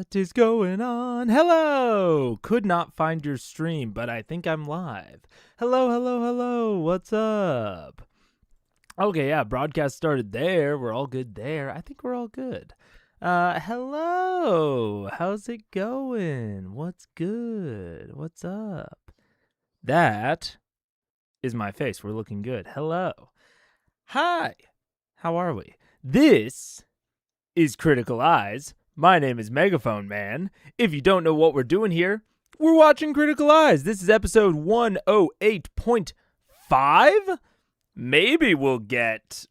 What is going on? Hello! Could not find your stream, but I think I'm live. Hello, hello, hello. What's up? Okay, yeah, broadcast started there. We're all good there. I think we're all good. Hello. How's it going? What's good? What's up? That is my face. We're looking good. Hello. Hi. How are we? This is Critical Eyes. My name is Megaphone Man. If you don't know what we're doing here, we're watching Critical Eyes. This is episode 108.5. Maybe we'll get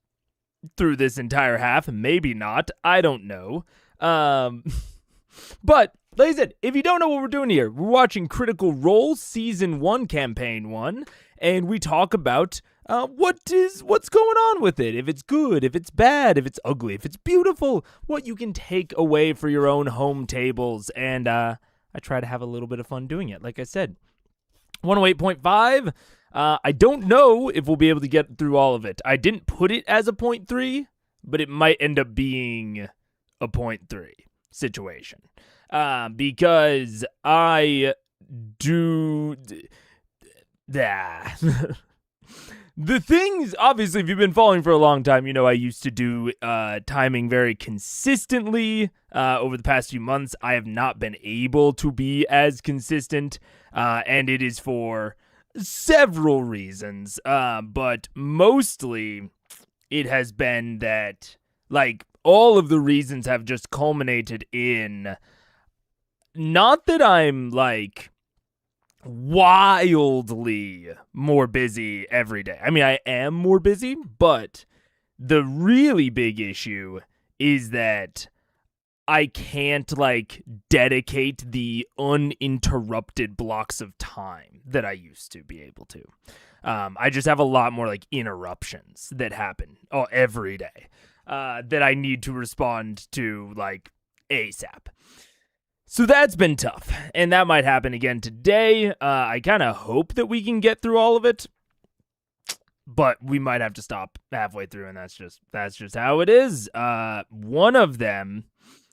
through this entire half. Maybe not. I don't know. But, like I said, if you don't know what we're doing here, we're watching Critical Role Season 1, Campaign 1, and we talk about what's going on with it, if it's good, if it's bad, if it's ugly, if it's beautiful, what you can take away for your own home tables, and I try to have a little bit of fun doing it. Like I said, 108.5, I don't know if we'll be able to get through all of it. I didn't put it as a 0.3, but it might end up being a 0.3 situation, because I do... The things, obviously, if you've been following for a long time, you know I used to do timing very consistently. Over the past few months, I have not been able to be as consistent, and it is for several reasons. But mostly, it has been that, like, all of the reasons have just culminated in, not that I'm, like, wildly more busy every day. I mean, I am more busy, but the really big issue is that I can't, like, dedicate the uninterrupted blocks of time that I used to be able to. I just have a lot more, like, interruptions that happen every day that I need to respond to, like, ASAP. So that's been tough, and that might happen again today. I kind of hope that we can get through all of it, but we might have to stop halfway through, and that's just how it is. One of them,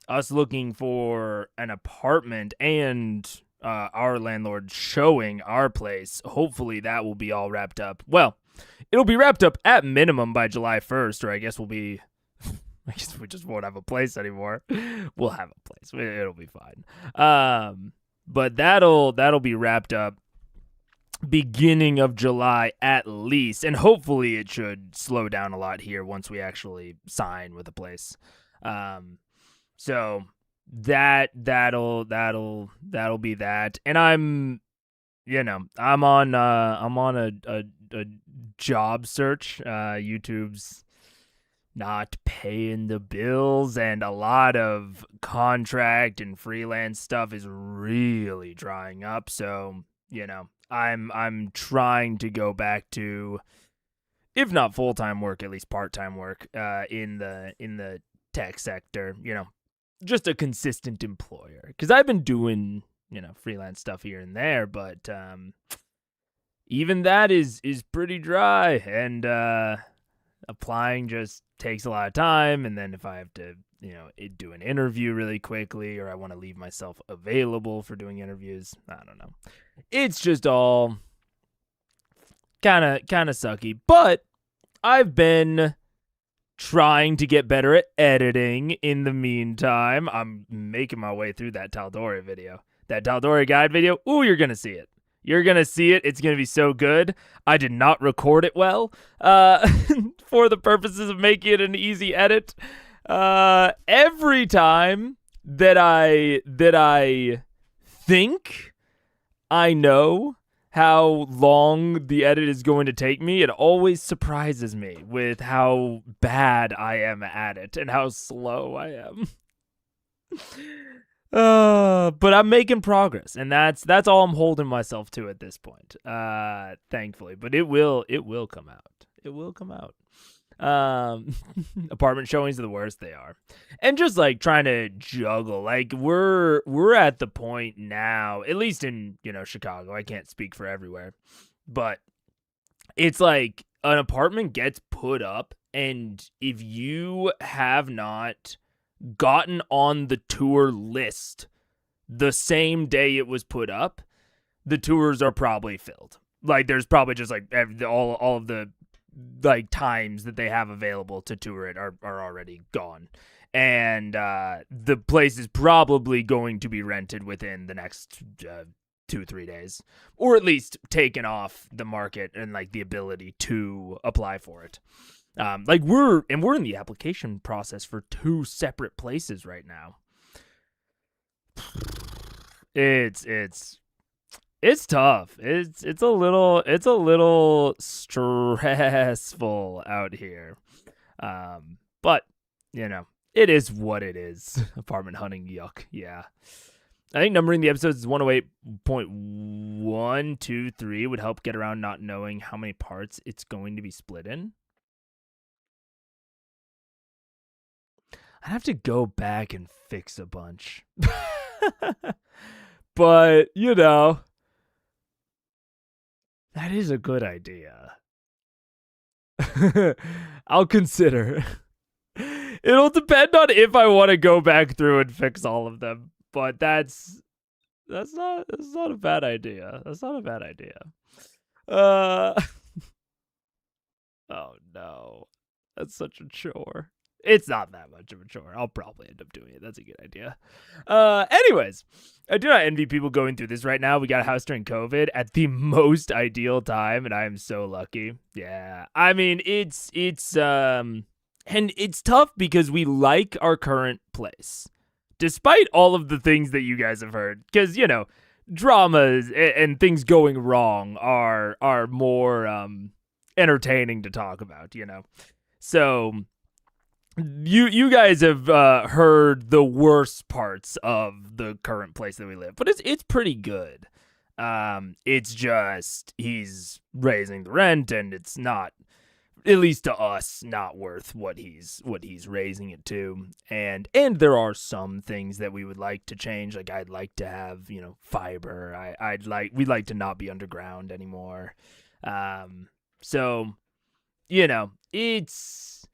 us looking for an apartment and our landlord showing our place, hopefully that will be all wrapped up. Well, it'll be wrapped up at minimum by July 1st, or I guess we just won't have a place anymore. We'll have a place. It'll be fine. But that'll be wrapped up beginning of July at least, and hopefully it should slow down a lot here once we actually sign with a place. So that'll be that. And I'm on a job search. YouTube's not paying the bills, and a lot of contract and freelance stuff is really drying up. So, I'm trying to go back to, if not full-time work, at least part-time work in the tech sector, just a consistent employer. Because I've been doing, freelance stuff here and there, but even that is pretty dry, and applying just takes a lot of time. And then if I have to, do an interview really quickly, or I want to leave myself available for doing interviews, I don't know. It's just all kind of sucky. But I've been trying to get better at editing in the meantime. I'm making my way through that Tal'Dorei video. That Tal'Dorei guide video. Ooh, you're going to see it. You're going to see it. It's going to be so good. I did not record it well for the purposes of making it an easy edit. Every time that I think I know how long the edit is going to take me, it always surprises me with how bad I am at it and how slow I am. But I'm making progress, and that's all I'm holding myself to at this point. Thankfully, but it will come out. It will come out. Apartment showings are the worst. They are. And just like trying to juggle, like we're at the point now, at least in, Chicago. I can't speak for everywhere, but it's like an apartment gets put up, and if you have not gotten on the tour list the same day it was put up, the tours are probably filled. Like, there's probably just like all of the like times that they have available to tour it are already gone. And the place is probably going to be rented within the next 2-3 days, or at least taken off the market and like the ability to apply for it. Like we're in the application process for 2 separate places right now. It's tough. It's a little stressful out here. But it is what it is. Apartment hunting, yuck. Yeah. I think numbering the episodes is 108.123 would help get around not knowing how many parts it's going to be split in. I'd have to go back and fix a bunch. But, that is a good idea. I'll consider. It'll depend on if I want to go back through and fix all of them. But that's not a bad idea. That's not a bad idea. Oh no. That's such a chore. It's not that much of a chore. I'll probably end up doing it. That's a good idea. Anyways, I do not envy people going through this right now. We got a house during COVID at the most ideal time, and I am so lucky. Yeah. I mean, it's and it's tough because we like our current place, despite all of the things that you guys have heard. Because, dramas and things going wrong are more entertaining to talk about, So you guys have heard the worst parts of the current place that we live, but it's pretty good. It's just he's raising the rent, and it's not, at least to us, not worth what he's raising it to. And there are some things that we would like to change. Like, I'd like to have, fiber. We'd like to not be underground anymore. So, it's,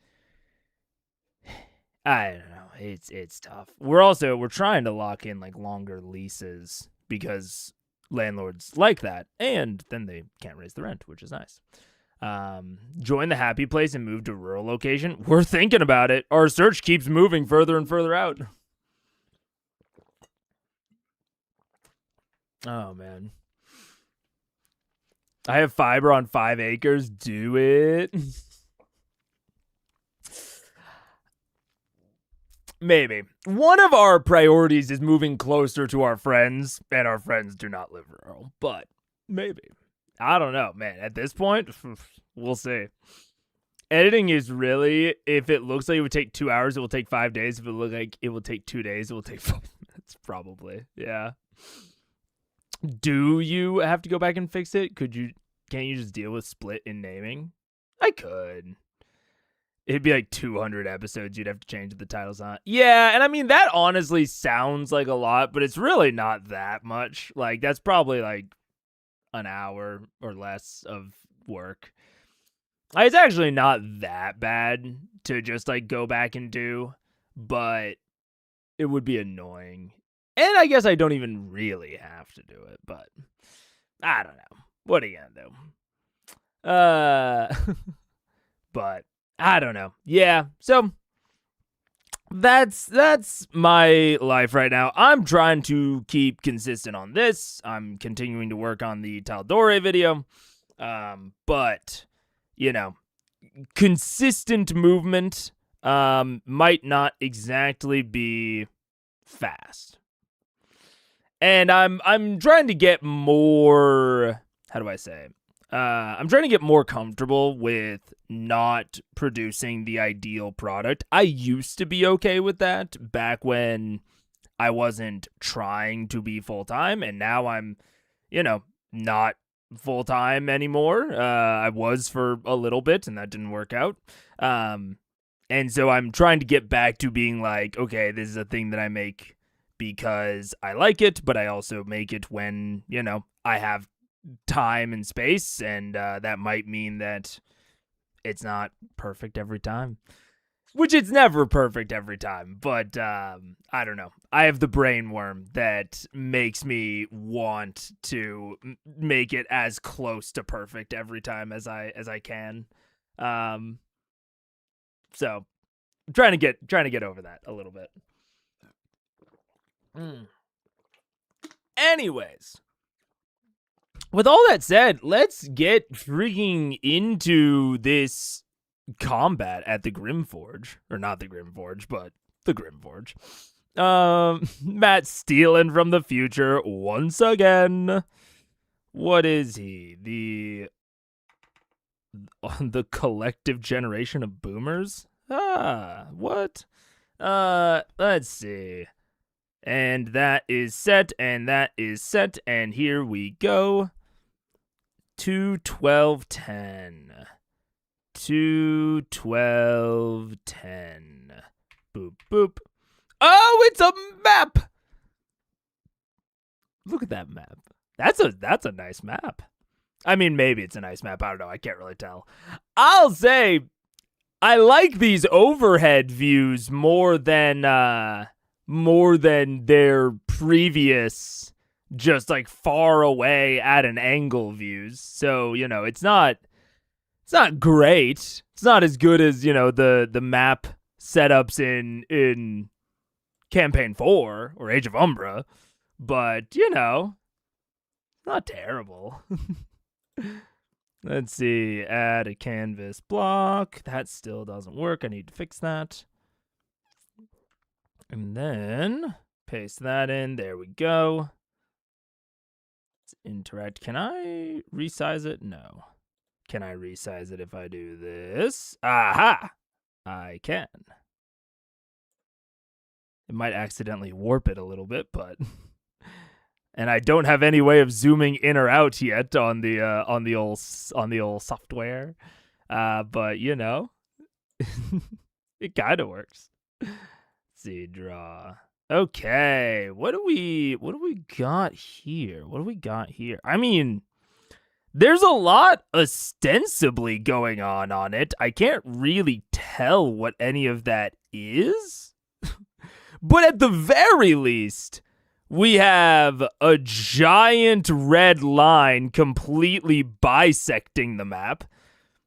I don't know. It's tough. We're trying to lock in like longer leases because landlords like that, and then they can't raise the rent, which is nice. Join the happy place and move to a rural location. We're thinking about it. Our search keeps moving further and further out. Oh man. I have fiber on 5 acres. Do it. Maybe. One of our priorities is moving closer to our friends, and our friends do not live rural. But maybe. I don't know, man. At this point, we'll see. Editing is really, if it looks like it would take 2 hours, it will take 5 days. If it looks like it will take 2 days, it will take 5 minutes, probably. Yeah. Do you have to go back and fix it? Can't you just deal with split in naming? I could. It'd be like 200 episodes you'd have to change the titles on. Yeah, and I mean, that honestly sounds like a lot, but it's really not that much. Like, that's probably like an hour or less of work. It's actually not that bad to just like go back and do, but it would be annoying. And I guess I don't even really have to do it, but I don't know. What are you gonna do? But I don't know. Yeah, so that's my life right now. I'm trying to keep consistent on this. I'm continuing to work on the Taldore video. But, consistent movement might not exactly be fast. And I'm trying to get more, how do I say? I'm trying to get more comfortable with not producing the ideal product. I used to be okay with that back when I wasn't trying to be full-time, and now I'm, not full-time anymore. I was for a little bit, and that didn't work out. And so I'm trying to get back to being like, okay, this is a thing that I make because I like it, but I also make it when, I have time and space, and that might mean that it's not perfect every time. Which it's never perfect every time, but I don't know. I have the brain worm that makes me want to make it as close to perfect every time as I can. So I'm trying to get over that a little bit. Anyways, with all that said, let's get freaking into this combat at the Grimforge. Or not the Grimforge, but the Grimforge. Matt stealing from the future once again. What is he? The collective generation of boomers? What? Let's see. And that is set, and that is set, and here we go. 2, 12, 10. 2, 12, 10. Boop, boop. Oh, it's a map! Look at that map. That's a nice map. I mean, maybe it's a nice map. I don't know. I can't really tell. I'll say I like these overhead views more than their previous just like far away at an angle views. So, you know, it's not great. It's not as good as, you know, the map setups in Campaign 4 or Age of Umbra, but, you know, not terrible. Let's see, add a canvas block. That still doesn't work. I need to fix that. And then paste that in. There we go. Let's interact. Can I resize it? No. Can I resize it if I do this? Aha! I can. It might accidentally warp it a little bit, but and I don't have any way of zooming in or out yet on the old software. But you know, it kind of works. Let's see, draw. Okay, what do we got here? What do we got here? I mean, there's a lot ostensibly going on it. I can't really tell what any of that is. But at the very least, we have a giant red line completely bisecting the map.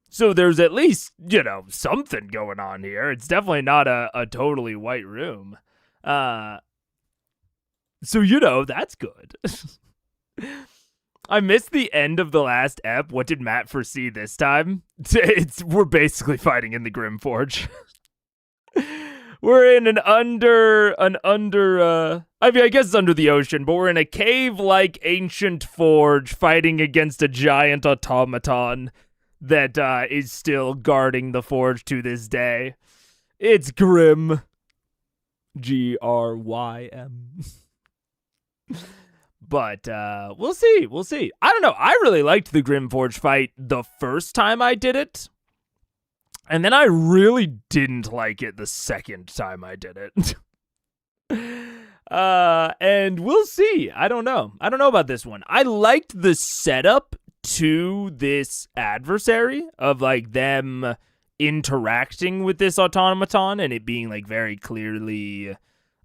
So there's at least, you know, something going on here. It's definitely not a totally white room. So, you know, that's good. I missed the end of the last ep. What did Matt foresee this time? We're basically fighting in the Grimforge. We're in I mean, I guess it's under the ocean, but we're in a cave-like ancient forge fighting against a giant automaton that is still guarding the forge to this day. It's grim. Grym. But we'll see. I don't know. I really liked the Grimforge fight the first time I did it. And then I really didn't like it the second time I did it. And we'll see. I don't know about this one. I liked the setup to this adversary of like them interacting with this automaton and it being like very clearly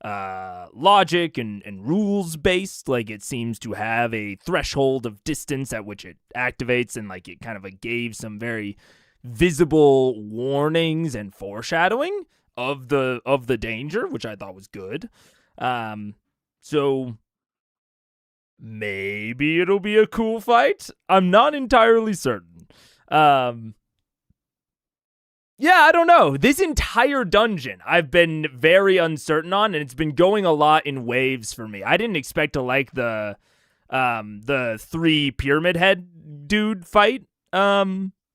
logic and rules based. Like it seems to have a threshold of distance at which it activates, and like it kind of like gave some very visible warnings and foreshadowing of the danger, which I thought was good. So maybe it'll be a cool fight. I'm not entirely certain. Yeah, I don't know. This entire dungeon I've been very uncertain on, and it's been going a lot in waves for me. I didn't expect to like the 3 pyramid head dude fight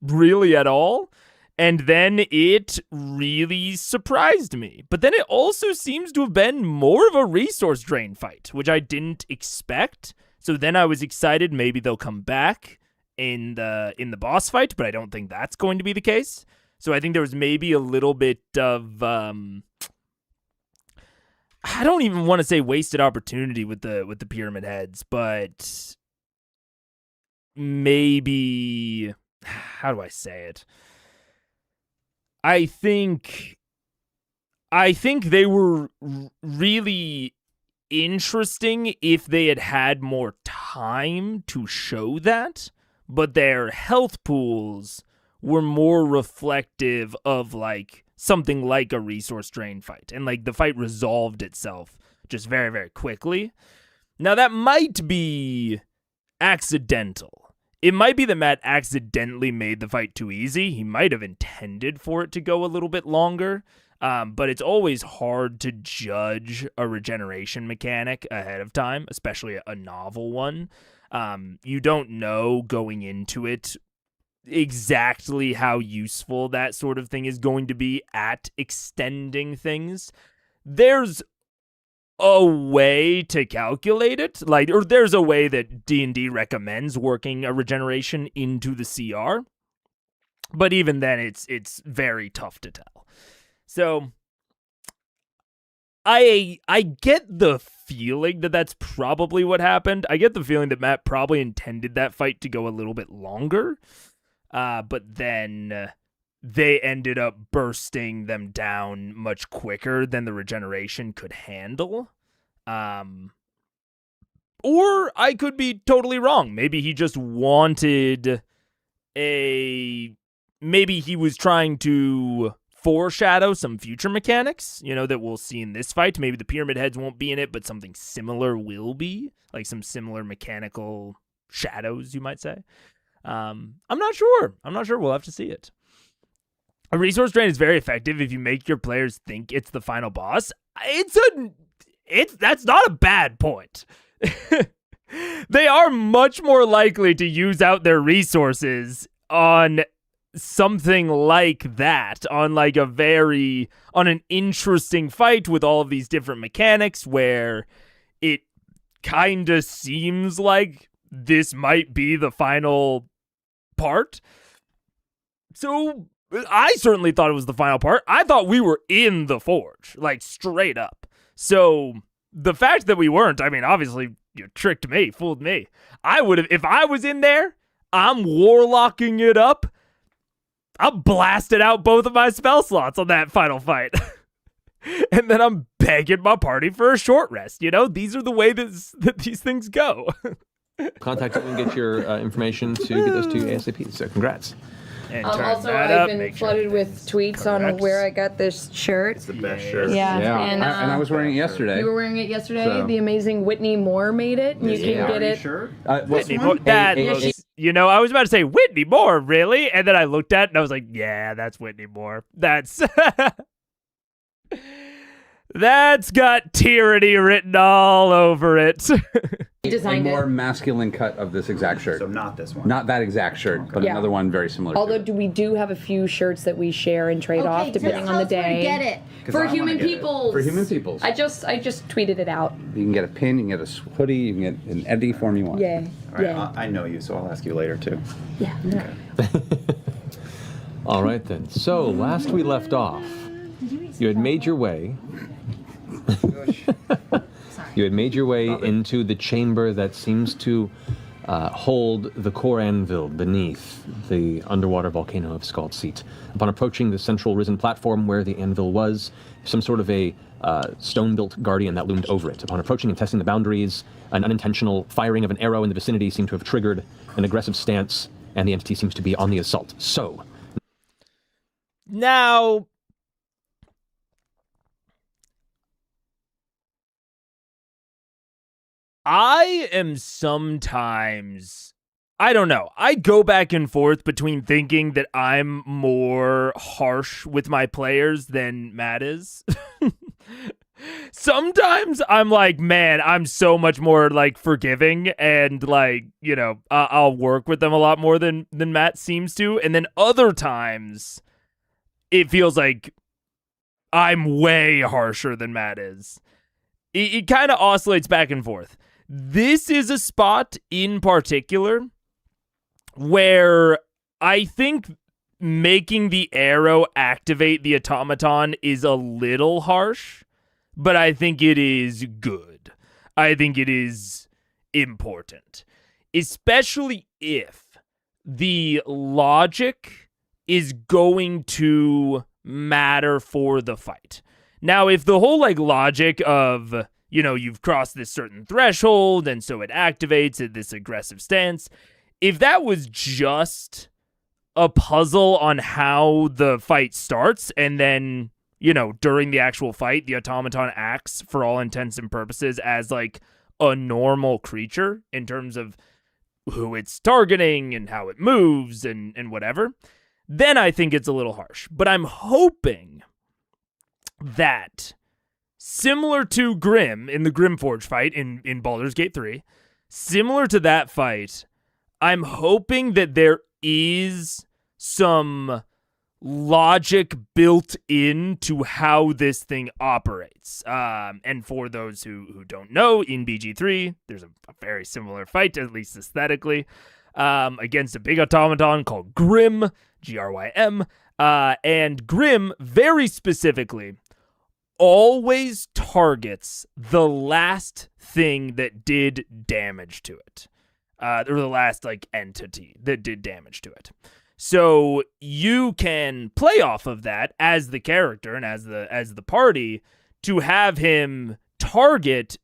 really at all. And then it really surprised me. But then it also seems to have been more of a resource drain fight, which I didn't expect. So then I was excited maybe they'll come back in the boss fight, but I don't think that's going to be the case. So I think there was maybe a little bit of I don't even want to say wasted opportunity with the pyramid heads, but maybe, how do I say it? I think I think they were really interesting if they had more time to show that, but their health pools were more reflective of like something like a resource drain fight, and like the fight resolved itself just very, very quickly. Now that might be accidental. It might be that Matt accidentally made the fight too easy. He might have intended for it to go a little bit longer. But it's always hard to judge a regeneration mechanic ahead of time, especially a novel one. You don't know going into it exactly how useful that sort of thing is going to be at extending things. There's a way to calculate it, or there's a way that D&D recommends working a regeneration into the CR. But even then, it's very tough to tell. So, I get the feeling that that's probably what happened. I get the feeling that Matt probably intended that fight to go a little bit longer, but then they ended up bursting them down much quicker than the regeneration could handle. Or I could be totally wrong. Maybe he just wanted maybe he was trying to foreshadow some future mechanics, that we'll see in this fight. Maybe the pyramid heads won't be in it, but something similar will be, like some similar mechanical shadows, you might say. I'm not sure. We'll have to see it. A resource drain is very effective if you make your players think it's the final boss. That's not a bad point. They are much more likely to use out their resources on something like that, on an interesting fight with all of these different mechanics where it kind of seems like this might be the final part. So I certainly thought it was the final part. I thought we were in the forge, like straight up. So the fact that we weren't, obviously you tricked me, fooled me. I would have, if I was in there, I'm warlocking it up. I'm blasted out both of my spell slots on that final fight. And then I'm begging my party for a short rest. These are the way that these things go. Contact them and get your information to get those to ASAP. So congrats. And also, I've been flooded with tweets on where I got this shirt. It's the best shirt. Yeah. And I was wearing it yesterday. You were wearing it yesterday. So. The amazing Whitney Moore made it. You can get it. Sure. Whitney Moore. I was about to say Whitney Moore, really? And then I looked at it and I was like, yeah, that's Whitney Moore. That's got tyranny written all over it. A more masculine cut of this exact shirt. So not this one. Not that exact shirt, but another one very similar. Although we do have a few shirts that we share and trade off depending on the day. Get it For human peoples. For human peoples. I just tweeted it out. You can get a pin, you can get a hoodie, you can get in any form you want. Yeah. All right, I know you, so I'll ask you later too. Yeah. Okay. All right then. So last we left off, you had made your way. You had made your way into the chamber that seems to hold the core anvil beneath the underwater volcano of Scald Seat. Upon approaching the central risen platform where the anvil was, some sort of a stone-built guardian that loomed over it. Upon approaching and testing the boundaries, an unintentional firing of an arrow in the vicinity seemed to have triggered an aggressive stance, and the entity seems to be on the assault. So, now, I am sometimes, I don't know, I go back and forth between thinking that I'm more harsh with my players than Matt is. Sometimes I'm like, man, I'm so much more like forgiving and like, I'll work with them a lot more than Matt seems to. And then other times it feels like I'm way harsher than Matt is. It kind of oscillates back and forth. This is a spot in particular where I think making the arrow activate the automaton is a little harsh, but I think it is good. I think it is important, especially if the logic is going to matter for the fight. Now, if the whole like logic of, you've crossed this certain threshold and so it activates at this aggressive stance, if that was just a puzzle on how the fight starts and then, during the actual fight, the automaton acts for all intents and purposes as like a normal creature in terms of who it's targeting and how it moves and whatever, then I think it's a little harsh. But I'm hoping that, similar to Grim in the Grimforge fight in Baldur's Gate 3, similar to that fight, I'm hoping that there is some logic built into how this thing operates. And for those who don't know, in BG3, there's a very similar fight, at least aesthetically, against a big automaton called Grim, Grym. And Grim, very specifically, always targets the last thing that did damage to it. Or the last, like, entity that did damage to it. So you can play off of that as the character and as the party to have him target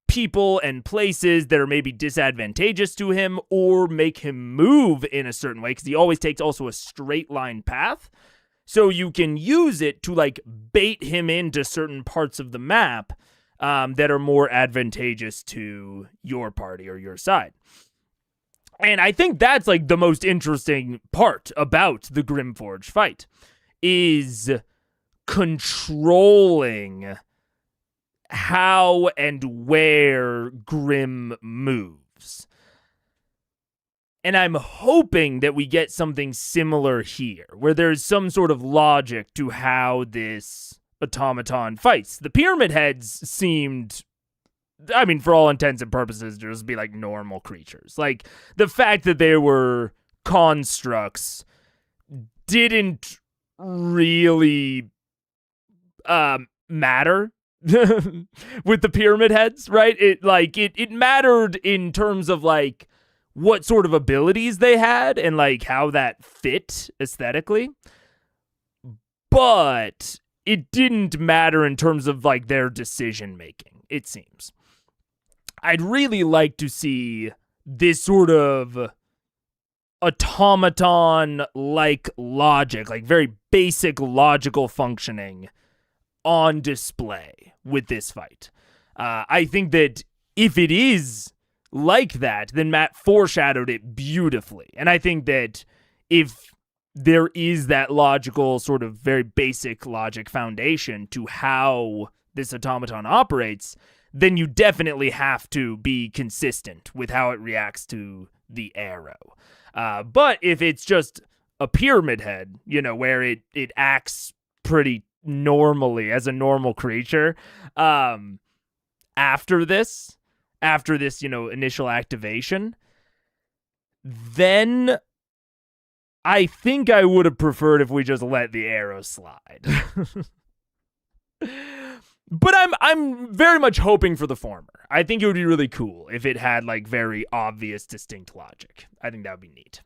people and places that are maybe disadvantageous to him or make him move in a certain way, because he always takes also a straight line path. So you can use it to like bait him into certain parts of the map that are more advantageous to your party or your side. And I think that's like the most interesting part about the Grimforge fight, is controlling how and where Grim moves. And I'm hoping that we get something similar here, where there's some sort of logic to how this automaton fights. The Pyramid Heads seemed, I mean, for all intents and purposes, to just be like normal creatures. Like, the fact that they were constructs didn't really matter with the Pyramid Heads, right? It mattered in terms of like what sort of abilities they had and like how that fit aesthetically, but it didn't matter in terms of like their decision making, it seems. I'd really like to see this sort of automaton-like logic, like very basic logical functioning on display with this fight. I think that if it is like that, then Matt foreshadowed it beautifully. And I think that if there is that logical, sort of very basic logic foundation to how this automaton operates, then you definitely have to be consistent with how it reacts to the arrow. But if it's just a pyramid head, where it acts pretty normally as a normal creature, after this, initial activation, then I think I would have preferred if we just let the arrow slide. But I'm very much hoping for the former. I think it would be really cool if it had like very obvious, distinct logic. I think that would be neat.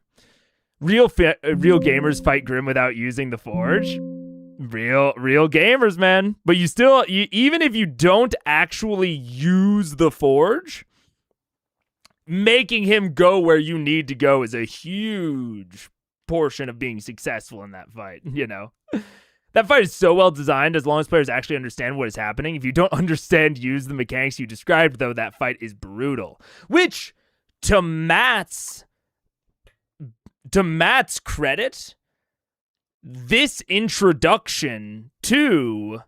Real gamers fight Grim without using the Forge. Real gamers, man. But you even if you don't actually use the Forge, making him go where you need to go is a huge portion of being successful in that fight, That fight is so well designed as long as players actually understand what is happening. If you don't use the mechanics you described, though, that fight is brutal. Which, to Matt's credit, this introduction to,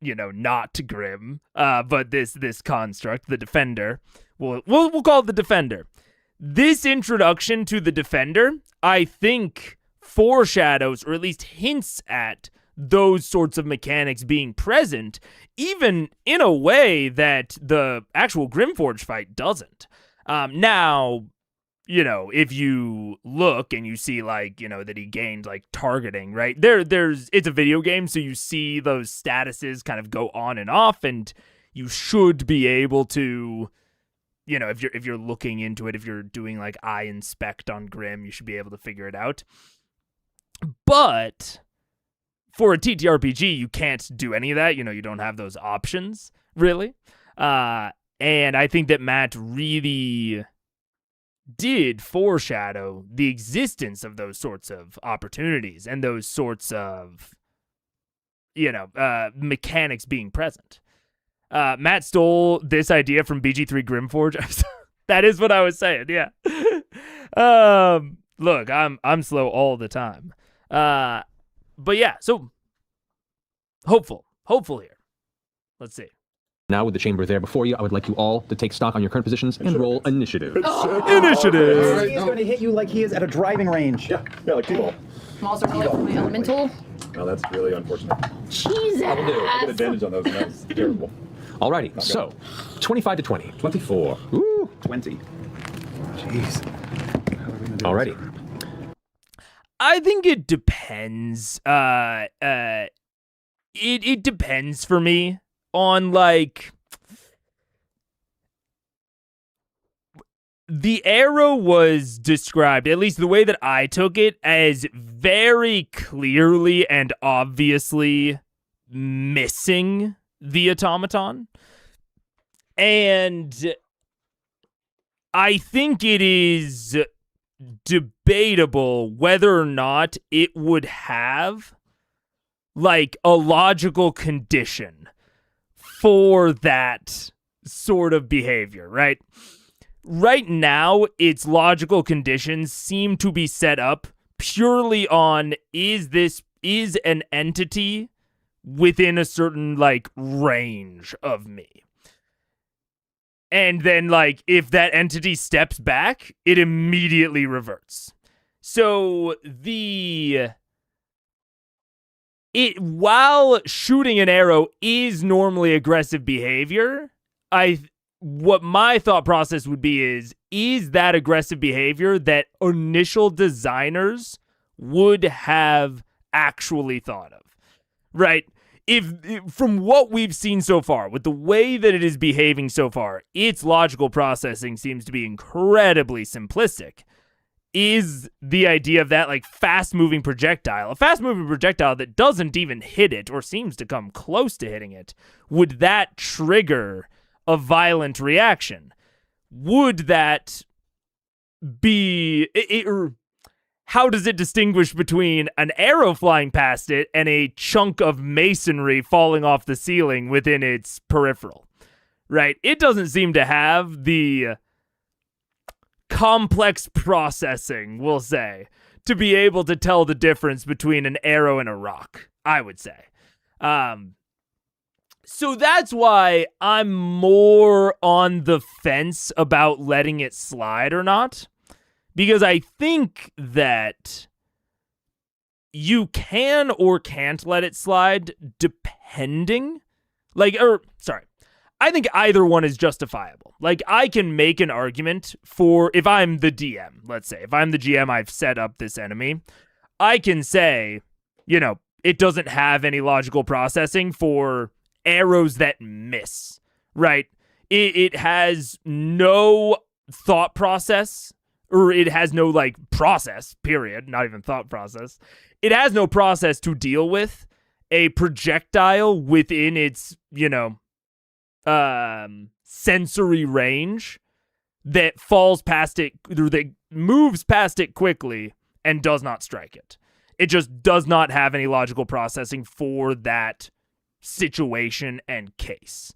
not Grim, but this construct, the Defender, we'll call it the Defender. This introduction to the Defender, I think, foreshadows or at least hints at those sorts of mechanics being present, even in a way that the actual Grimforge fight doesn't. Now, if you look and you see that he gained targeting, right? It's a video game, so you see those statuses kind of go on and off, and you should be able to, if you're looking into it, if you're doing eye inspect on Grim, you should be able to figure it out. But for a TTRPG, you can't do any of that. You don't have those options, really. And I think that Matt really did foreshadow the existence of those sorts of opportunities and those sorts of, mechanics being present. Matt stole this idea from BG3 Grimforge. That is what I was saying, yeah. Look, I'm slow all the time. But yeah, so hopeful here. Let's see. Now with the chamber there before you, I would like you all to take stock on your current positions and roll initiative. Initiative! He's going to hit you like he is at a driving range. Yeah, like T-ball. I'm also rolling my elemental. No, that's really unfortunate. Jesus. I get advantage on those, and that's terrible. Alrighty, so 25 to 20. 24. Ooh. 20. Jeez. Alrighty. I think it depends. It depends for me on, like, the arrow was described, at least the way that I took it, as very clearly and obviously missing the automaton. And I think it is debatable whether or not it would have, like, a logical condition for that sort of behavior, right? Right now, its logical conditions seem to be set up purely on, is an entity within a certain, like, range of me? And then, like, if that entity steps back, it immediately reverts. So while shooting an arrow is normally aggressive behavior, what my thought process would be is that aggressive behavior that initial designers would have actually thought of, right? If from what we've seen so far, with the way that it is behaving so far, its logical processing seems to be incredibly simplistic. Is the idea of that, like, a fast-moving projectile that doesn't even hit it or seems to come close to hitting it, would that trigger a violent reaction? Would that be... how does it distinguish between an arrow flying past it and a chunk of masonry falling off the ceiling within its peripheral? Right? It doesn't seem to have the complex processing, we'll say, to be able to tell the difference between an arrow and a rock, I would say. So that's why I'm more on the fence about letting it slide or not. Because I think that you can or can't let it slide depending. I think either one is justifiable. Like, I can make an argument for, if I'm the DM, let's say, if I'm the GM, I've set up this enemy, I can say, it doesn't have any logical processing for arrows that miss, right? It has no thought process, or it has no, like, process, period, not even thought process. It has no process to deal with a projectile within its, sensory range that falls past it, or that moves past it quickly and does not strike it. It just does not have any logical processing for that situation and case.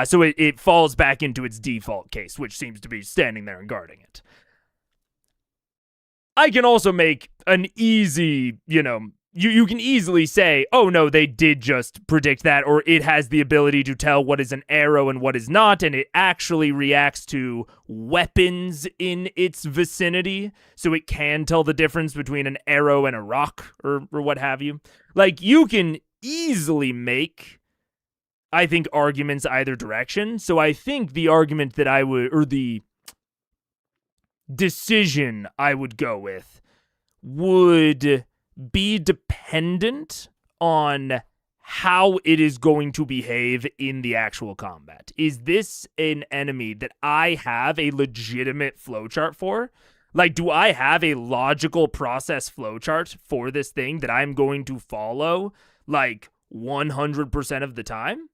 So it falls back into its default case, which seems to be standing there and guarding it. I can also make an easy, you can easily say, oh no, they did just predict that, or it has the ability to tell what is an arrow and what is not, and it actually reacts to weapons in its vicinity, so it can tell the difference between an arrow and a rock, or what have you. Like, you can easily make, I think, arguments either direction. So I think the argument that I would, or the decision I would go with, would be dependent on how it is going to behave in the actual combat. Is this an enemy that I have a legitimate flowchart for? Like, do I have a logical process flowchart for this thing that I'm going to follow, like, 100% of the time?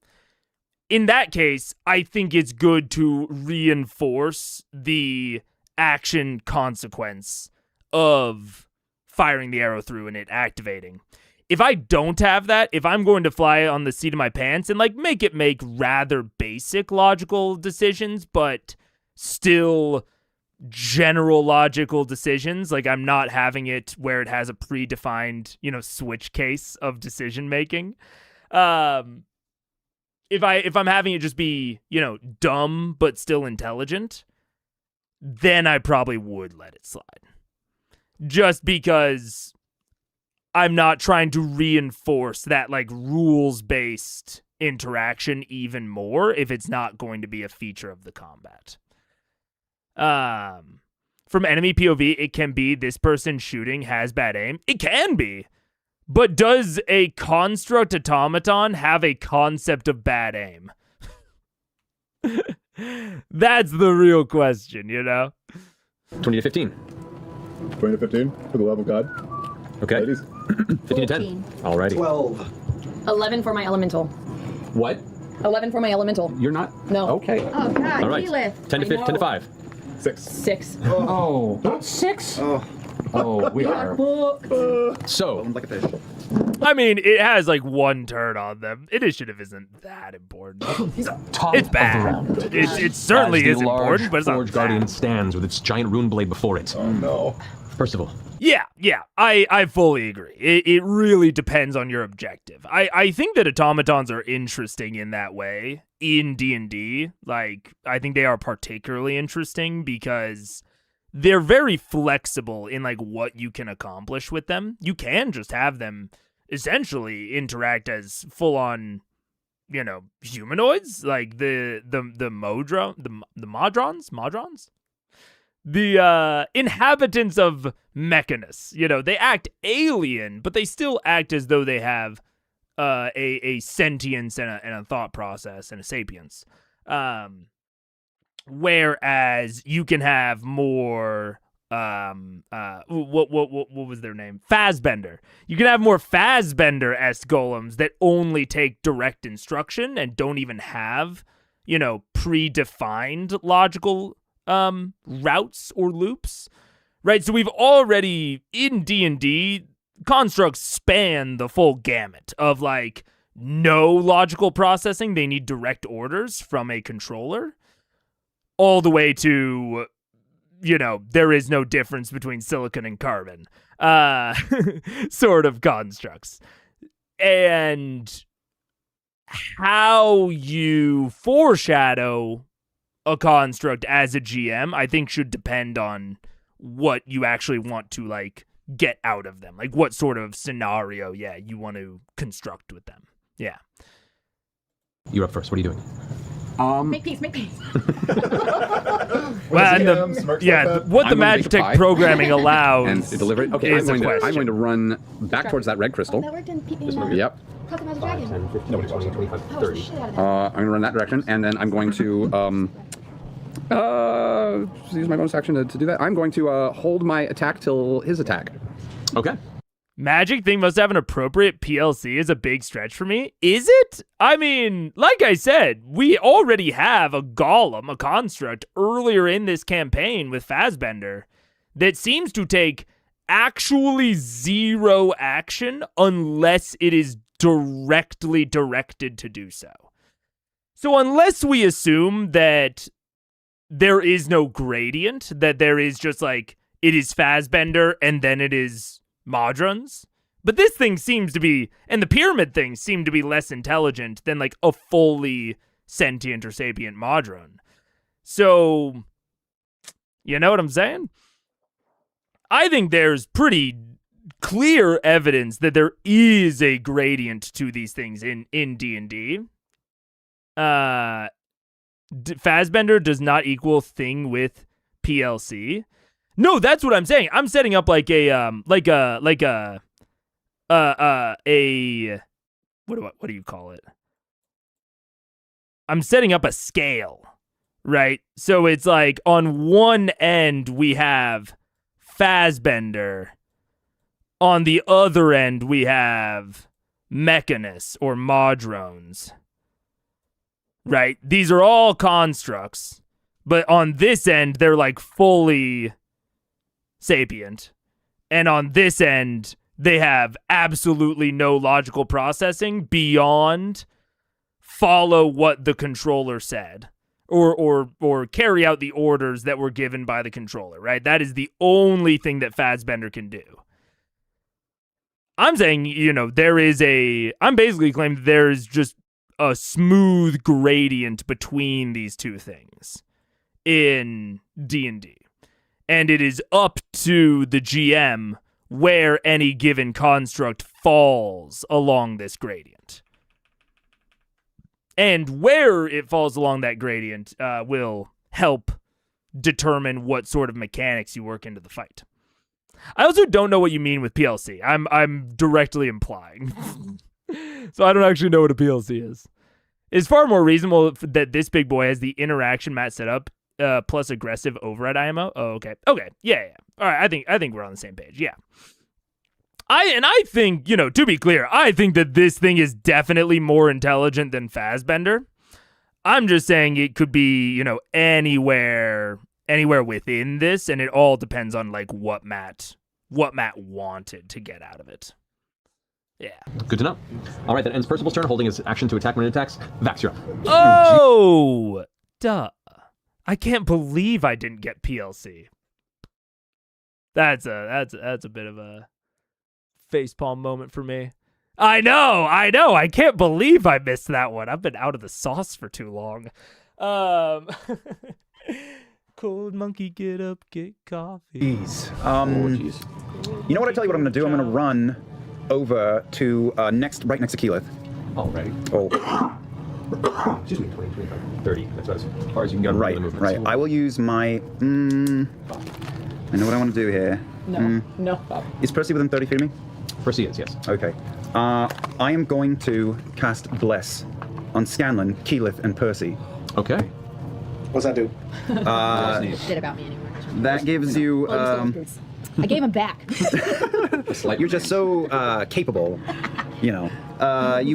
In that case, I think it's good to reinforce the action consequence of firing the arrow through and it activating. If I don't have that, if I'm going to fly on the seat of my pants and like make rather basic logical decisions, but still general logical decisions, like I'm not having it where it has a predefined, switch case of decision making. If I'm having it just be, dumb but still intelligent, then I probably would let it slide. Just because I'm not trying to reinforce that like rules-based interaction even more if it's not going to be a feature of the combat. From enemy POV, it can be this person shooting has bad aim. It can be. But does a construct automaton have a concept of bad aim? That's the real question, 20 to 15. 20 to 15, for the love of God. Okay. Ladies. 15 to 10. Alrighty. 12. 11 for my elemental. What? 11 for my elemental. You're not? No. Okay. Oh God, All right. Keyleth. 10 to 5. 10 to 5. 6. 6. Oh. 6? Oh, we are. So, Like a fish. I mean, it has like one turn on them. Initiative isn't that important. top It's bad. of the round. It certainly As is the large important, but it's not Forge Guardian bad. stands with its giant rune blade before it. Oh no. Percival. Yeah, I fully agree. It really depends on your objective. I think that automatons are interesting in that way in D&D. Like, I think they are particularly interesting because they're very flexible in like what you can accomplish with them. You can just have them essentially interact as full-on, humanoids, like the Modrons? The inhabitants of Mechanus, they act alien, but they still act as though they have a sentience and a thought process and a sapience. Whereas you can have more what was their name? Fazbender. You can have more Fazbender-esque golems that only take direct instruction and don't even have, predefined logical routes or loops, right? So we've already in D&D, constructs span the full gamut of like no logical processing. They need direct orders from a controller, all the way to, there is no difference between silicon and carbon sort of constructs. And how you foreshadow a construct as a GM, I think, should depend on what you actually want to like get out of them, like what sort of scenario you want to construct with them. You're up first. What are you doing? Make peace, make peace. Well, and what the I'm gonna make the Magitech pie. programming allows And deliver it. Okay, is I'm a going question. to run back towards that red crystal. That worked in Yep. Puff the Magic Dragon. 10, 15, 20, 25, Oh, 30. shit out of that. I'm going to run that direction, and then I'm going to use my bonus action to do that. I'm going to hold my attack till his attack. Okay. Magic thing must have an appropriate PLC is a big stretch for me. Is it? I mean, like I said, we already have a golem, a construct, earlier in this campaign with Fazbender that seems to take actually zero action unless it is directly directed to do so. So unless we assume that there is no gradient, that there is just like, it is Fazbender and then it is Modrons. But this thing seems to be, and the pyramid things seem to be less intelligent than like a fully sentient or sapient Modron. So, you know what I'm saying? I think there's pretty clear evidence that there is a gradient to these things in D&D. Fazbender does not equal thing with PLC. No, that's what I'm saying. I'm setting up like a what do you call it? I'm setting up a scale, right? So it's like on one end we have Fassbender. On the other end, we have Mechanus or Modrones. Right? These are all constructs. But on this end, they're like fully sapient. And on this end, they have absolutely no logical processing beyond follow what the controller said. Or carry out the orders that were given by the controller, right? That is the only thing that Fassbender can do. I'm saying, I'm basically claiming there's just a smooth gradient between these two things in D&D. And it is up to the GM where any given construct falls along this gradient. And where it falls along that gradient will help determine what sort of mechanics you work into the fight. I also don't know what you mean with PLC. I'm directly implying. So I don't actually know what a PLC is. It's far more reasonable that this big boy has the interaction mat set up plus aggressive override IMO. Oh, okay. Okay. Yeah. All right. I think we're on the same page. Yeah. I think, to be clear, I think that this thing is definitely more intelligent than Fassbender. I'm just saying it could be, anywhere within this, and it all depends on like what Matt wanted to get out of it. Yeah. Good to know. All right, that ends Percival's turn, holding his action to attack when it attacks. Vax, you're up. Oh, duh. I can't believe I didn't get PLC. That's a bit of a facepalm moment for me. I know. I can't believe I missed that one. I've been out of the sauce for too long. Cold monkey, get up, get coffee. Jeez. You know what? I tell you what I'm going to do. I'm going to run over to right next to Keyleth. Oh, ready? Oh. Excuse me, 20, 25, 30. That's about as far as you can get. Right. I will use my. I know what I want to do here. No. Is Percy within 30 feet of me? Percy is, yes. Okay. I am going to cast Bless on Scanlan, Keyleth, and Percy. Okay. What's that do? Did about me anymore. That gives you. I gave him back. You're just so capable. You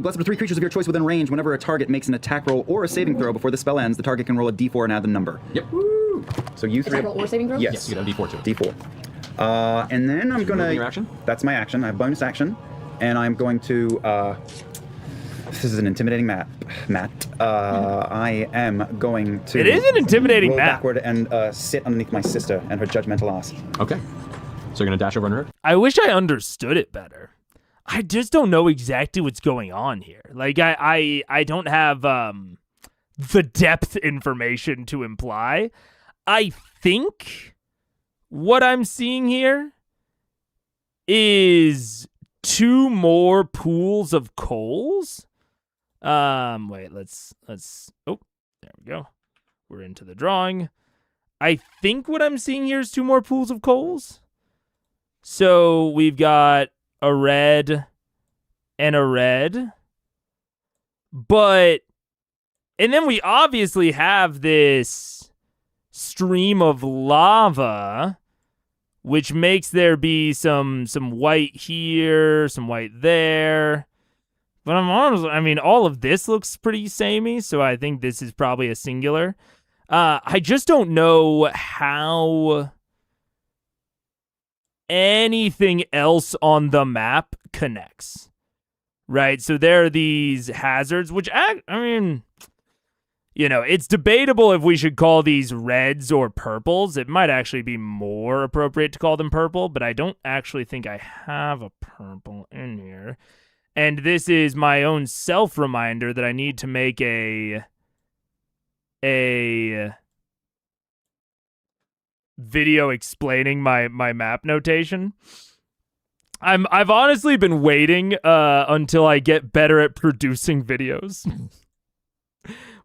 bless up to 3 creatures of your choice within range. Whenever a target makes an attack roll or a saving throw before the spell ends, the target can roll a d4 and add the number. Yep. Woo. So you three. Attack roll or saving throw? Yes. You get a d4 too. D4. And then I'm gonna. Your action? That's my action. I have bonus action, and I'm going to. This is an intimidating map. I am going to. It is an intimidating roll map. backward and sit underneath my sister and her judgmental ass. Okay. So you're gonna dash over under her? I wish I understood it better. I just don't know exactly what's going on here. Like I don't have the depth information to imply. I think what I'm seeing here is 2 more pools of coals. Wait, let's oh, there we go. We're into the drawing. I think what I'm seeing here is 2 more pools of coals. So we've got a red and a red. And then we obviously have this stream of lava, which makes there be some white here, some white there. But I'm honest, all of this looks pretty samey, so I think this is probably a singular. I just don't know how anything else on the map connects, right? So there are these hazards, which, it's debatable if we should call these reds or purples. It might actually be more appropriate to call them purple, but I don't actually think I have a purple in here. And this is my own self-reminder that I need to make a video explaining my map notation. I've honestly been waiting until I get better at producing videos,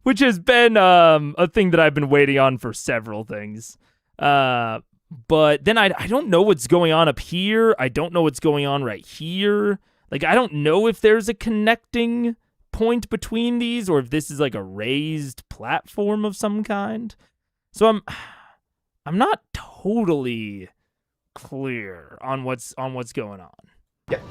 which has been a thing that I've been waiting on for several things. But then I don't know what's going on up here. I don't know what's going on right here. Like, I don't know if there's a connecting point between these or if this is like a raised platform of some kind. So I'm not totally clear on what's going on. Yep.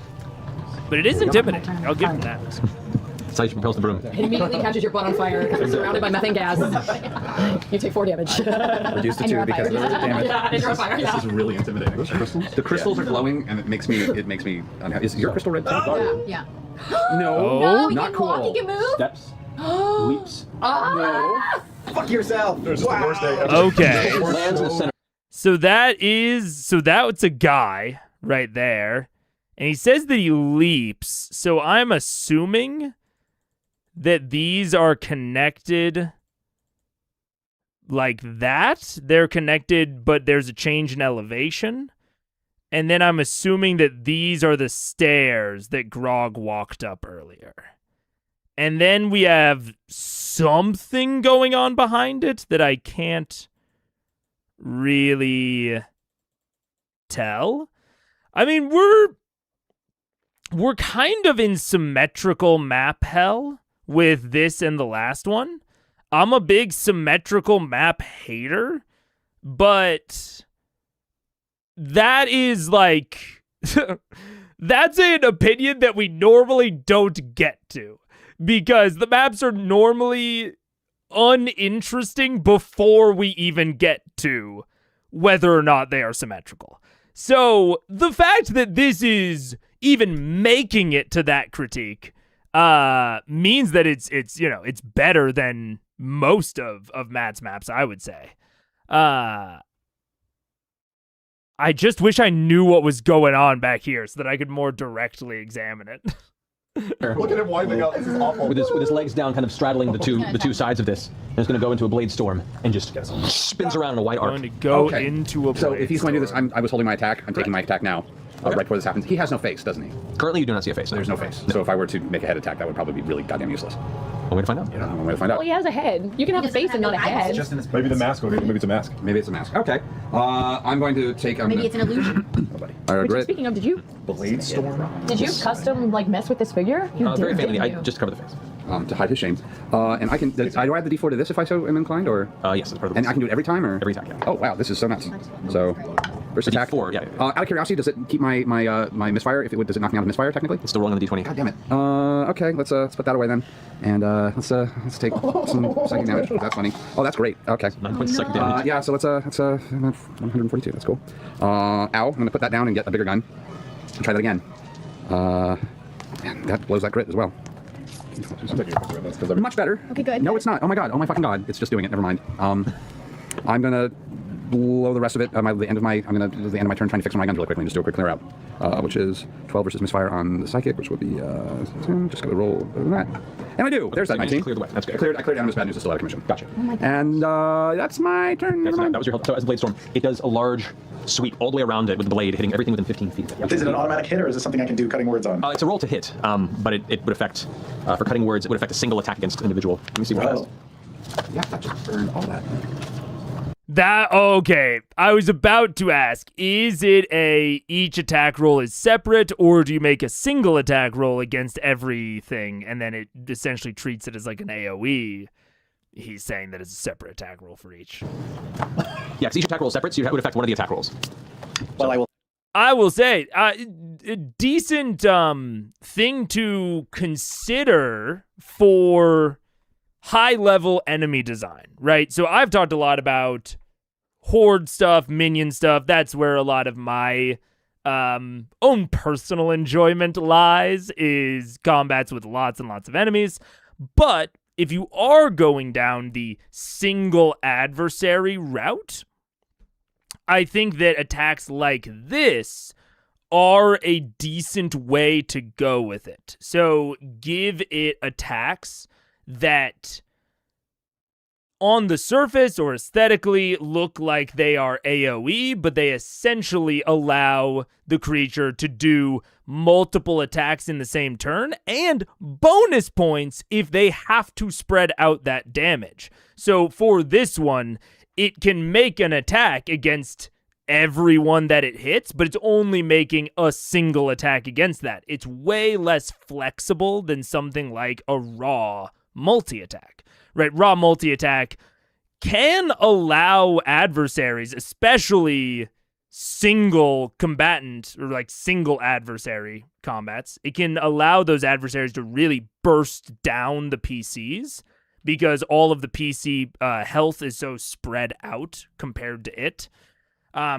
But it is intimidating. I'll give him that. That's how you propels the broom. It immediately catches your butt on fire because you're surrounded by methane gas. You take 4 damage. Reduced to And you're 2 on because of the fire. damage. Yeah, and you're on fire. This is really intimidating. The crystals are glowing, and it makes me unhappy. Is your crystal red too? Yeah. No. Oh, he not can walk, cool. he can move. Steps, leaps, No. Fuck yourself. This is the worst day ever. Okay. lands in the center. So that's a guy right there. And he says that he leaps. So I'm assuming that these are connected like that. They're connected, but there's a change in elevation. And then I'm assuming that these are the stairs that Grog walked up earlier. And then we have something going on behind it that I can't really tell. I mean, we're kind of in symmetrical map hell with this and the last one. I'm a big symmetrical map hater, but that is like that's an opinion that we normally don't get to because the maps are normally uninteresting before we even get to whether or not they are symmetrical. So the fact that this is even making it to that critique means that it's better than most of Matt's maps, I would say. I just wish I knew what was going on back here so that I could more directly examine it. Look at him winding up. This is awful. With his legs down, kind of straddling the two sides of this, and it's going to go into a blade storm and just spins around in a wide arc. Going to go Okay. into a So blade if he's going to do this, storm. I was holding my attack. I'm taking my attack now. Right before this happens. He has no face, doesn't he? Currently, you do not see a face. There's no face. So if I were to make a head attack, that would probably be really goddamn useless. One way to find out. Yeah, one way to find out. Well, he has a head. You can have a face and not a head. Just in his Maybe the mask. Maybe it's a mask. Maybe it's a mask. Okay. I'm going to take. Maybe it's an illusion. I regret. Speaking of, did you Blade storm. custom mess with this figure? You Very did, faintly. didn't you? I just cover the face. To hide his shame. And I can. Do I add the D4 to this if I so am inclined, or? Yes, that's part of the And I can do it every time, or? Every attack, yeah. Oh wow, this is so nuts. So, first attack. D4, yeah. Out of curiosity, does it keep my misfire? If it would, does it knock me out of misfire technically? It's still rolling on the D20. God damn it. Okay, let's put that away then, and let's take some psychic damage. That's funny. Oh, that's great. Okay. 9 points of psychic damage. Yeah. So let's 142. That's cool. Ow. I'm gonna put that down and get a bigger gun. And try that again. Man, that blows that grit as well. Much better. Okay, good. No, it's not. Oh my god. Oh my fucking god. It's just doing it. Never mind. I'm gonna blow the rest of it. I'm gonna do the end of my turn trying to fix my guns really quickly and just do a quick clear out, which is 12 versus misfire on the psychic, which would be 10. Just gotta roll that, and I do. There's that So you managed 19. to clear the way. That's good. I cleared Animus Bad News is still out of commission. Gotcha. And that's my turn. Never mind. That was your help. So as a blade storm, it does a large sweep all the way around it with the blade, hitting everything within 15 feet. Is it an automatic hit, or is it something I can do cutting words on? It's a roll to hit, but it would affect, for cutting words, it would affect a single attack against an individual. Let me see what it Oh. does. Yeah, that just burned all that. Okay. I was about to ask, is it each attack roll is separate, or do you make a single attack roll against everything, and then it essentially treats it as like an AoE? He's saying that it's a separate attack roll for each. Yeah, because each attack roll is separate, so it would affect one of the attack rolls. Well, I will say, a decent thing to consider for high-level enemy design, right? So I've talked a lot about horde stuff, minion stuff. That's where a lot of my own personal enjoyment lies, is combats with lots and lots of enemies. But if you are going down the single adversary route, I think that attacks like this are a decent way to go with it. So give it attacks that on the surface or aesthetically look like they are AoE, but they essentially allow the creature to do multiple attacks in the same turn, and bonus points if they have to spread out that damage. So for this one, it can make an attack against everyone that it hits, but it's only making a single attack against that. It's way less flexible than something like a raw multi-attack, right? Raw multi-attack can allow adversaries, especially single combatant or like single adversary combats, it can allow those adversaries to really burst down the PCs because all of the PC health is so spread out compared to it.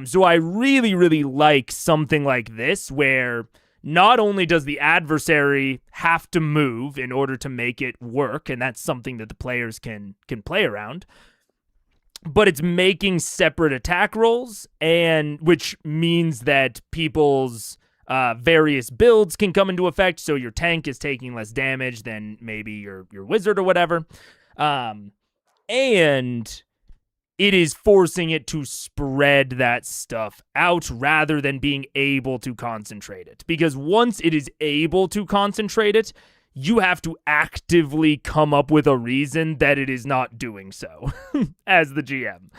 So I really, really like something like this where not only does the adversary have to move in order to make it work, and that's something that the players can play around, but it's making separate attack rolls, and which means that people's various builds can come into effect. So your tank is taking less damage than maybe your wizard or whatever, and it is forcing it to spread that stuff out rather than being able to concentrate it. Because once it is able to concentrate it, you have to actively come up with a reason that it is not doing so as the GM.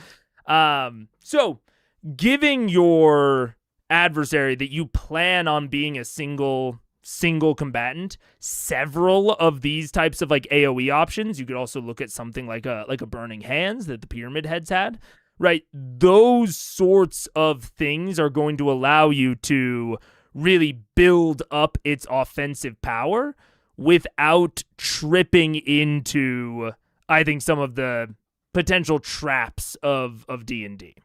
So giving your adversary that you plan on being a single combatant several of these types of like AoE options. You could also look at something like a Burning Hands that the Pyramid Heads had, right? Those sorts of things are going to allow you to really build up its offensive power without tripping into, I think, some of the potential traps of D&D.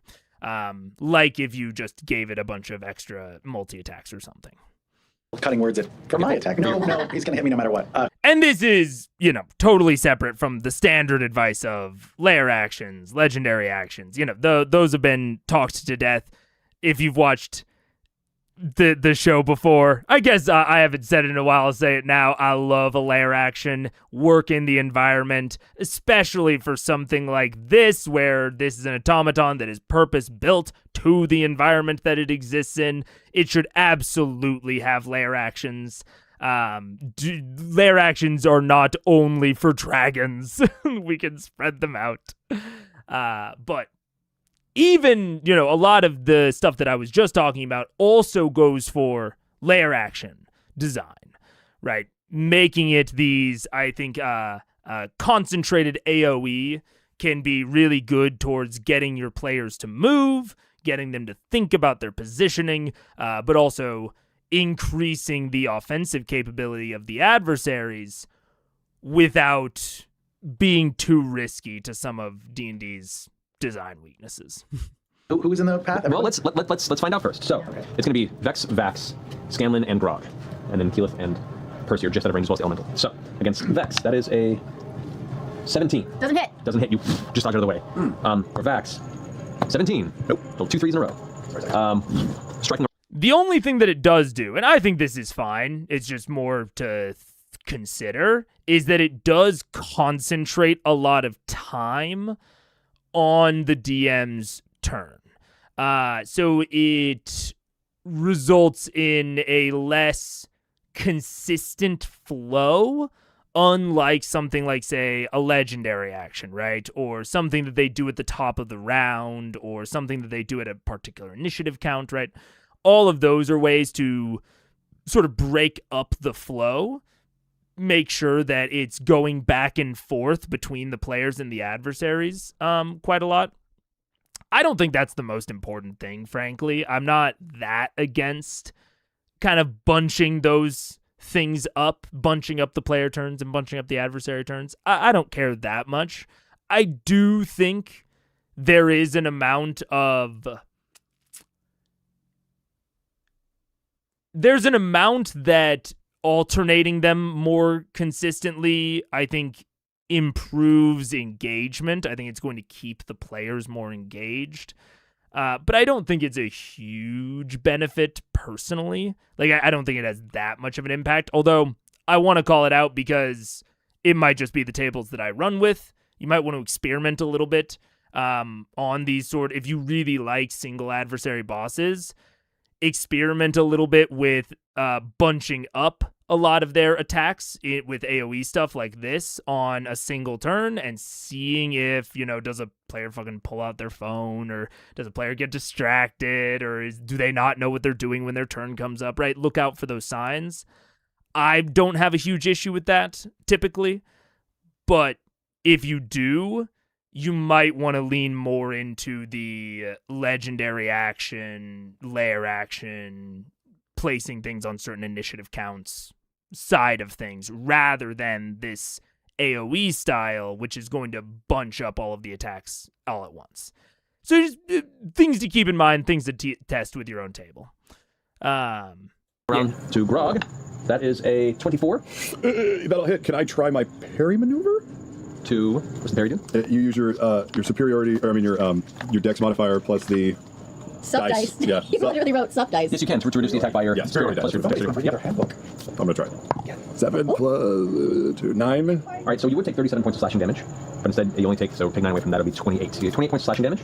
Like if you just gave it a bunch of extra multi-attacks or something. Cutting words for my attack. No, he's going to hit me no matter what. And this is, totally separate from the standard advice of lair actions, legendary actions. Those have been talked to death. If you've watched the show before, I guess I haven't said it in a while, I'll say it now. I love a lair action, work in the environment, especially for something like this, where this is an automaton that is purpose-built to the environment that it exists in. It should absolutely have lair actions. Lair actions are not only for dragons. We can spread them out. But even, a lot of the stuff that I was just talking about also goes for lair action design, right? Making it these, I think, concentrated AoE can be really good towards getting your players to move, getting them to think about their positioning, but also increasing the offensive capability of the adversaries without being too risky to some of D&D's design weaknesses. Who's in the path? Well, let's find out first. So it's going to be Vex, Vax, Scanlan, and Grog, and then Keyleth and Percy are just out of range as well as the Elemental. So against Vex, that is a 17. Doesn't hit. Doesn't hit. You just dodge out of the way. For Vax, 17. Nope. So 2 3s in a row. Striking. The only thing that it does do, and I think this is fine, it's just more to consider, is that it does concentrate a lot of time on the DM's turn. So it results in a less consistent flow, unlike something like, say, a legendary action, right? Or something that they do at the top of the round, or something that they do at a particular initiative count, right? All of those are ways to sort of break up the flow, make sure that it's going back and forth between the players and the adversaries quite a lot. I don't think that's the most important thing, frankly. I'm not that against kind of bunching those things up, bunching up the player turns and bunching up the adversary turns. I don't care that much. I do think there is an amount of... There's an amount that alternating them more consistently, I think, improves engagement. I think it's going to keep the players more engaged. But I don't think it's a huge benefit personally. Like, I don't think it has that much of an impact, although I want to call it out because it might just be the tables that I run with. You might want to experiment a little bit on these if you really like single adversary bosses, experiment a little bit with bunching up a lot of their attacks with AoE stuff like this on a single turn and seeing if, does a player fucking pull out their phone, or does a player get distracted, or do they not know what they're doing when their turn comes up, right? Look out for those signs. I don't have a huge issue with that typically, but if you do, you might want to lean more into the legendary action, lair action, placing things on certain initiative counts side of things, rather than this AoE style, which is going to bunch up all of the attacks all at once. So just things to keep in mind, things to test with your own table. Round to Grog. That is a 24. That'll hit. Can I try my parry maneuver? To what's the parry do? You use your superiority, or I mean your dex modifier plus the Sup dice. Yeah. He literally wrote sup dice. Yes, you can to reduce the attack by your superiority plus plus your the other handbook. I'm gonna try it. 7 plus 2, 9. All right, so you would take 37 points of slashing damage, but instead you only take 9 away from that, it'll be 28. So you have 28 points of slashing damage.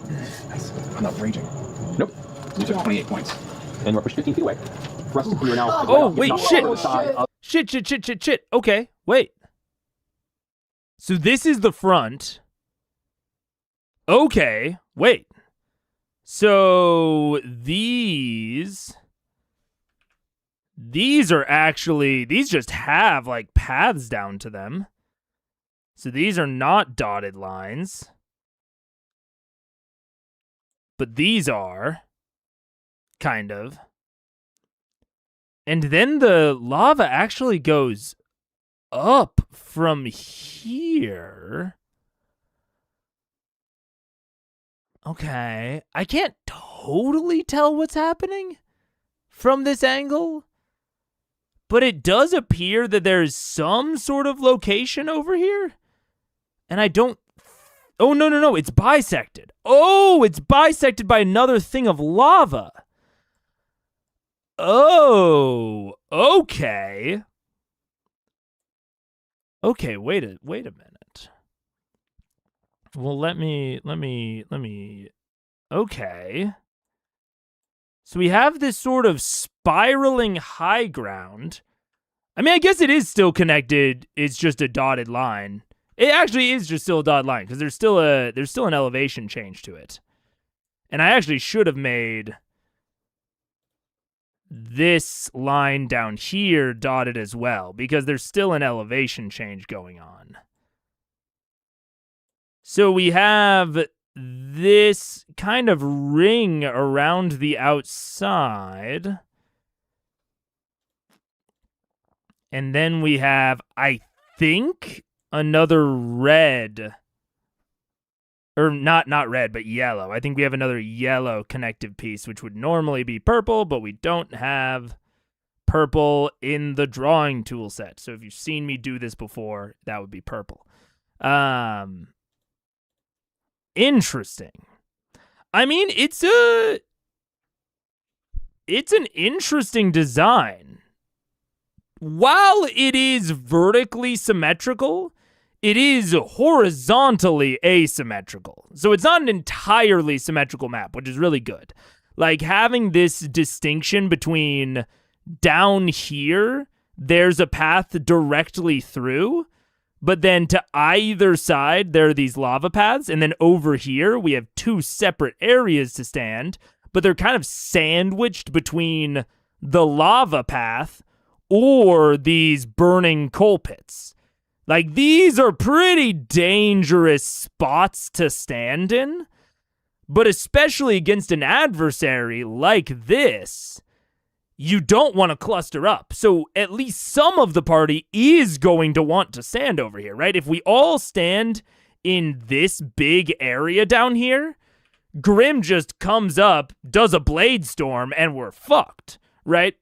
Nice. I'm not raging. Nope. You took 28 points. And you are pushed 15 feet away. Rust, you are now. Oh, wait, shit. Shit. Okay, wait. So this is the front. Okay, wait. So these are actually, these just have like paths down to them. So these are not dotted lines. But these are, kind of. And then the lava actually goes up from here. Okay. I can't totally tell what's happening from this angle, but it does appear that there's some sort of location over here. And I don't... Oh, no. It's bisected. Oh, it's bisected by another thing of lava. Oh, okay. Okay, wait a minute. Well, let me. Okay. So we have this sort of spiraling high ground. I mean, I guess it is still connected. It's just a dotted line. It actually is just still a dotted line because there's still an elevation change to it. And I actually should have made this line down here dotted as well, because there's still an elevation change going on. So we have this kind of ring around the outside. And then we have, I think, another red. Or not red, but yellow. I think we have another yellow connective piece, which would normally be purple, but we don't have purple in the drawing tool set. So if you've seen me do this before, that would be purple. Interesting. I mean, it's an interesting design. While it is vertically symmetrical, it is horizontally asymmetrical. So it's not an entirely symmetrical map, which is really good. Like having this distinction between down here, there's a path directly through, but then to either side, there are these lava paths. And then over here, we have two separate areas to stand, but they're kind of sandwiched between the lava path or these burning coal pits. Like, these are pretty dangerous spots to stand in, but especially against an adversary like this, you don't want to cluster up. So at least some of the party is going to want to stand over here, right? If we all stand in this big area down here, Grim just comes up, does a blade storm, and we're fucked, right?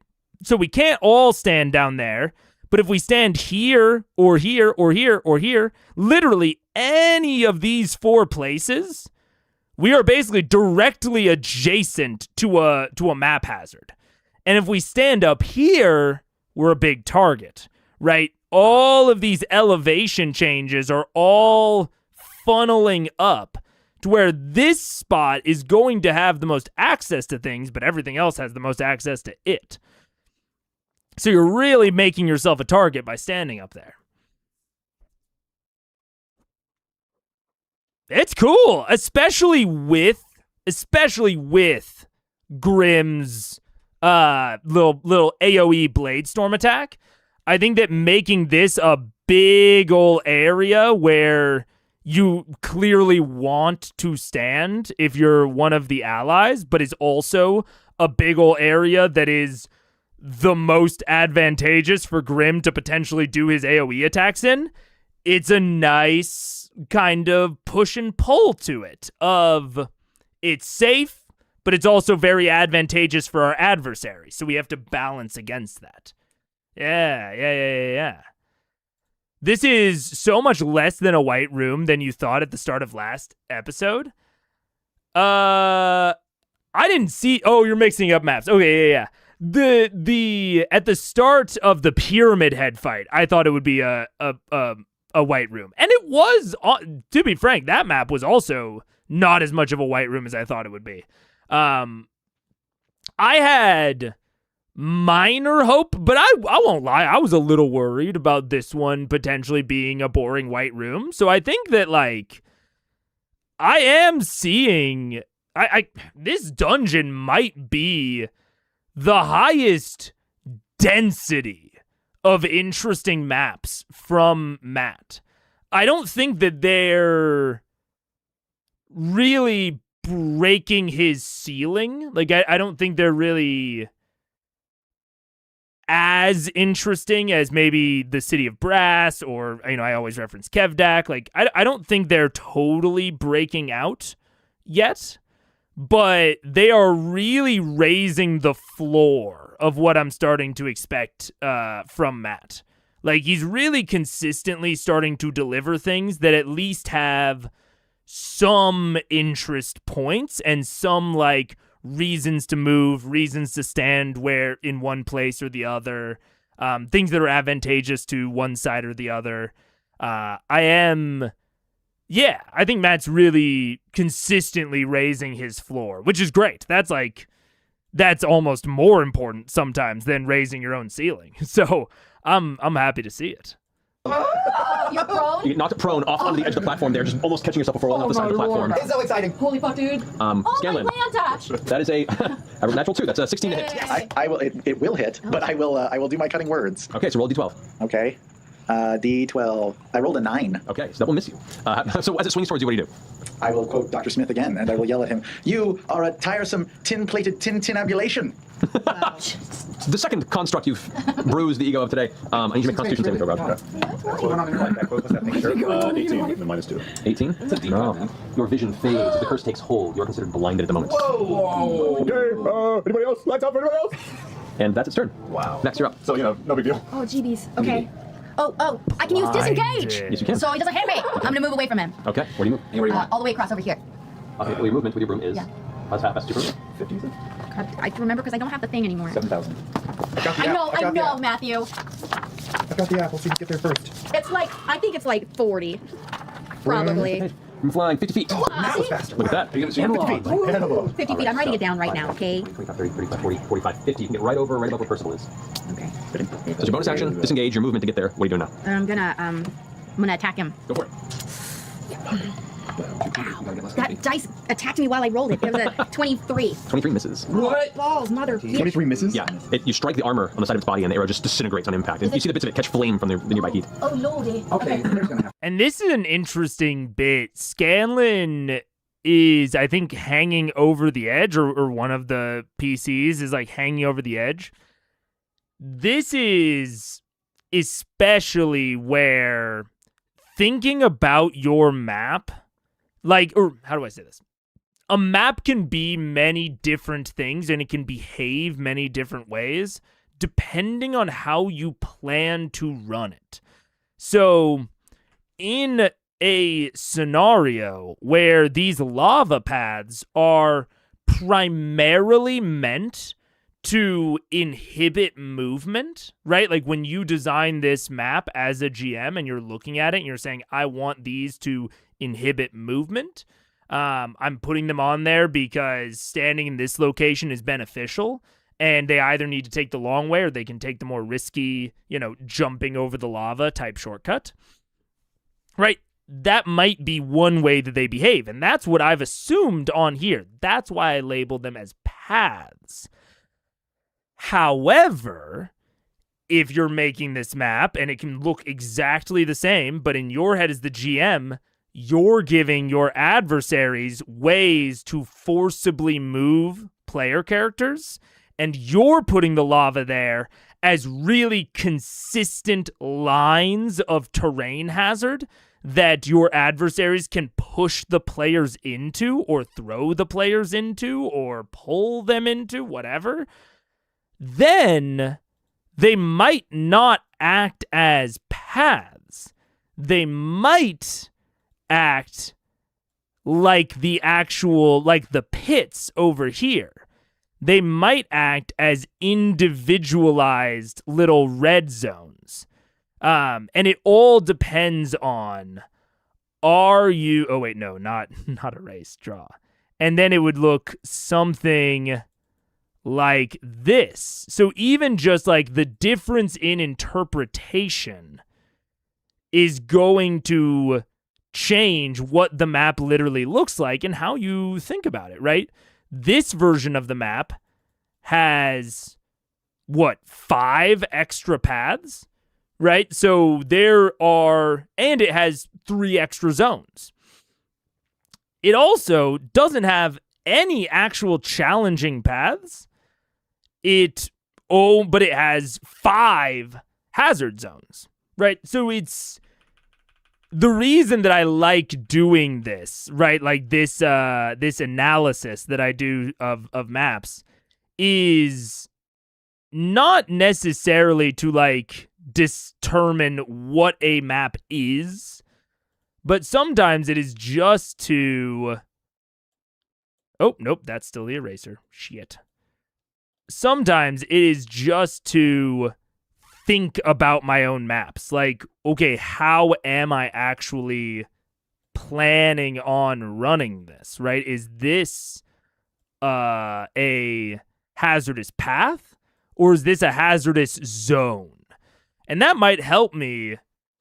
So we can't all stand down there. But if we stand here, or here, or here, or here, literally any of these four places, we are basically directly adjacent to a map hazard. And if we stand up here, we're a big target, right? All of these elevation changes are all funneling up to where this spot is going to have the most access to things, but everything else has the most access to it. So you're really making yourself a target by standing up there. It's cool, especially with Grimm's little AoE blade storm attack. I think that making this a big ol' area where you clearly want to stand if you're one of the allies, but is also a big ol' area that is the most advantageous for Grimm to potentially do his AoE attacks in. It's a nice kind of push and pull to it of it's safe, but it's also very advantageous for our adversary. So we have to balance against that. Yeah. This is so much less than a white room than you thought at the start of last episode. I didn't see. Oh, you're mixing up maps. Okay, yeah. The at the start of the Pyramid Head fight, I thought it would be a white room, and it was. To be frank, that map was also not as much of a white room as I thought it would be. I had minor hope, but I won't lie, I was a little worried about this one potentially being a boring white room. So I think that like I am seeing this dungeon might be the highest density of interesting maps from Matt. I don't think that they're really breaking his ceiling. Like, I don't think they're really as interesting as maybe the City of Brass or, you know, I always reference Kevdak. Like, I don't think they're totally breaking out yet, but they are really raising the floor of what I'm starting to expect from Matt. Like, he's really consistently starting to deliver things that at least have some interest points and some, like, reasons to move, reasons to stand where in one place or the other, things that are advantageous to one side or the other. I think Matt's really consistently raising his floor, which is great. That's almost more important sometimes than raising your own ceiling. So I'm happy to see it. You're prone? You get knocked prone off onto the edge of the platform there, just almost catching yourself before rolling off the side of the platform. It's so exciting. Holy fuck, dude. Scanlan. My land That is a natural 2. That's a 16 to hit. Yes. I will. It will hit, but I will do my cutting words. Okay, so roll d12. Okay. D12. I rolled a 9. Okay, so that will miss you. So as it swings towards you, what do you do? I will quote Dr. Smith again, and I will yell at him, "You are a tiresome tin-plated tin-tinabulation." The second construct you've bruised the ego of today. I need you to make Constitution saving throw, Roger. That quote, let's have to make sure. 18 with the -2. 18? No. Your vision fades. If the curse takes hold, you're considered blinded at the moment. Whoa! Okay, anybody else? Lights out for anybody else? And that's its turn. Wow. Next, you're up. So, no big deal. Oh, GBs. Okay. Oh, I can use disengage. Yes, you can. So he doesn't hit me. I'm gonna move away from him. Okay, where do you move? Anywhere you want. All the way across over here. Okay, well, your movement with your broom is... Yeah. How's fast your broom? 50, is it? God, I remember because I don't have the thing anymore. 7,000. I know, Matthew. I got the apple, so you can get there first. It's like, I think it's like 40. Probably. I'm flying 50 feet. That was faster. Look at that. You're gonna 50 feet. Like Hannibal. 50 feet. I'm writing it down right now, okay? 25, 30, 35, 40, 45, 50. You can get right above where Percival is. Okay. So it's your bonus action, disengage, your movement to get there. What are you doing now? I'm gonna attack him. Go for it. That dice attacked me while I rolled it. It was a 23. 23 misses. What? Balls, mother. 23 misses? Yeah, you strike the armor on the side of its body and the arrow just disintegrates on impact. And you see the bits of it catch flame from the nearby heat. Oh, lordy. Okay, there's gonna have. And this is an interesting bit. Scanlan is, I think, hanging over the edge, or one of the PCs is like hanging over the edge. This is especially where thinking about your map, like, or how do I say this? A map can be many different things and it can behave many different ways depending on how you plan to run it. So in a scenario where these lava paths are primarily meant to inhibit movement, right? Like when you design this map as a GM and you're looking at it and you're saying, I want these to inhibit movement. I'm putting them on there because standing in this location is beneficial and they either need to take the long way or they can take the more risky, jumping over the lava type shortcut, right? That might be one way that they behave. And that's what I've assumed on here. That's why I labeled them as paths. However, if you're making this map and it can look exactly the same, but in your head as the GM, you're giving your adversaries ways to forcibly move player characters, and you're putting the lava there as really consistent lines of terrain hazard that your adversaries can push the players into or throw the players into or pull them into, whatever, then they might not act as paths. They might act like the pits over here. They might act as individualized little red zones. And it all depends on, not erase, draw. And then it would look something like this. So even just like the difference in interpretation is going to change what the map literally looks like and how you think about it, right? This version of the map has, 5 extra paths, right? So and it has 3 extra zones. It also doesn't have any actual challenging paths. But it has 5 hazard zones, right? So it's the reason that I like doing this, right? Like this analysis that I do of maps is not necessarily to like determine what a map is, but sometimes it is just to... Oh, nope, that's still the eraser. Shit. Sometimes it is just to think about my own maps. Like, okay, how am I actually planning on running this, right? Is this a hazardous path, or is this a hazardous zone? And that might help me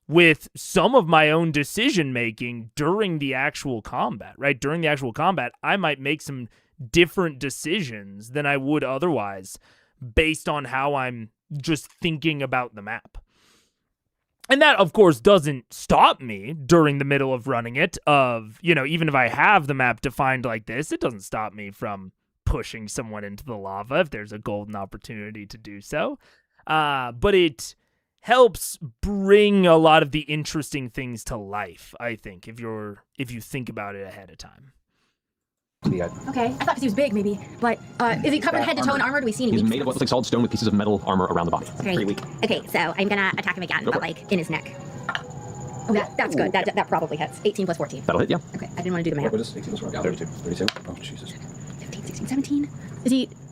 with some of my own decision making during the actual combat, right? During the actual combat, I might make some different decisions than I would otherwise based on how I'm just thinking about the map. And that, of course, doesn't stop me during the middle of running it, even if I have the map defined like this, it doesn't stop me from pushing someone into the lava if there's a golden opportunity to do so. But it helps bring a lot of the interesting things to life, I think, if you think about it ahead of time. Okay, I thought because he was big, maybe. But is he covered head to toe in armor? Do we see any He's weak made of what looks like solid stone with pieces of metal armor around the body. Pretty weak. Okay, so I'm gonna attack him again, but like in his neck. Oh, that's good. That probably hits. 18 plus 14. That'll hit, yeah. Okay, I didn't want to do the math. What is 18 plus 4? 32. 32? Oh, Jesus. 15, 16, 17.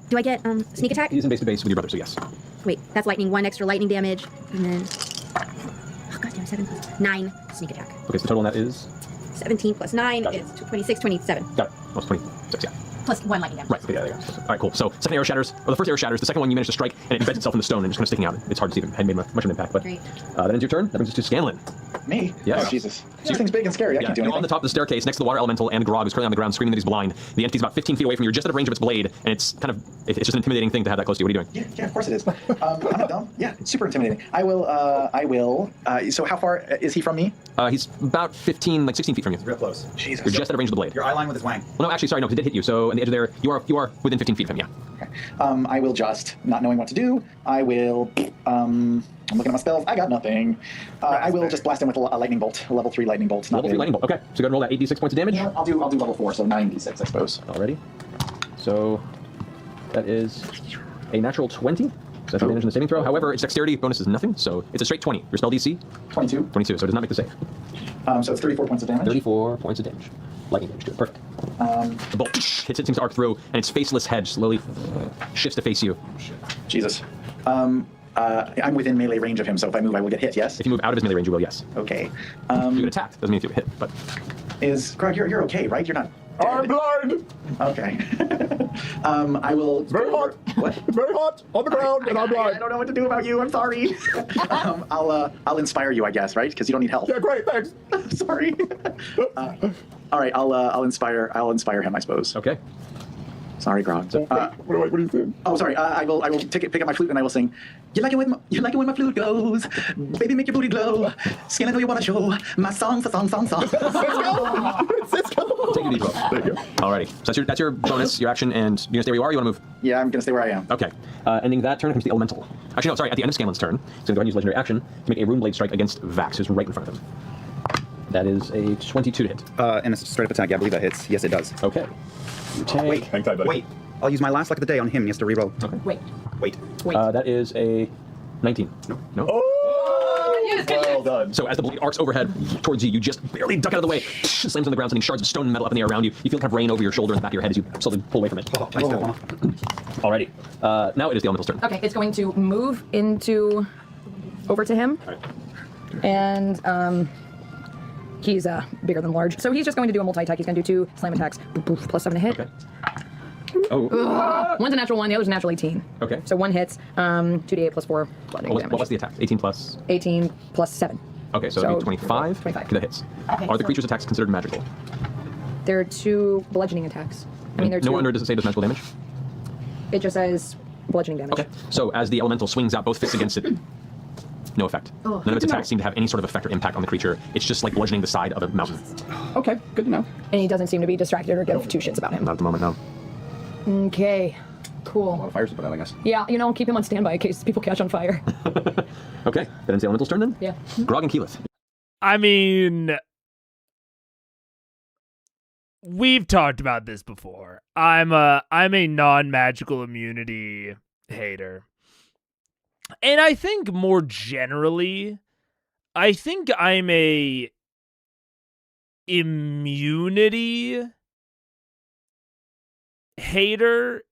Do I get sneak attack? He's in base to base with your brother, so yes. Wait, that's lightning. 1 extra lightning damage. And then... Oh, goddamn, 7 plus 9 sneak attack. Okay, so the total on that is? 17 plus 9 Gotcha. is 26, 27. Got it. Almost 26, yeah. Plus 1 lightning damage. Right, okay, yeah, there you go. All right, cool. So, second arrow shatters, or the first arrow shatters, the second one you manage to strike, and it embeds itself in the stone and just kind of sticking out. It's hard to see if it had made much of an impact, but Great. That ends your turn. That brings us to Scanlan. Me? Yes. Oh, Jesus. This thing's big and scary. I can't do you're anything. on the top of the staircase next to the water elemental and Grog, who's currently on the ground screaming that he's blind. The entity's about 15 feet away from you. You're just out of range of its blade, and it's just an intimidating thing to have that close to you. What are you doing? Yeah, of course it is. I'm not dumb. Yeah, it's super intimidating. I will. So how far is he from me? He's about 15, like 16 feet from you. Real close. Jesus. You're just out of range of the blade. Your eye line with his wang. Well, no, actually, sorry, no, because it did hit you. So, on the edge of there, you are within 15 feet of him, yeah. Okay. I will just, not knowing what to do, I will, I'm looking at my spells. I got nothing. I will just blast him with a lightning bolt, a level 3 lightning bolt. Level 3 lightning bolt. Okay, so go ahead and roll that 8d6 points of damage. Yeah, I'll do level 4, so 9d6, I suppose. Alrighty. So, that is a natural 20. So that's advantage in the saving throw. However, its dexterity bonus is nothing, so it's a straight 20. Your spell DC? 22. 22, so it does not make the save. So it's 34 points of damage. 34 points of damage. Lightning damage to it. Perfect. The bolt hits it, seems to arc through, and its faceless head slowly shifts to face you. Jesus. I'm within melee range of him, so if I move, I will get hit, yes? If you move out of his melee range, you will, yes. Okay. You get attacked. Doesn't mean if you hit, but... Greg, you're okay, right? You're not dead. I'm blind! Okay. I will... Very hot! What? It's very hot on the ground, and I'm blind. I don't know what to do about you. I'm sorry. I'll inspire you, I guess, right? Because you don't need help. Yeah, great, thanks. Sorry. All right, I'll inspire him, I suppose. Okay. Sorry, Grog. What do you think? Oh, sorry. I will pick up my flute and I will sing. You like it when my flute goes. Baby, make your booty glow. Skin, I know you wanna show. My song's a song. Let's go. Take your D12. There you go. Alrighty. So that's your bonus, your action, and you're gonna stay where you are. Or you want to move? Yeah, I'm gonna stay where I am. Okay. Ending that turn comes the elemental. Actually, no. Sorry. At the end of Scanlan's turn, he's gonna go ahead and use legendary action to make a rune blade strike against Vax, who's right in front of him. That is a 22 to hit. And it's a straight up attack. Yeah, I believe that hits. Yes, it does. Okay. You take. Wait. Hang tight, buddy. Wait. I'll use my last luck of the day on him. He has to reroll. Okay. Wait. Wait. That is a 19. No. Oh! Well done. So as the blade arcs overhead towards you, you just barely duck out of the way. Slams on the ground, sending shards of stone and metal up in the air around you. You feel kind of rain over your shoulder and the back of your head as you slowly pull away from it. Oh, nice step off. Alrighty. Now it is the elemental's turn. Okay, it's going to move over to him. All right. And he's bigger than large. So he's just going to do a multi-attack. He's going to do 2 slam attacks. Plus 7 to hit. Okay. Oh. One's a natural 1, the other's a natural 18. Okay. So 1 hits, 2d8 plus 4 bludgeoning damage. What was the attack? 18 plus? 18 plus 7. Okay, so it'd be 25. 25. That hits. Okay, Are the so- creature's attacks considered magical? There are 2 bludgeoning attacks. I mean, there are 2. No wonder does it say does magical damage? It just says bludgeoning damage. Okay. So as the elemental swings out both fists against it, no effect. Oh, None of its attacks seem to have any sort of effect or impact on the creature. It's just like bludgeoning the side of a mountain. Okay, good to know. And he doesn't seem to be distracted or give 2 shits about him. Not at the moment, no. Okay. A lot Cool. of fires to put out, I guess. Yeah, keep him on standby in case people catch on fire. Okay, that ends the elemental's turn then? Yeah. Grog and Keyleth. I mean, we've talked about this before. I'm a non-magical immunity hater. And I think more generally, I think I'm a immunity hater.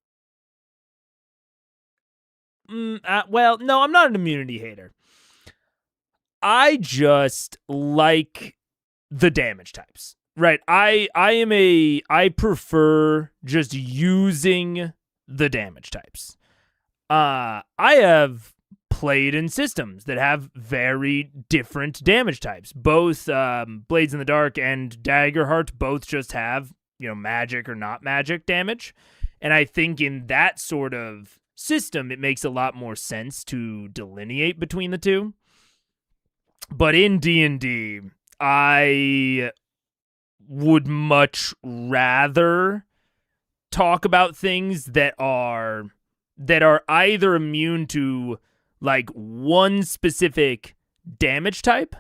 Well, no, I'm not an immunity hater. I just like the damage types. Right. I prefer just using the damage types. I have played in systems that have very different damage types. Both Blades in the Dark and Daggerheart both just have, magic or not magic damage. And I think in that sort of system, it makes a lot more sense to delineate between the two. But in D&D, I would much rather talk about things that are either immune to like one specific damage type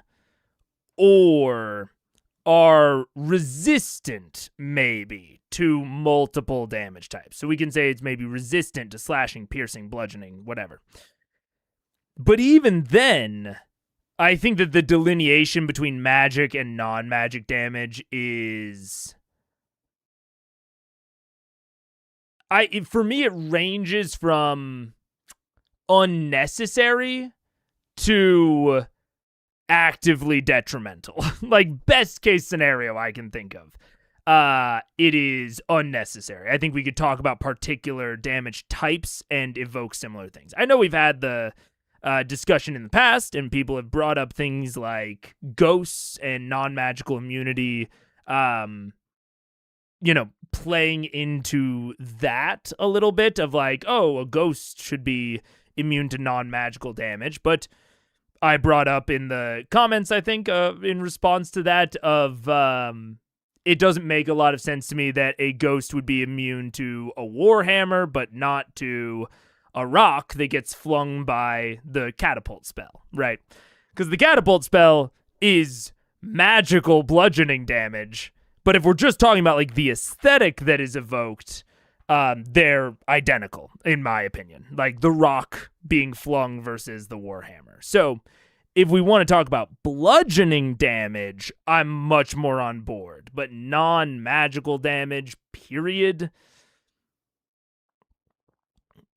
or are resistant maybe to multiple damage types. So we can say it's maybe resistant to slashing, piercing, bludgeoning, whatever. But even then, I think that the delineation between magic and non-magic damage is... for me, it ranges from unnecessary to actively detrimental. Like, best case scenario I can think of. It is unnecessary. I think we could talk about particular damage types and evoke similar things. I know we've had the discussion in the past, and people have brought up things like ghosts and non-magical immunity, playing into that a little bit of like, oh, a ghost should be immune to non-magical damage. But I brought up in the comments, I think, in response to that of, it doesn't make a lot of sense to me that a ghost would be immune to a warhammer, but not to a rock that gets flung by the catapult spell, right? Because the catapult spell is magical bludgeoning damage, but if we're just talking about like the aesthetic that is evoked, they're identical, in my opinion. Like the rock being flung versus the warhammer. So if we want to talk about bludgeoning damage, I'm much more on board. But non-magical damage, period,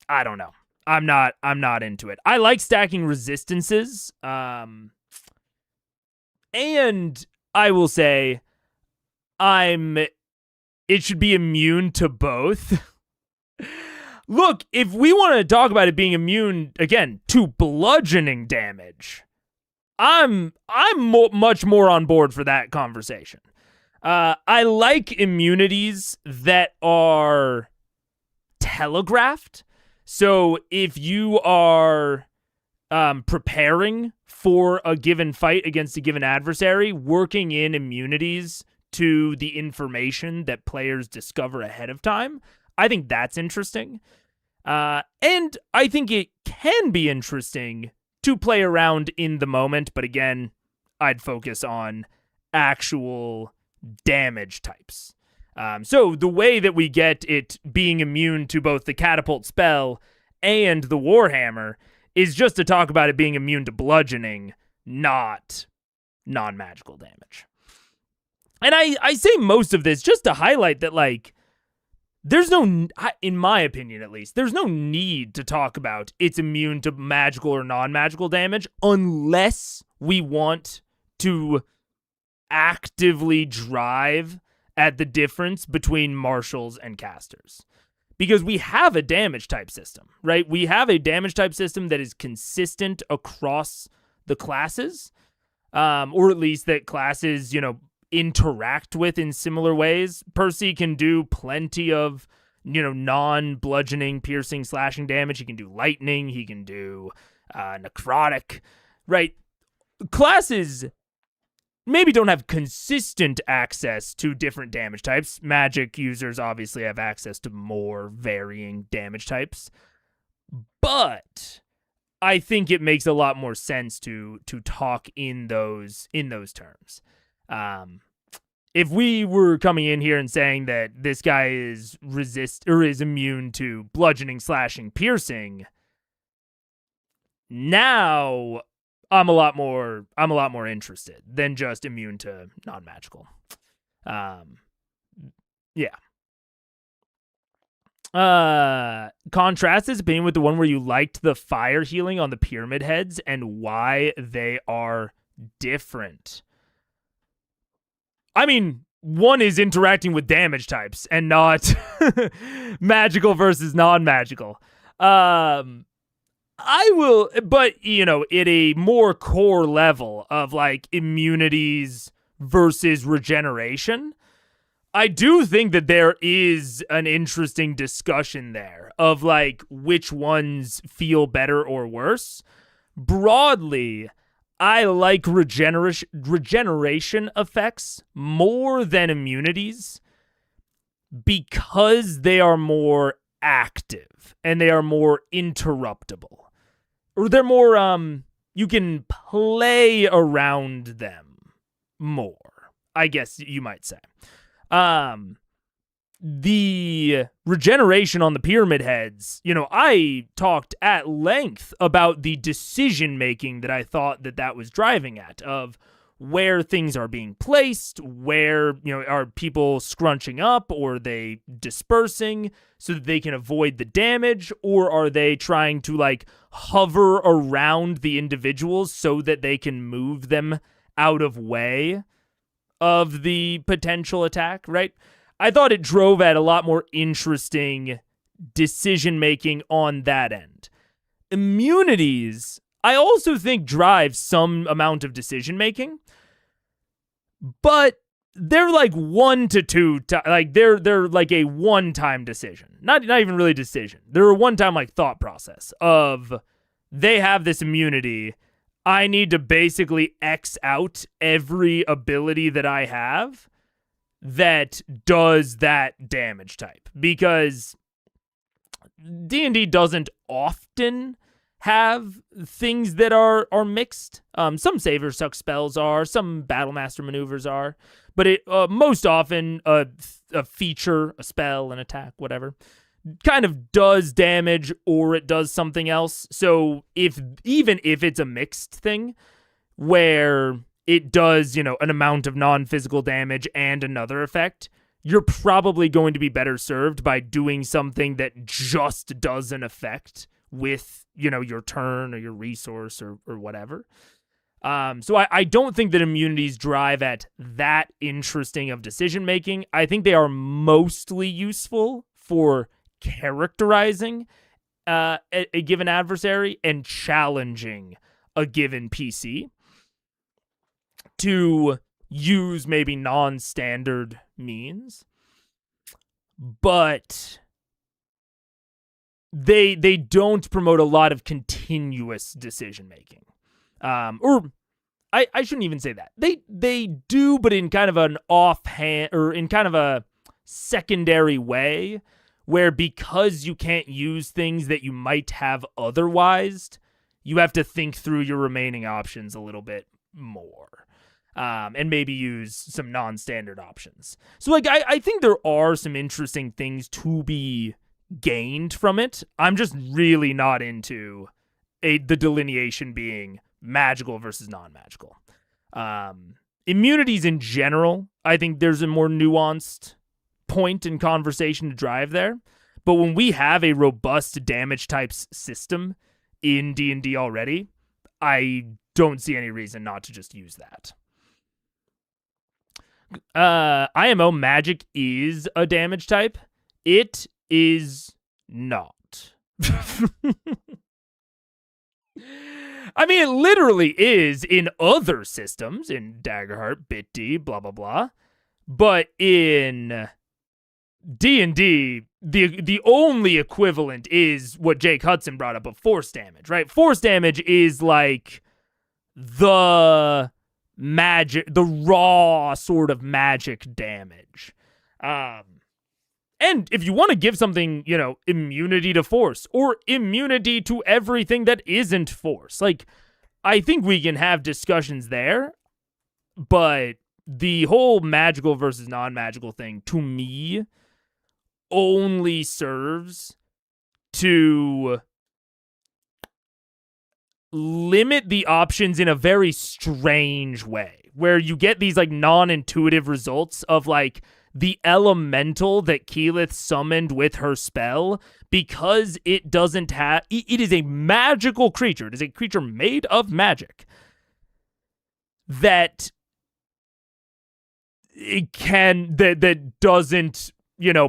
I don't know. I'm not into it. I like stacking resistances. And I will say it should be immune to both. Look, if we want to talk about it being immune again to bludgeoning damage, I'm much more on board for that conversation. I like immunities that are telegraphed. So if you are preparing for a given fight against a given adversary, working in immunities to the information that players discover ahead of time, I think that's interesting. And I think it can be interesting to play around in the moment, but again, I'd focus on actual damage types. So the way that we get it being immune to both the catapult spell and the Warhammer is just to talk about it being immune to bludgeoning, not non-magical damage. And I say most of this just to highlight that, like, there's no, in my opinion at least, there's no need to talk about it's immune to magical or non-magical damage unless we want to actively drive at the difference between marshals and casters. Because we have a damage type system, right? We have a damage type system that is consistent across the classes, or at least that classes, interact with in similar ways. Percy can do plenty of, non-bludgeoning, piercing, slashing damage. He can do lightning. He can do necrotic, right? Classes maybe don't have consistent access to different damage types. Magic users obviously have access to more varying damage types. But I think it makes a lot more sense to talk in those terms. If we were coming in here and saying that this guy is immune to bludgeoning, slashing, piercing, now I'm a lot more interested than just immune to non-magical. Yeah. Contrast this opinion with the one where you liked the fire healing on the pyramid heads and why they are different. I mean, one is interacting with damage types and not magical versus non-magical. I will, but, at a more core level of, like, immunities versus regeneration, I do think that there is an interesting discussion there of, like, which ones feel better or worse. Broadly, I like regeneration effects more than immunities because they are more active and they are more interruptible. Or they're more, you can play around them more, I guess you might say. The regeneration on the pyramid heads, I talked at length about the decision-making that I thought that was driving at, of where things are being placed, where, are people scrunching up, or are they dispersing so that they can avoid the damage, or are they trying to, like, hover around the individuals so that they can move them out of way of the potential attack, right? I thought it drove at a lot more interesting decision-making on that end. Immunities, I also think, drive some amount of decision-making, but they're like 1 to 2, like they're like a one-time decision. Not even really decision. They're a one-time, like, thought process of they have this immunity. I need to basically X out every ability that I have that does that damage type, because D&D doesn't often have things that are mixed. Some Saver Suck spells are, some Battlemaster maneuvers are, but it most often a feature, a spell, an attack, whatever, kind of does damage or it does something else. So even if it's a mixed thing where it does, an amount of non-physical damage and another effect, you're probably going to be better served by doing something that just does an effect with, your turn or your resource or whatever. So I don't think that immunities drive at that interesting of decision-making. I think they are mostly useful for characterizing a given adversary and challenging a given PC to use maybe non-standard means. But they don't promote a lot of continuous decision making. Or I shouldn't even say that. They do, but in kind of an offhand or in kind of a secondary way, where because you can't use things that you might have otherwise, you have to think through your remaining options a little bit more. And maybe use some non-standard options. So, like, I think there are some interesting things to be gained from it. I'm just really not into the delineation being magical versus non-magical. Immunities in general, I think there's a more nuanced point in conversation to drive there. But when we have a robust damage types system in D&D already, I don't see any reason not to just use that. IMO magic is a damage type. It is not. I mean, it literally is in other systems, in Daggerheart, Bit D, blah, blah, blah. But in D&D, the only equivalent is what Jake Hudson brought up of force damage, right? Force damage is like the magic, the raw sort of magic damage. And if you want to give something, immunity to force or immunity to everything that isn't force, like, I think we can have discussions there, but the whole magical versus non-magical thing, to me, only serves to limit the options in a very strange way, where you get these, like, non-intuitive results of, like, the elemental that Keyleth summoned with her spell, because it doesn't have... It is a magical creature. It is a creature made of magic that it can... That doesn't,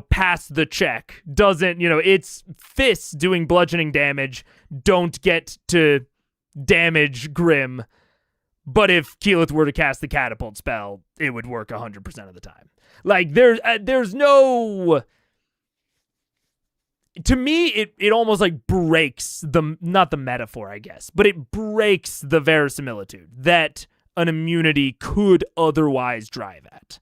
pass the check. Doesn't, its fists doing bludgeoning damage don't get to damage Grim. But if Keyleth were to cast the catapult spell, it would work 100% of the time. Like, there's no... To me, it almost, like, breaks not the metaphor, I guess, but it breaks the verisimilitude that an immunity could otherwise drive at.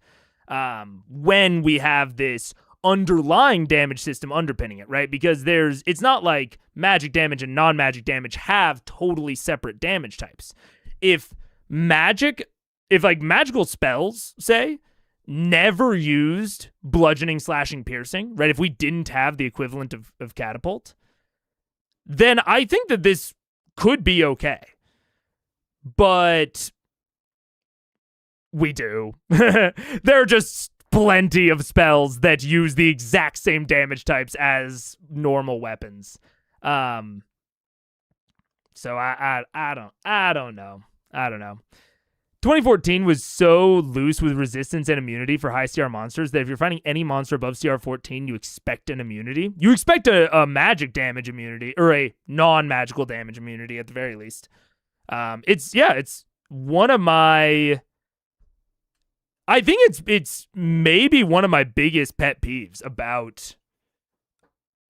When we have this underlying damage system underpinning it, right? Because it's not like magic damage and non-magic damage have totally separate damage types. If magical spells, say, never used bludgeoning, slashing, piercing, right? If we didn't have the equivalent of catapult, then I think that this could be okay. But we do. There are just plenty of spells that use the exact same damage types as normal weapons. So I don't know. 2014 was so loose with resistance and immunity for high CR monsters that if you're fighting any monster above CR 14, you expect an immunity. You expect a magic damage immunity, or a non-magical damage immunity at the very least. It's one of my... I think it's maybe one of my biggest pet peeves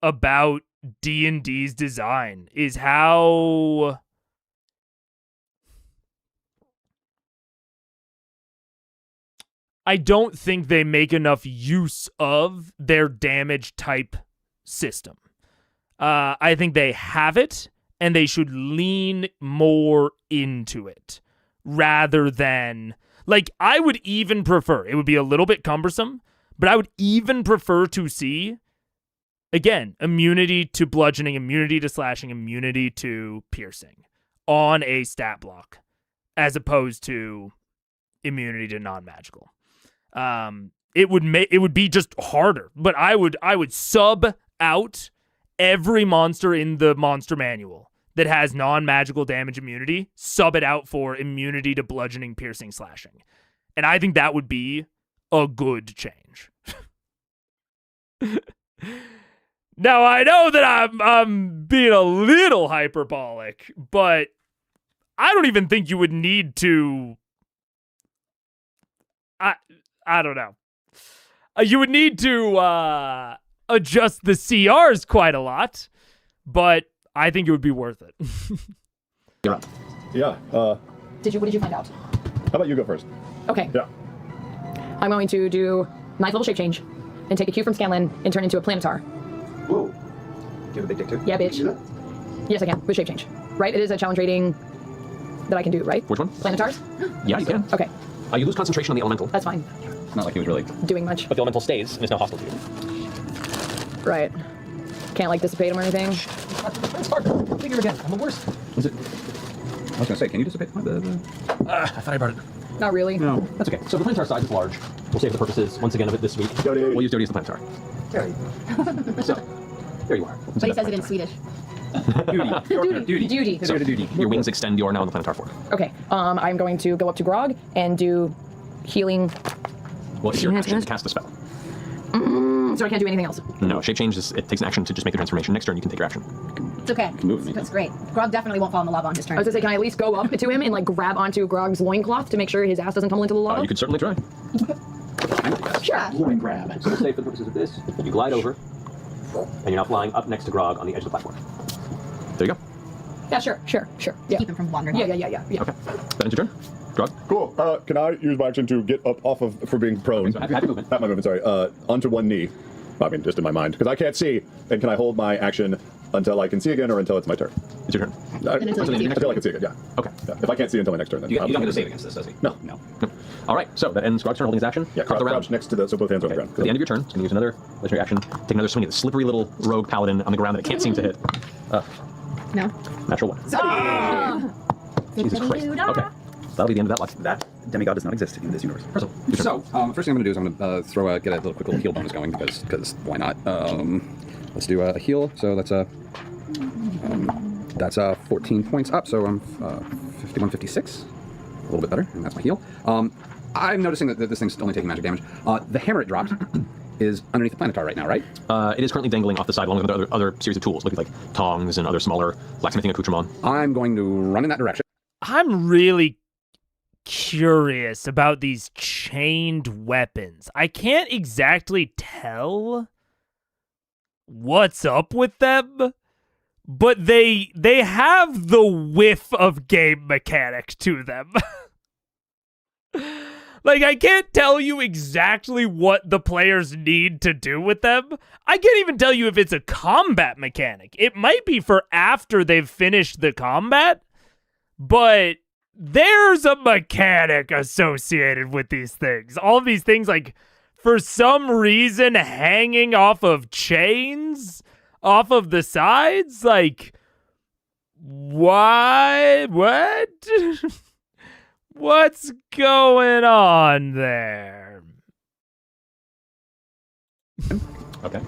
about D&D's design is how... I don't think they make enough use of their damage type system. I think they have it, and they should lean more into it rather than... Like, I would even prefer, it would be a little bit cumbersome, but I would even prefer to see, again, immunity to bludgeoning, immunity to slashing, immunity to piercing on a stat block, as opposed to immunity to non-magical. It would be just harder, but I would sub out every monster in the monster manual that has non-magical damage immunity, sub it out for immunity to bludgeoning, piercing, slashing. And I think that would be a good change. Now, I know that I'm being a little hyperbolic, but I don't even think you would need to... I don't know. You would need to adjust the CRs quite a lot. but I think it would be worth it. You're up. Yeah. What did you find out? How about you go first? Okay. Yeah. I'm going to do 9th level shape change and take a cue from Scanlan and turn into a planetar. Whoa. Do you have a big dick too? Yeah, bitch. Yes, I can with shape change. Right? It is a challenge rating that I can do, right? Which one? Planetars? Yeah, you can. Okay, You lose concentration on the elemental. that's fine. It's not like he was really. Doing much. But the elemental stays and is now hostile to you. Right. Can't like dissipate them or anything. It's hard. Figure again. I'm the worst. Is it? I was gonna say, can you dissipate the? I thought I brought it. Not really. No. That's okay. So the planetar size is large. We'll save the purposes once again of it this week. Doty. We'll use Doty as the planetar. So, there you are. But he says it in Swedish. Duty. So, your wings extend. You are now in the planetar form. Okay. I'm going to go up to Grog and do healing. Well, it's your action to cast the spell. So I can't do anything else. No, shape change it takes an action to just make the transformation. Next turn, you can take your action. It's okay. That's great. Grog definitely won't fall in the lava on his turn. I was gonna say, can I at least go up to him and like grab onto Grog's loincloth to make sure his ass doesn't tumble into the lava? You could certainly try. Sure. Loin grab. So say for the purposes of this, you glide over, and you're now flying up next to Grog on the edge of the platform. There you go. Yeah, sure. Yeah. Keep him from wandering. Yeah. Okay. That ends your turn. Grog. Cool. Can I use my action to get up off of for being prone? So happy movement. Not my movement. Sorry. Onto one knee. I mean, just in my mind, because I can't see. And can I hold my action until I can see again, or until it's my turn? It's your turn. Until I can see again. Yeah. Okay. Yeah. If I can't see until my next turn, then You don't get to save against this, does he? No. All right. So that ends Grog's turn holding his action. Yeah. Top of the round. Crouch next to the so both hands are on the ground. At the end of your turn, it's going to use another legendary action. Take another swing at the slippery little rogue paladin on the ground that it can't seem to hit. No. Natural one. Jesus Christ. Okay. That'll be the end of that luck. That demigod does not exist in this universe. So, first thing I'm gonna do is I'm gonna get a quick little heal bonus going because why not? Let's do a heal. So that's 14 points up. So I'm 51, 56, a little bit better, and that's my heal. I'm noticing that this thing's only taking magic damage. The hammer it dropped is underneath the planetar right now, right? It is currently dangling off the side along with other series of tools, looking like tongs and other smaller blacksmithing accoutrement. I'm going to run in that direction. I'm really curious about these chained weapons. I can't exactly tell what's up with them, but they have the whiff of game mechanic to them. Like, I can't tell you exactly what the players need to do with them. I can't even tell you if it's a combat mechanic. It might be for after they've finished the combat, but there's a mechanic associated with these things. All of these things, like, for some reason, hanging off of chains, off of the sides, like, why? What? What's going on there? Okay.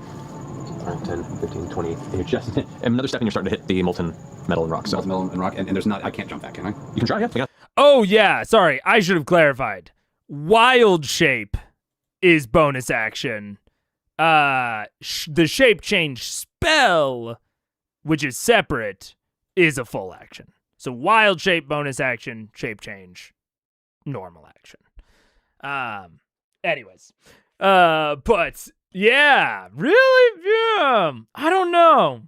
10, 15, 20, and you're just another step and you're starting to hit the molten metal and rock. So Metal and rock, and there's not. I can't jump that, can I? you can try, yeah. Oh, yeah. Sorry. I should have clarified. Wild shape is bonus action. The shape change spell, which is separate, is a full action. So wild shape, bonus action, shape change, normal action. Anyways. But yeah, really? Yeah. I don't know.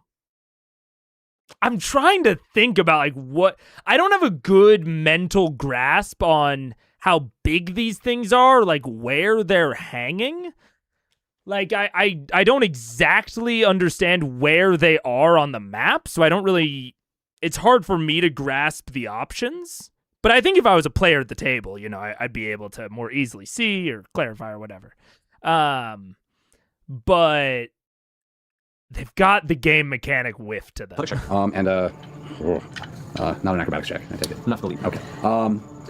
I'm trying to think about like what I don't have a good mental grasp on how big these things are, like where they're hanging. Like I don't exactly understand where they are on the map, so I don't really it's hard for me to grasp the options. But I think if I was a player at the table, you know, I'd be able to more easily see or clarify or whatever. But they've got the game mechanic whiff to them. Not an acrobatics check. I take it. Enough to leap. Okay.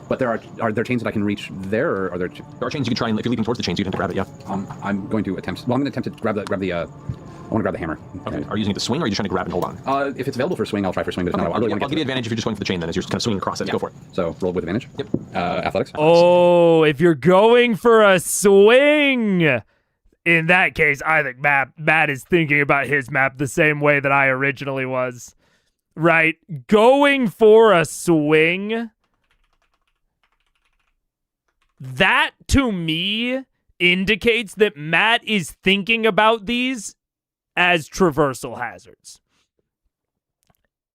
But are there chains that I can reach there, or are there? There are chains you can try, and if you're leaping towards the chains, you can grab it. Yeah. I'm going to attempt. Well, I'm going to attempt to grab the. I want to grab the hammer. Okay. Are you using it to swing, or are you just trying to grab and hold on? If it's available for swing, I'll try for swing. But if not, I really want to I'll give you advantage if you're just going for the chain. Then, as you're kind of swinging across it. Yeah. Go for it. So roll with advantage. Yep. Athletics. Oh, if you're going for a swing, in that case, I think Matt is thinking about his map the same way that I originally was. Right? Going for a swing. That, to me, indicates that Matt is thinking about these as traversal hazards.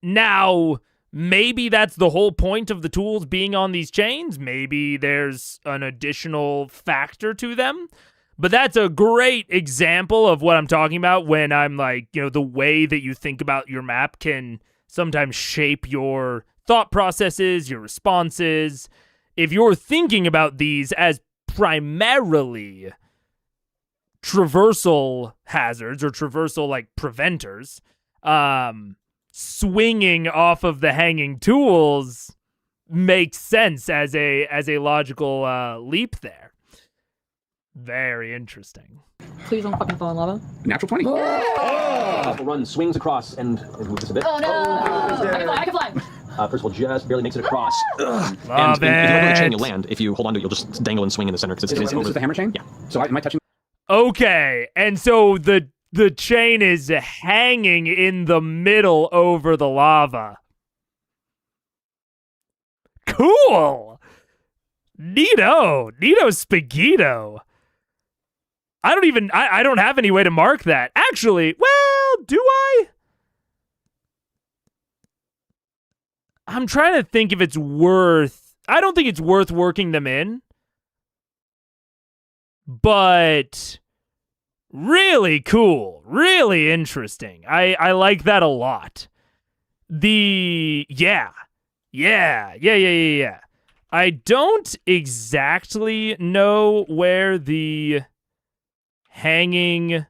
Now, maybe that's the whole point of the tools being on these chains. Maybe there's an additional factor to them. But that's a great example of what I'm talking about when I'm like, the way that you think about your map can sometimes shape your thought processes, your responses. If you're thinking about these as primarily traversal hazards or traversal like preventers, swinging off of the hanging tools makes sense as a logical leap there. Very interesting. Please don't fucking fall in lava. Natural 20. The run swings across and move this a bit. Oh no! I can fly. Percival just barely makes it across. Love and if you let go of the chain, it. you'll land. If you hold on to it, you'll just dangle and swing in the center because it's This over is the hammer chain? Yeah. So am I touching? Okay, and so the chain is hanging in the middle over the lava. Cool! Neato spaghetto. I don't have any way to mark that. Actually, well, do I? I'm trying to think if it's worth... I don't think it's worth working them in. But really cool. Really interesting. I like that a lot. Yeah. I don't exactly know where the hanging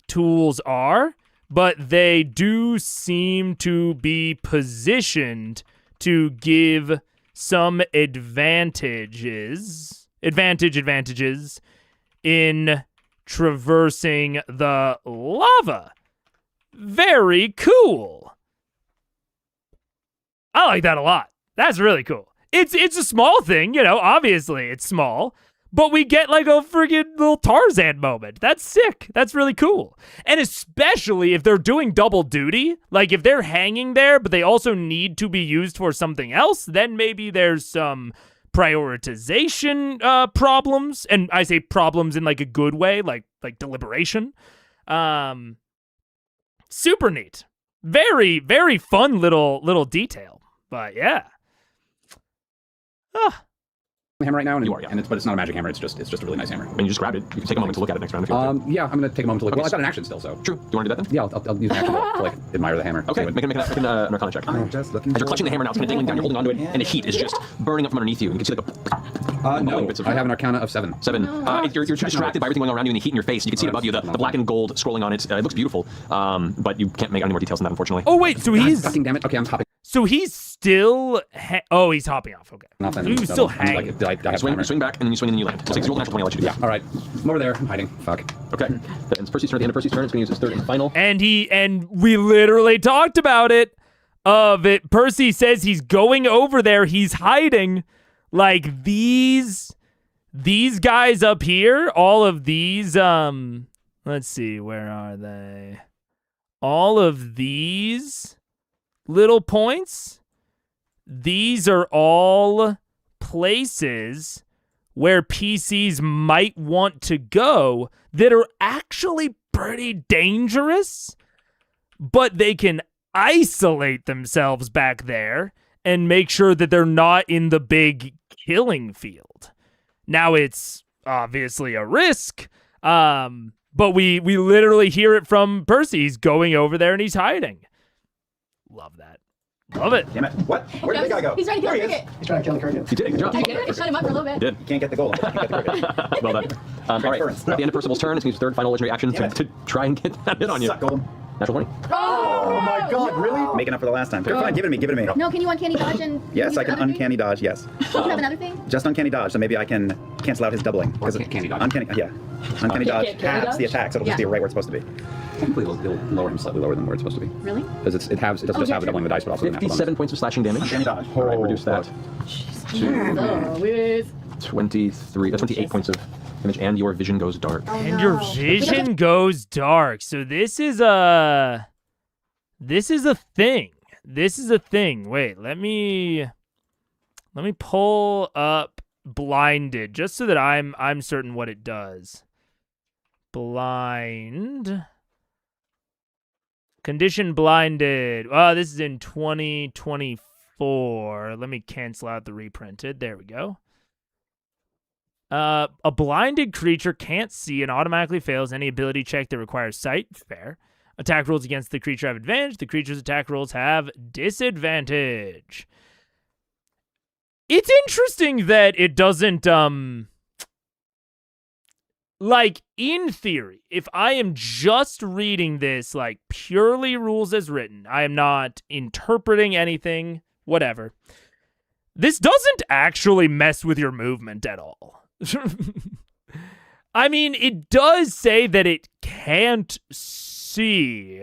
tools are, but they do seem to be positioned to give some advantages in traversing the lava. Very cool. I like that a lot. That's really cool. It's a small thing, obviously it's small, but we get like a friggin' little Tarzan moment. That's sick. That's really cool. And especially if they're doing double duty, like if they're hanging there, but they also need to be used for something else, then maybe there's some prioritization problems. And I say problems in like a good way, like deliberation. Super neat. Very, very fun little detail. But yeah. Hammer right now, You are, yeah. but it's not a magic hammer. It's just a really nice hammer. And you just grabbed it. You can take a moment to look at it next round if you want to. Yeah, I'm gonna take a moment to look. Okay. Well, I've got an action still, so. True. Do you want to do that then? Yeah, I'll use an action to like admire the hammer. Okay, See what- make an Arcana check. I'm just looking As you're clutching the hammer now, it's kind of dangling down, you're holding onto it, and the heat is just burning up from underneath you. And you can see like No, bits of I have an Arcana of 7. 7. You're too distracted by everything going on around you and the heat in your face. You can see it above you, the black and gold scrolling on it. It looks beautiful, but you can't make out any more details than that, unfortunately. Oh, wait, so he's... Fucking damn it. Okay, I'm hopping. So he's still... he's hopping off, okay. Nothing. So he's still hanging. Like, I have Swing, timer. you swing back, and then you swing, and then you land. So take roll the natural 20, I'll let you do Yeah, that. all right. I'm over there. I'm hiding. Fuck. Okay. That ends Percy's turn. At the end of Percy's turn, it's going to use his third and final. And we literally talked about it. Percy says he's going over there. He's hiding. Like these guys up here, all of these, let's see, where are they? All of these little points, these are all places where PCs might want to go that are actually pretty dangerous, but they can isolate themselves back there and make sure that they're not in the big killing field. Now, it's obviously a risk, but we literally hear it from Percy. He's going over there and he's hiding. Love that. Love it. Damn it. What? Where did the guy go? He's trying to kill There the he is. cricket. He's trying to kill the cricket. You did. Good job. Did I get it? I shut him up for a little bit. You did. You can't get the gold. You can't get the cricket. Well done. All right. Transference. At the end of Percival's turn, it's going to use his third final legendary action Damn to try and get that hit on you. Suck, Golem. Natural 20. Oh my god, really? Making up for the last time. Come on, give it to me. Give it to me. No, can you uncanny dodge and... Yes, use I the can other thing? uncanny dodge. Yes. Do you have another thing? Just uncanny dodge, so maybe I can cancel out his doubling. Or Because candy dodge. Uncanny, yeah. Uncanny dodge Candy halves dodge? the attack, so it'll just be Yeah. right where it's supposed to be. Hopefully it'll lower him slightly lower than where it's supposed to be. Really? Because it doesn't just have the doubling the dice, but also the natural 57 points of slashing damage. Uncanny dodge. All right, reduce that Oh, with... 28 points of damage, and your vision goes dark. And your vision goes dark. So this is a thing. This is a thing. Wait, let me pull up blinded just so that I'm certain what it does. Blind. Condition blinded. Oh, this is in 2024. Let me cancel out the reprinted. There we go. A blinded creature can't see and automatically fails any ability check that requires sight. Fair. Attack rolls against the creature have advantage. The creature's attack rolls have disadvantage. It's interesting that it doesn't, like, in theory, if I am just reading this, like, purely rules as written, I am not interpreting anything, whatever, this doesn't actually mess with your movement at all. I mean, it does say that it can't see,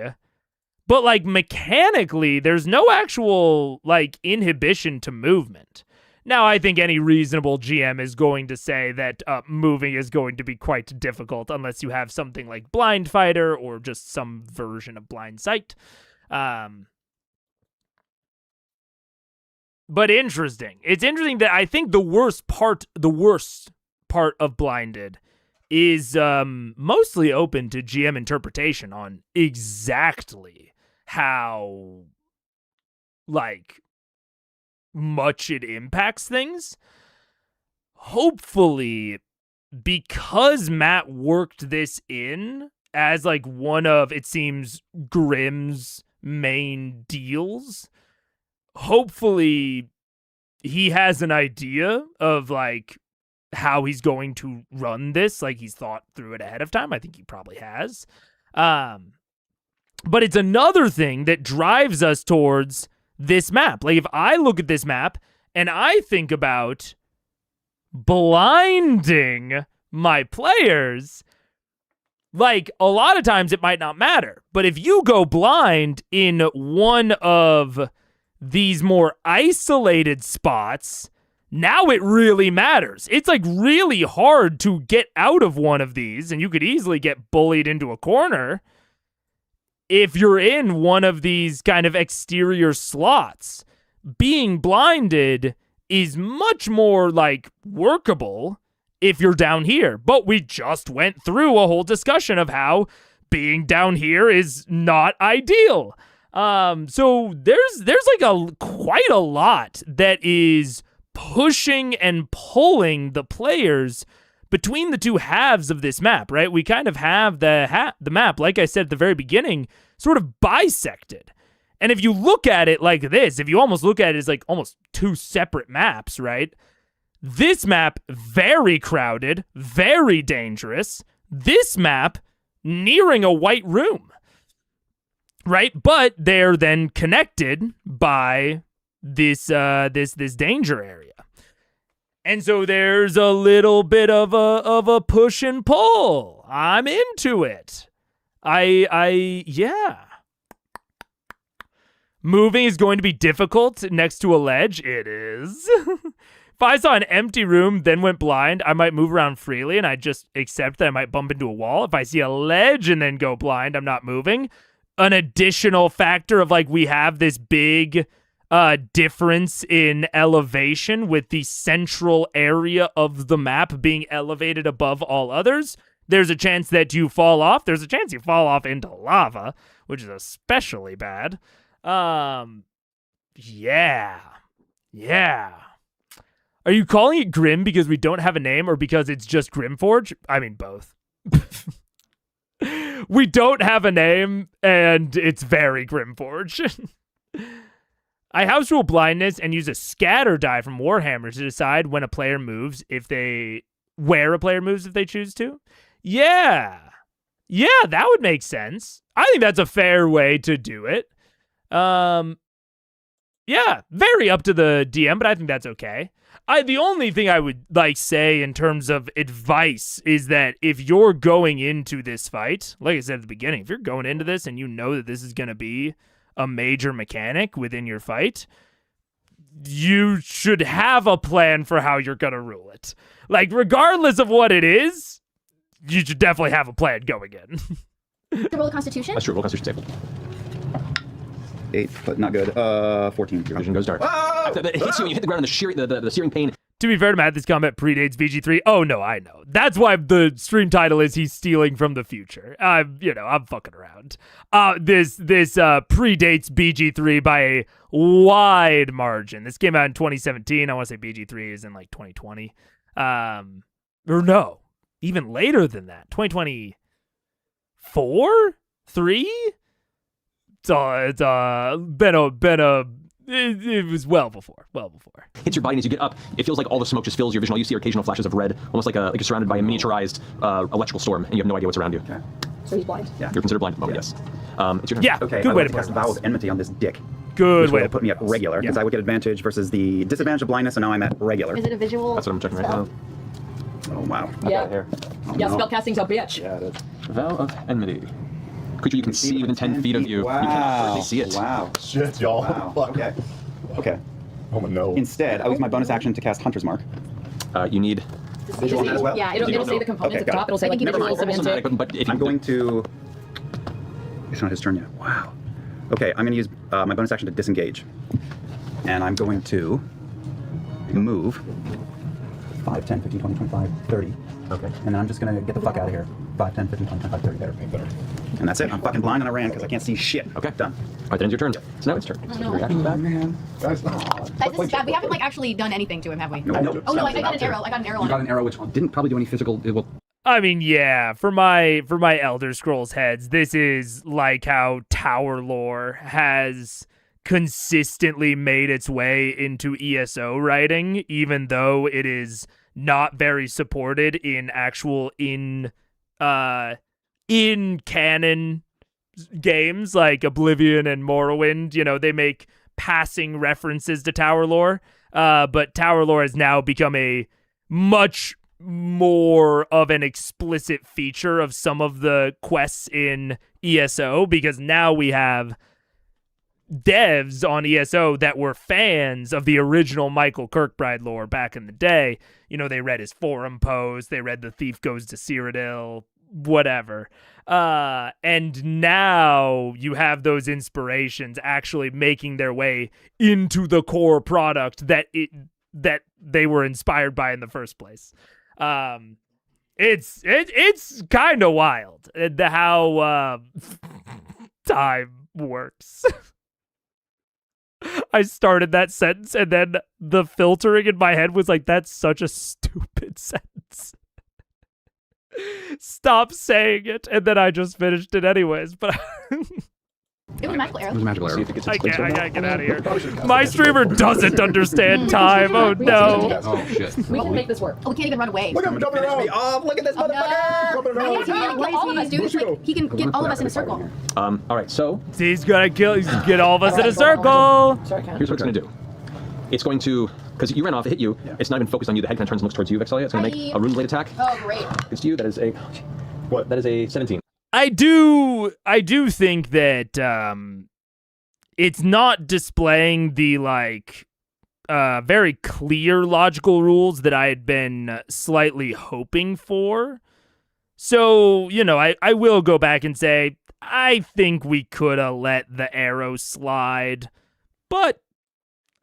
but, like, mechanically, there's no actual, like, inhibition to movement. Now, I think any reasonable GM is going to say that moving is going to be quite difficult unless you have something like Blind Fighter or just some version of Blind Sight. But interesting. It's interesting that I think the worst part of Blinded is mostly open to GM interpretation on exactly how, like, much it impacts things. Hopefully, because Matt worked this in as, like, one of, it seems, Grimm's main deals, hopefully he has an idea of, like, how he's going to run this. Like, he's thought through it ahead of time. I think he probably has. But it's another thing that drives us towards this map. Like, if I look at this map and I think about blinding my players, like, a lot of times it might not matter. But if you go blind in one of these more isolated spots, now it really matters. It's, like, really hard to get out of one of these, and you could easily get bullied into a corner if you're in one of these kind of exterior slots. Being blinded is much more, like, workable if you're down here. But we just went through a whole discussion of how being down here is not ideal. So there's like quite a lot that is pushing and pulling the players between the two halves of this map, right? We kind of have the map, like I said at the very beginning, sort of bisected. And if you look at it like this, if you almost look at it as like almost two separate maps, right? This map, very crowded, very dangerous. This map, nearing a white room, right? But they're then connected by this danger area. And so there's a little bit of a push and pull. I'm into it. Yeah. Moving is going to be difficult next to a ledge. It is. If I saw an empty room, then went blind, I might move around freely and I just accept that I might bump into a wall. If I see a ledge and then go blind, I'm not moving. An additional factor of, like, we have this big difference in elevation with the central area of the map being elevated above all others. There's a chance that you fall off. There's a chance you fall off into lava, which is especially bad. Yeah. Are you calling it Grim because we don't have a name or because it's just Grimforge? I mean, both. We don't have a name, and it's very Grimforge. I house rule blindness and use a scatter die from Warhammer to decide when a player moves where a player moves if they choose to. Yeah, that would make sense. I think that's a fair way to do it. Yeah, very up to the DM, but I think that's okay. The only thing I would say in terms of advice is that if you're going into this fight, like I said at the beginning, if you're going into this and you know that this is going to be a major mechanic within your fight, you should have a plan for how you're going to rule it. Like, regardless of what it is, you should definitely have a plan going in. Roll a Constitution? That's true. Roll Constitution save. 8, but not good. 14. Your vision goes dark. After it hits you and you hit the ground, and the searing pain To be fair to Matt, this comment predates BG3. Oh no, I know. That's why the stream title is he's stealing from the future. I'm fucking around. This predates BG3 by a wide margin. This came out in 2017. I want to say BG3 is in like 2020. Or no, even later than that. 2024, 3. It was well before. Hits your body, and as you get up, it feels like all the smoke just fills your vision. All you see are occasional flashes of red, almost like you're surrounded by a miniaturized electrical storm, and you have no idea what's around you. Okay. So he's blind. Yeah. You're considered blind at the moment, yes. It's your turn. Yeah, Okay, good I way would to cast put Vow it. of Enmity on this dick. Good Which way will to put me at regular, because I would get advantage versus the disadvantage of blindness, and now I'm at regular. Is it a visual? That's what I'm checking right now. Oh, wow. Yeah. Here. Yeah, spellcasting's a bitch. Yeah, it is. Vow of Enmity. Creature you can see within 10 feet of you. Wow. You cannot currently see it. Wow. Shit, y'all. Wow. Fuck. Okay. Okay. Oh no. Instead, I use my bonus action to cast Hunter's Mark. You need... Visual as well? Yeah, it'll You don't say know. the components Okay, at the top. got it. It'll say like Never mind. visuals of Intic. But if I'm you going to... It's not his turn yet. Wow. Okay, I'm going to use my bonus action to disengage. And I'm going to move 5, 10, 15, 20, 25, 30. Okay. And then I'm just going to get the fuck out of here. 5, 10, 15, 20, 25, 30. There. And that's it. I'm fucking blind and I ran because I can't see shit. Okay. Done. All right, then it's your turn. So now it's turn. no. Reaction back. Man. Guys, Guys, this is bad. We haven't actually done anything to him, have we? No. Oh no, I got an arrow. I got an arrow You on got him. an arrow, which didn't probably do any physical. Well, I mean, yeah, for my Elder Scrolls heads, this is like how Tower lore has consistently made its way into ESO writing, even though it is not very supported in actual in canon games like Oblivion and Morrowind. You know, they make passing references to Tower lore, but Tower lore has now become a much more of an explicit feature of some of the quests in ESO, because now we have devs on ESO that were fans of the original Michael Kirkbride lore back in the day. You know, they read his forum post, they read The Thief Goes to Cyrodiil, whatever. And now you have those inspirations actually making their way into the core product that they were inspired by in the first place. It's kind of wild how time works. I started that sentence and then the filtering in my head was like, that's such a stupid sentence. Stop saying it. And then I just finished it anyways. But It was a magical it arrow. was a magical arrow. I gotta get out of here. My streamer doesn't understand time. Oh no. Oh shit. We can make this work. Oh, we can't even run away. Look at him jumping Finish me around. off. Look at this Oh, motherfucker. Jumping no. around. He's gonna kill all of us, dude. It's like, he can get all of us in a circle. All right, so He's gonna get all of us in a circle. Sorry, Ken. here's what it's going to do. It's going to, because you ran off, it hit you. Yeah. It's not even focused on you. The head kind of turns and looks towards you, Vexalia. It's going to make a rune blade attack. Oh, great. It's you. That is a... What? That is a 17. I do think that it's not displaying the very clear logical rules that I had been slightly hoping for. So, you know, I will go back and say I think we could have let the arrow slide, but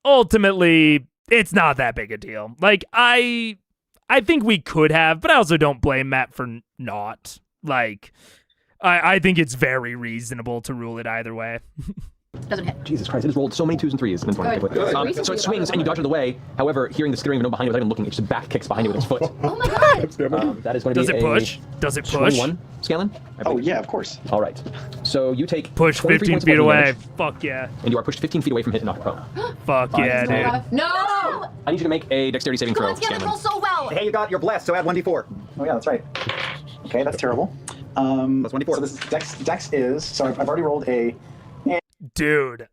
ultimately it's not that big a deal. Like I think we could have, but I also don't blame Matt for not. Like, I think it's very reasonable to rule it either way. Doesn't hit. Jesus Christ, it has rolled so many 2s and 3s. And Good. so it swings and you dodge out of the way. However, hearing the skittering of no behind you without even looking, it just back kicks behind you with its foot. Oh my god! That is going to be Does it push? Does it push? 21, Scanlan? Oh, yeah, of course. All right. So you take Push 23 15 points of feet bludgeoning away. damage, Fuck yeah. and you are pushed 15 feet away from hit and knocked prone. Fuck yeah, dude. No! I need you to make a dexterity saving Come throw, on, Scanlan, roll Scanlan. so well! Hey, you got your blessed, so add 1d4. Oh, yeah, that's right. Okay, that's terrible. Plus 1d4. So this dex is, so I've already rolled a, Dude.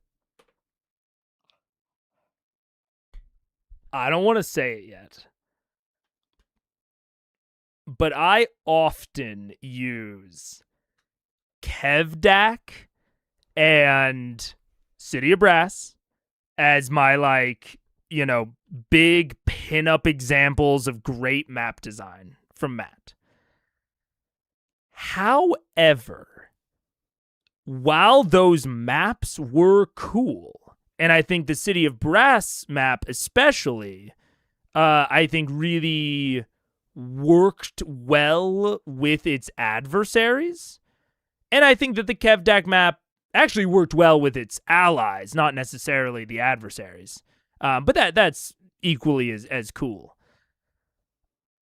I don't want to say it yet, but I often use Kevdak and City of Brass as my, big pinup examples of great map design from Matt. However, while those maps were cool, and I think the City of Brass map especially, I think really worked well with its adversaries. And I think that the Kevdak map actually worked well with its allies, not necessarily the adversaries. But that's equally as cool.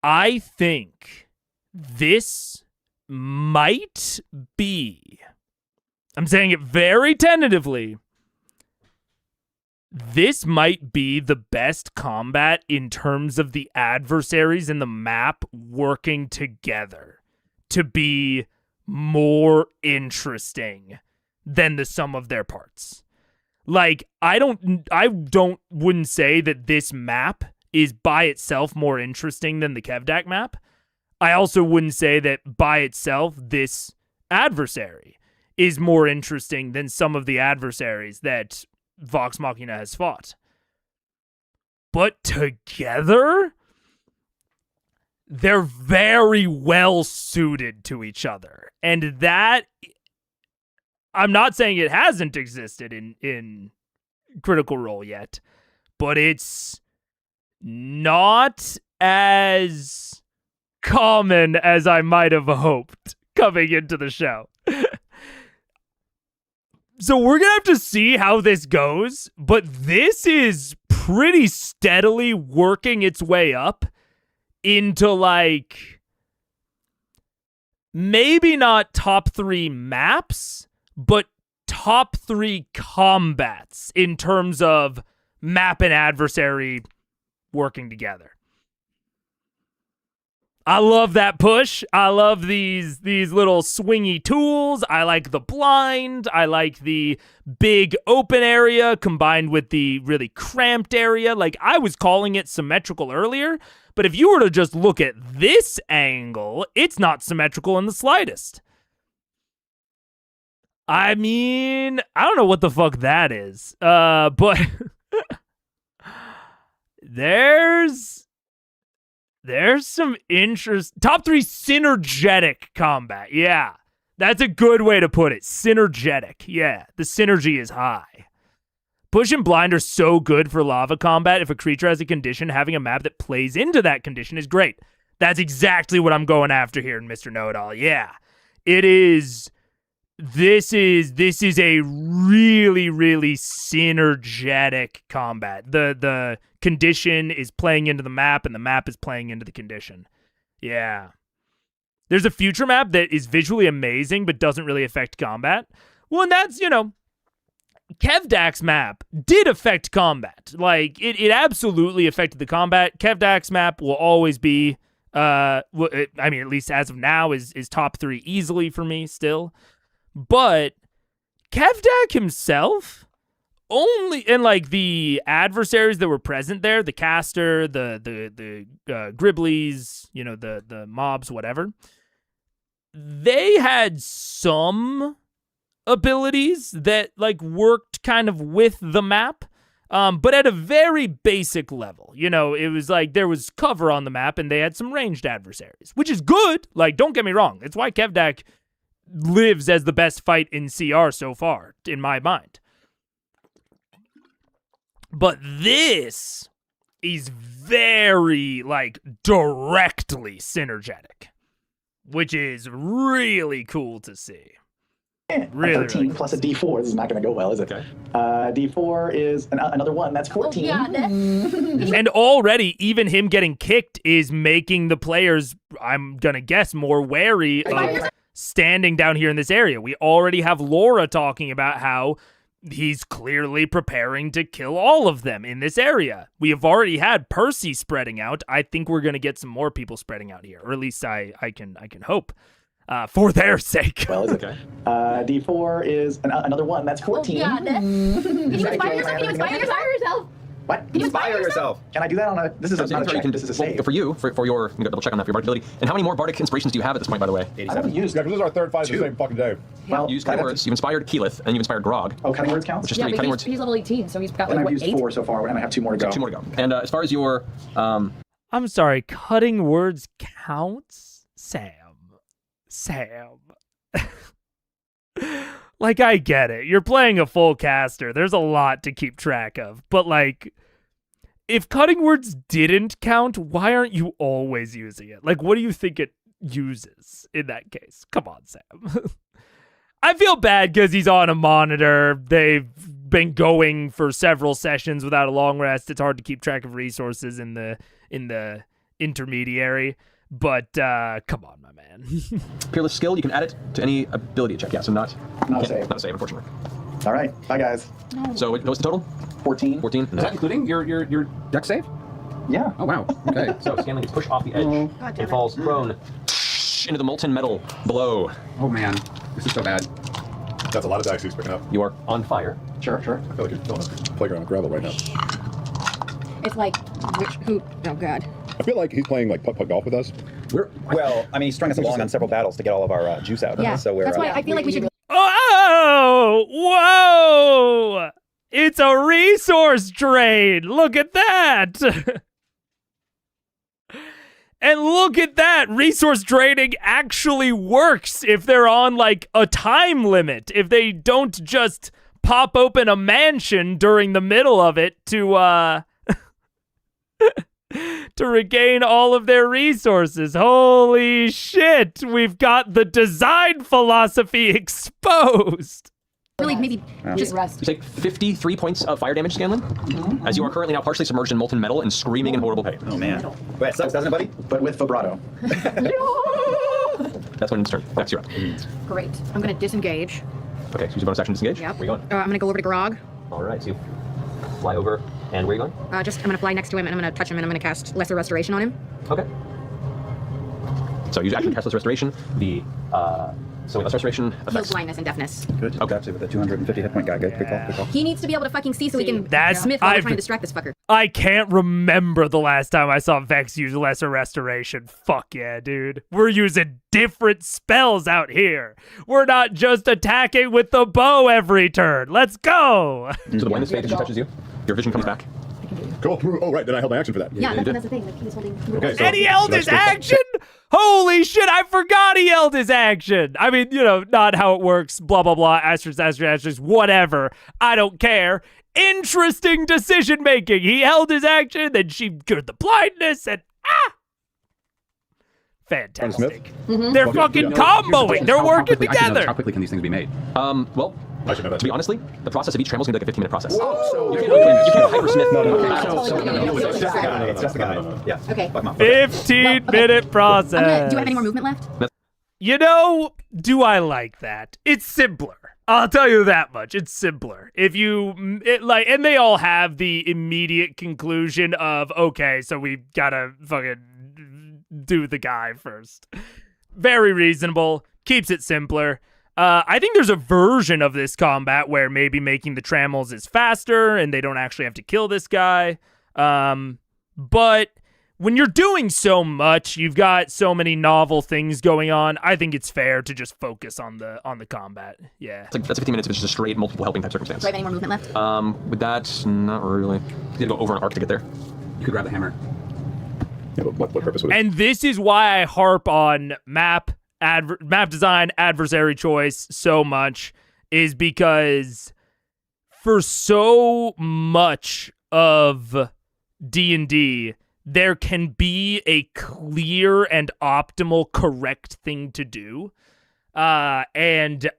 I think this might be, I'm saying it very tentatively, this might be the best combat in terms of the adversaries in the map working together to be more interesting than the sum of their parts. Like, I wouldn't say that this map is by itself more interesting than the Kevdak map. I also wouldn't say that by itself this adversary is more interesting than some of the adversaries that Vox Machina has fought. But together, they're very well suited to each other. And that, I'm not saying it hasn't existed in Critical Role yet, but it's not as common as I might have hoped coming into the show. So we're going to have to see how this goes, but this is pretty steadily working its way up into, like, maybe not top 3 maps, but top 3 combats in terms of map and adversary working together. I love that push. I love these little swingy tools. I like the blind. I like the big open area combined with the really cramped area. Like, I was calling it symmetrical earlier, but if you were to just look at this angle, it's not symmetrical in the slightest. I mean, I don't know what the fuck that is. But there's some interest. Top 3 synergetic combat. Yeah, that's a good way to put it. Synergetic. Yeah, the synergy is high. Push and blind are so good for lava combat. If a creature has a condition, having a map that plays into that condition is great. That's exactly what I'm going after here in Mr. Know-It-All. Yeah, it is. This is a really, really synergetic combat. The condition is playing into the map, and the map is playing into the condition. Yeah. There's a future map that is visually amazing, but doesn't really affect combat. Well, and that's, Kevdak's map did affect combat. Like, it absolutely affected the combat. Kevdak's map will always be, at least as of now, is top 3 easily for me still. But Kevdak himself, only, and like the adversaries that were present there, the caster, the Gribblies, the mobs, whatever, they had some abilities that like worked kind of with the map, but at a very basic level. It was like there was cover on the map and they had some ranged adversaries, which is good. Like, don't get me wrong. It's why Kevdak lives as the best fight in CR so far, in my mind. But this is very, like, directly synergetic, which is really cool to see. Really, 13 plus a D4. This is not going to go well, is it? Okay. D4 is another one. That's 14. And already, even him getting kicked is making the players, I'm going to guess, more wary of standing down here in this area. We already have Laura talking about how he's clearly preparing to kill all of them in this area. We have already had Percy spreading out. I think we're going to get some more people spreading out here, or at least I can hope. For their sake. Well, is it? Okay. D4 is another one. That's 14. Can you inspire yourself? What? Can you inspire yourself? Can I do that on a... This is not a check. This is a save. For you, for your... You got to double check on that for your bardic ability. And how many more bardic inspirations do you have at this point, by the way? 87. I haven't used... Yeah, because this is our third fight of the same fucking day. Well, you used cutting words, you've inspired Keyleth, and you've inspired Grog. Oh, cutting words counts? Which is 3 cutting words. He's level 18, so he's got And like, I've used 8? 4 so far, and I have 2 more to go. 2 more to go. And as far as your... I'm sorry, cutting words counts? Sam. Like, I get it. You're playing a full caster. There's a lot to keep track of. But, like, if cutting words didn't count, why aren't you always using it? Like, what do you think it uses in that case? Come on, Sam. I feel bad because he's on a monitor. They've been going for several sessions without a long rest. It's hard to keep track of resources in the intermediary. But come on, my man. Peerless skill, you can add it to any ability check. Yeah, so not a save. Not a save, unfortunately. All right. Bye, guys. So what was the total? 14. 14. Is that including your deck save? Yeah. Oh, wow. Okay. So Scanlan gets pushed off the edge and falls prone into the molten metal below. Oh, man. This is so bad. That's a lot of dice he's picking up. You are on fire. Sure. I feel like you're filling a playground of gravel right now. It's like, who? Oh, God. I feel like he's playing like putt-putt golf with us. Well, I mean, he's strung us along on several battles to get all of our juice out. Yeah. So we're, That's why I feel like we should. Oh, whoa! It's a resource drain. Look at that. And look at that. Resource draining actually works if they're on like a time limit. If they don't just pop open a mansion during the middle of it to to regain all of their resources. Holy shit. We've got the design philosophy exposed. Really, maybe just rest. You take 53 points of fire damage, Scanlan, as you are currently now partially submerged in molten metal and screaming in horrible pain. Oh, man. But it sucks, doesn't it, buddy? But with vibrato. That's when it's turn. That's your up. great. I'm gonna disengage. Okay, so use your bonus action to disengage. Yep. Where are you going? I'm gonna go over to Grog. All right, so you fly over. And where are you going? I'm gonna fly next to him and I'm gonna touch him and I'm gonna cast Lesser Restoration on him. Okay. So use action, cast Lesser Restoration. So Lesser Restoration Heals affects. blindness and deafness. Good. Okay. With the 250 hit point guy. Good call. Good call. He needs to be able to fucking see so he can That's- smith while we're I've- trying to distract this fucker. I can't remember the last time I saw Vex use Lesser Restoration. Fuck yeah, dude. We're using different spells out here. We're not just attacking with the bow every turn. Let's go. So the blindness phase touches you. Your vision comes back. Cool. Oh, right. Then I held my action for that. Yeah, you did. that's the thing. Like, he was holding. Okay, so And he held should I his still- action? Holy shit, I forgot he held his action. I mean, not how it works, blah, blah, blah, asterisk, whatever. I don't care. Interesting decision making. He held his action, then she cured the blindness, and fantastic. They're fucking comboing. They're working I should know this. How together. quickly can these things be made? Well, I should know that. to be honestly, the process of each trample is going to be like a 15-minute process. So You can't hypersmith. It's just a guy. It's just a guy. Yeah. Okay. Fuck him up. 15-minute process. Do you have any more movement left? Do I like that? It's simpler. I'll tell you that much. It's simpler. And they all have the immediate conclusion of, okay, so we gotta fucking do the guy first. Very reasonable. Keeps it simpler. I think there's a version of this combat where maybe making the trammels is faster and they don't actually have to kill this guy. But when you're doing so much, you've got so many novel things going on. I think it's fair to just focus on the combat. Yeah. That's 15 minutes if it's just a straight multiple helping type circumstance. Do I have any more movement left? With that, not really. You have to go over an arc to get there. You could grab the hammer. Yeah, but what purpose would it? And this is why I harp on map design, adversary choice so much, is because for so much of D&D, there can be a clear and optimal correct thing to do. And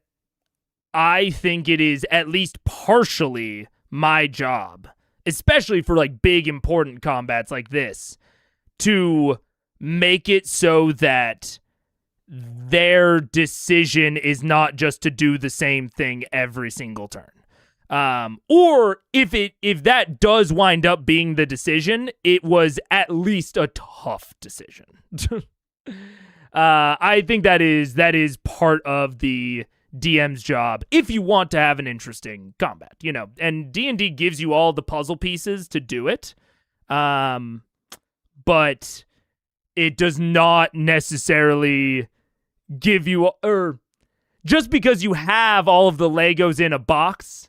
I think it is at least partially my job, especially for like big important combats like this, to make it so that their decision is not just to do the same thing every single turn. Or if that does wind up being the decision, it was at least a tough decision. I think that is part of the DM's job if you want to have an interesting combat, and D&D gives you all the puzzle pieces to do it. But it does not necessarily give you, or just because you have all of the Legos in a box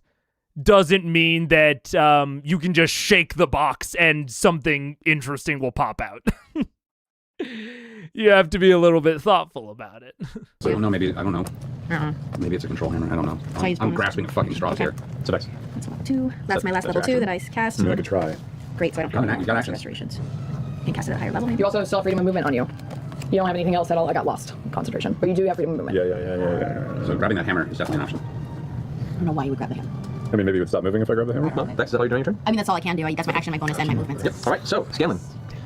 doesn't mean that you can just shake the box and something interesting will pop out. You have to be a little bit thoughtful about it. So I don't know. Maybe I don't know. Maybe it's a control hammer. I don't know. I'm grasping at fucking straws here. So nice. That's level 2. That's my last level 2 that I cast. I mean, I could try. Great, so I don't Oh, have nice. any You got more actions. restorations. Can cast it at a higher level, maybe? You also still have freedom of movement on you. You don't have anything else at all. I got lost. Concentration. But you do have freedom of movement. Yeah. So grabbing that hammer is definitely an option. I don't know why you would grab the hammer. I mean, maybe it would stop moving if I grab the hammer. No, that's all you're doing your turn? I mean, that's all I can do. That's my action, my bonus, and my movements. Yep. All right, so, Scanlan.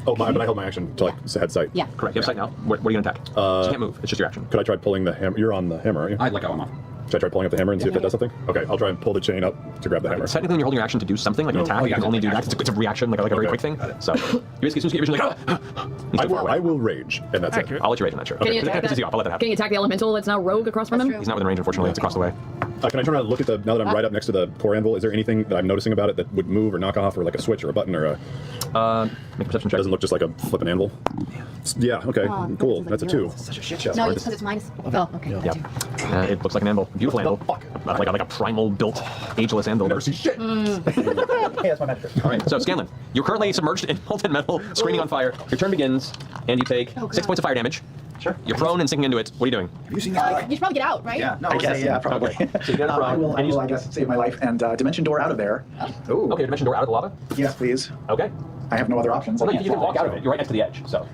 Oh, but I held my action to head sight. Yeah. Correct. You have sight now. What are you going to attack? So you can't move. It's just your action. Could I try pulling the hammer? You're on the hammer, aren't you? I'd let go. I'm off. Should I try pulling up the hammer and see if it does something? Okay, I'll try and pull the chain up to grab the hammer. Technically, when you're holding your action to do something, like an attack, you can only do that. It's a reaction, like a very quick thing. So, you basically, as soon as you get vision, like, I will rage, and that's Accurate. it. I'll let you rage on that, sure. Can you Okay, attack that pisses that? you off. I'll let that Can happen. you attack the elemental that's now rogue across from him? He's not within range, unfortunately. It's across the way. Can I turn around and look at now that I'm right up next to the core anvil? Is there anything that I'm noticing about it that would move or knock off, or like a switch or a button or a? Make a perception check. Doesn't look just like a flipping anvil. Yeah. Okay. Oh, Cool. that That's a seems 2. like Such a shit show. No, it's because it's minus. Oh, okay. Yeah. It looks like an anvil. Beautiful anvil. Like a primal built, ageless anvil. Never see shit. Hey, that's my magic. All right, so Scanlan, you're currently submerged in molten metal, screaming on fire. Your turn begins, and you take 6 points of fire damage. Sure. You're prone and sinking into it. What are you doing? You should probably get out, right? Yeah, no, I guess, yeah, probably. Okay. So you get I will, and you I guess, save my life and dimension door out of there. Ooh. Okay, dimension door out of the lava. Yes, please. Okay. I have no other options. Well, I no, can't you can walk fall out of it. You're right next to the edge, so.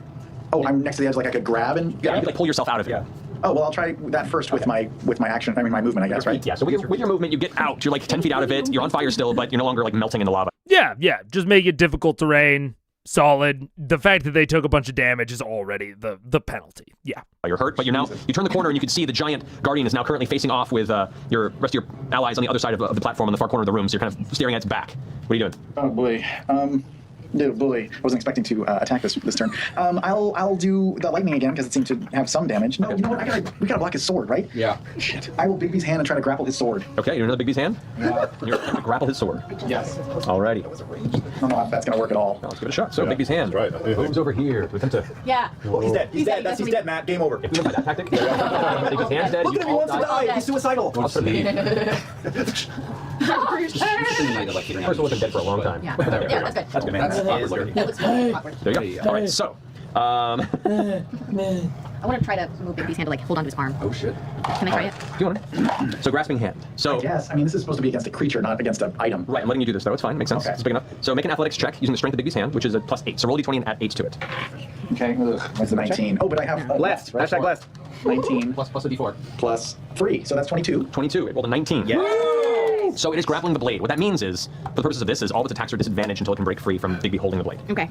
Oh, I'm next to the edge, like I could grab and. Yeah, you can like pull yourself out of it. Oh well, I'll try that first with my action. I mean, my movement, I guess, right? Yeah. So with your movement, you get out. You're like 10 feet out of it. You're on fire still, but you're no longer like melting in the lava. Yeah. Just make it difficult terrain. Solid. The fact that they took a bunch of damage is already the penalty. Yeah. You're hurt, but you turn the corner and you can see the giant guardian is now currently facing off with your rest of your allies on the other side of the platform in the far corner of the room. So you're kind of staring at its back. What are you doing? Oh boy. No, boy, I wasn't expecting to attack this turn. I'll do the lightning again because it seemed to have some damage. No, you know what? We gotta block his sword, right? Yeah. Shit. I will Big B's hand and try to grapple his sword. Okay, you're another Big B's hand. You're going to grapple his sword. Yes. Alrighty. I don't know if that's gonna work at all. Let's give it a shot. So Big B's hand That's right. moves over here to attempt to. Yeah. Oh, he's dead. He's dead. He's dead, Matt. Game over. If we went by that tactic, Big B's hand's dead. Look at him. He wants to die. He's suicidal. First one was dead for a long time. Yeah, that's good. That's good, man. That's Awkward looking. That looks awkward. There you go. All right, so. I want to try to move Big B's hand to like hold onto his arm. Oh shit. Can I try it? Do you want to? So grasping hand. So. Yes. I mean, this is supposed to be against a creature, not against an item. Right, I'm letting you do this though. It's fine. Makes sense. Okay. It's big enough. So make an athletics check using the strength of Big B's hand, which is a +8. So roll d20 and add 8 to it. Okay. That's a 19. Oh, but I have Blessed. Hashtag blessed. 19 Plus a d4. plus 3, so that's 22. 22. It rolled a 19. Yeah. So it is grappling the blade. What that means is, for the purposes of this, is all of its attacks are disadvantaged until it can break free from Big B holding the blade. Okay.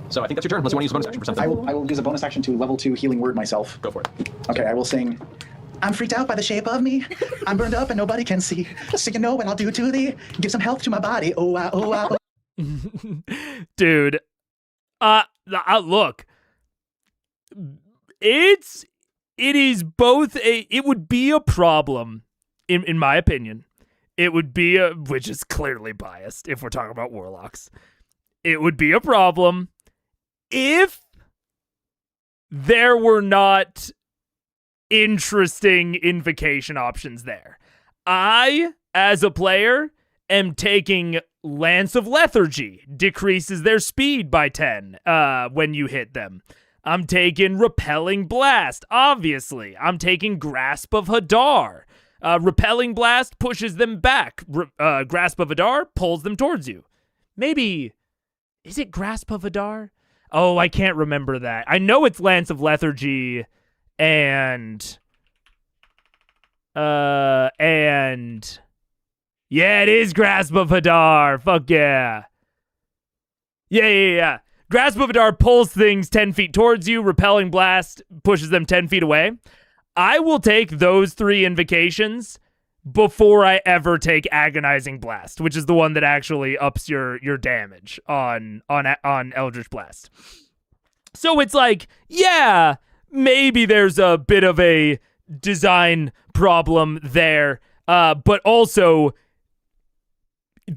So I think that's your turn, unless you want to use a bonus action for something. I will use a bonus action to level 2 healing word myself. Go for it. Okay, I will sing. I'm freaked out by the shape of me. I'm burned up and nobody can see. So you know what I'll do to thee. Give some health to my body. Oh, oh. Dude. Look. It is both it would be a problem, in my opinion. It would be which is clearly biased if we're talking about warlocks. It would be a problem if there were not interesting invocation options there. I, as a player, am taking Lance of Lethargy, decreases their speed by 10 when you hit them. I'm taking Repelling Blast, obviously. I'm taking Grasp of Hadar. Repelling Blast pushes them back. Grasp of Hadar pulls them towards you. Maybe, is it Grasp of Hadar? Oh, I can't remember that. I know it's Lance of Lethargy and yeah, it is Grasp of Hadar. Fuck yeah. Yeah. Grasp of Hadar pulls things 10 feet towards you. Repelling Blast pushes them 10 feet away. I will take those 3 invocations before I ever take Agonizing Blast, which is the one that actually ups your damage on Eldritch Blast. So it's like, yeah, maybe there's a bit of a design problem there, but also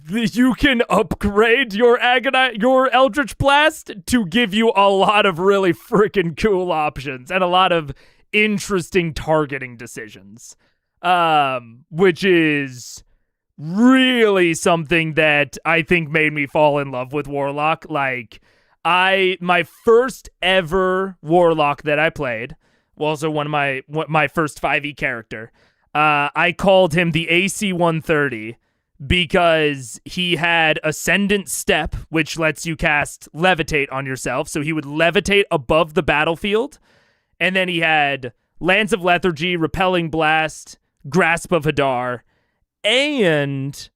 you can upgrade your Eldritch Blast to give you a lot of really freaking cool options and a lot of interesting targeting decisions, which is really something that I think made me fall in love with Warlock. Like, my first ever Warlock that I played, also one of my first 5e character, I called him the AC 130 because he had Ascendant Step, which lets you cast Levitate on yourself. So he would levitate above the battlefield. And then he had Lance of Lethargy, Repelling Blast, Grasp of Hadar, and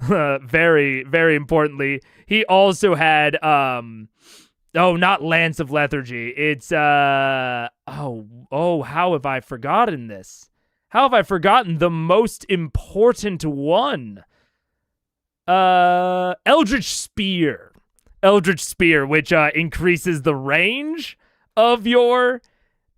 very, very importantly, he also had not Lance of Lethargy. It's how have I forgotten this? How have I forgotten the most important one? Eldritch Spear. Eldritch Spear, which increases the range of your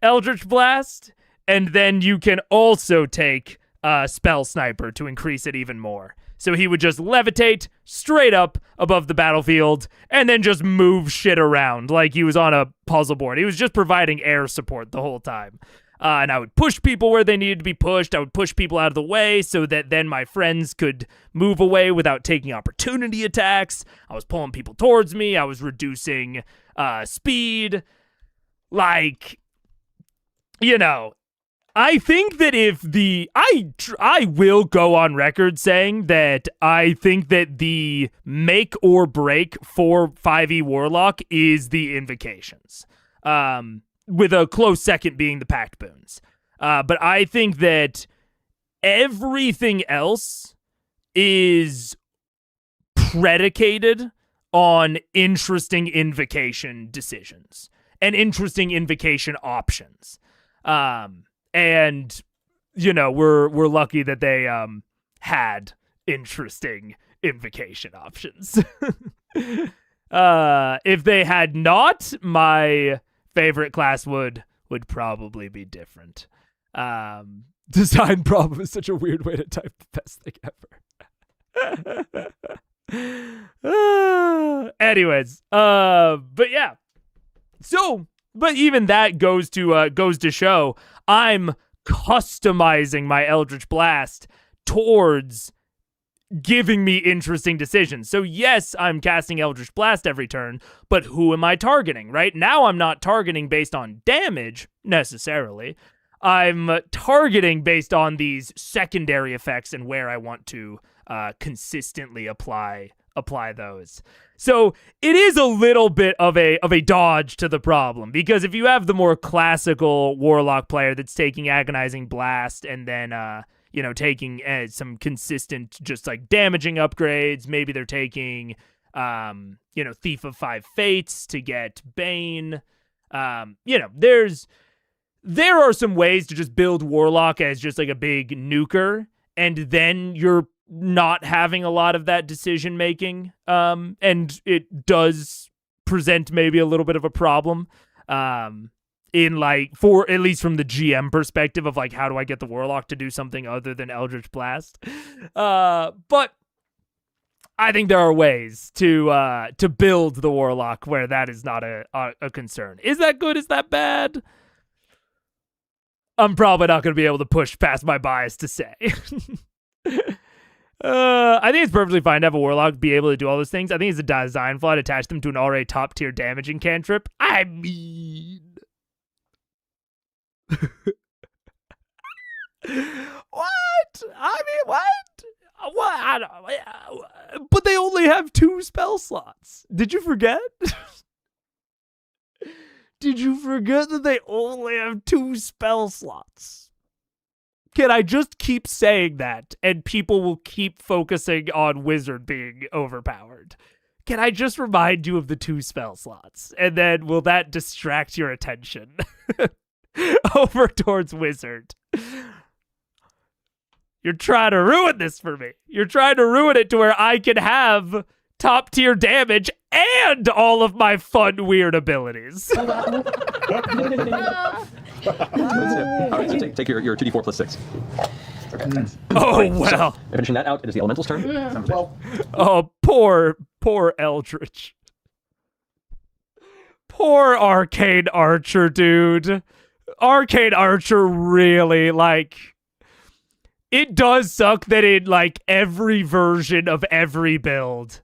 Eldritch Blast, and then you can also take Spell Sniper to increase it even more. So he would just levitate straight up above the battlefield and then just move shit around like he was on a puzzle board. He was just providing air support the whole time. And I would push people where they needed to be pushed. I would push people out of the way so that then my friends could move away without taking opportunity attacks. I was pulling people towards me. I was reducing speed. Like, you know, I think that if I will go on record saying that I think that the make or break for 5e Warlock is the invocations, with a close second being the Pact Boons. But I think that everything else is predicated on interesting invocation decisions and interesting invocation options. And, you know, we're lucky that they had interesting invocation options. If they had not, my favorite class would probably be different. Design problem is such a weird way to type the best thing ever. Anyways, but yeah. So, but even that goes to show I'm customizing my Eldritch Blast towards giving me interesting decisions. So yes, I'm casting Eldritch Blast every turn, but who am I targeting, right? Now I'm not targeting based on damage, necessarily. I'm targeting based on these secondary effects and where I want to consistently apply those. So it is a little bit of a dodge to the problem, because if you have the more classical Warlock player that's taking Agonizing Blast and then taking some consistent just like damaging upgrades, maybe they're taking Thief of Five Fates to get Bane. There are some ways to just build Warlock as just like a big nuker, and then you're not having a lot of that decision making, and it does present maybe a little bit of a problem, in like, for at least from the GM perspective of like, how do I get the Warlock to do something other than Eldritch Blast? But I think there are ways to build the Warlock where that is not a concern. Is that good? Is that bad? I'm probably not going to be able to push past my bias to say. I think it's perfectly fine to have a Warlock be able to do all those things. I think it's a design flaw to attach them to an already top-tier damaging cantrip. I mean... What? I mean, what? What? But they only have 2 spell slots. Did you forget? Did you forget that they only have 2 spell slots? Can I just keep saying that and people will keep focusing on Wizard being overpowered? Can I just remind you of the 2 spell slots? And then will that distract your attention over towards Wizard? You're trying to ruin this for me. You're trying to ruin it to where I can have top tier damage and all of my fun, weird abilities. All right, so take your 2d4 plus 6. Okay, thanks. Oh, well. So, finishing that out, it is the Elemental's turn. Well, Oh, poor Eldritch. Poor Arcane Archer, dude. Arcane Archer really, like... It does suck that in, like, every version of every build,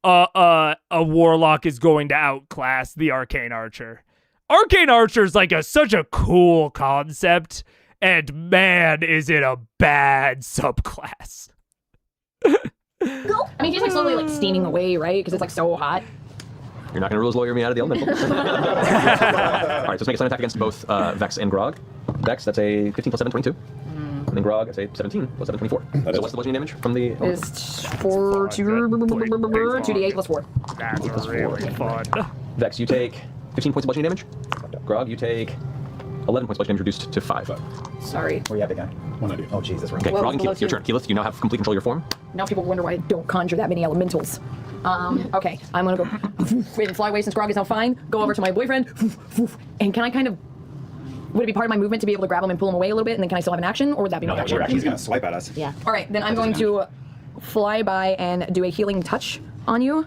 a Warlock is going to outclass the Arcane Archer. Arcane Archer is, like, such a cool concept, and man, is it a bad subclass. I mean, he's like slowly like steaming away, right? Because it's like so hot. You're not going to rule lawyer me out of the elemental. All right, so let's make a slam attack against both Vex and Grog. Vex, that's a 15 plus 7, 22. And then Grog, that's a 17 plus 7, 24. So what's the bludgeoning damage from the... Is 2d8 plus 4. That's really fun. Vex, you take 15 points of bludgeoning damage. Grog, you take 11 points of bludgeoning damage reduced to 5. Sorry. Where you at, big guy? 190. Oh, jeez, that's right. Okay, Well, Grog and below Keyleth, your two. turn. Keyleth, you now have complete control of your form. Now people wonder why I don't conjure that many elementals. Okay, I'm gonna go and fly away since Grog is now fine. Go over to my boyfriend, and can I kind of... Would it be part of my movement to be able to grab him and pull him away a little bit, and then can I still have an action, or would that be my action? He's gonna swipe at us. Yeah. All right, then I'm going to fly by and do a healing touch on you,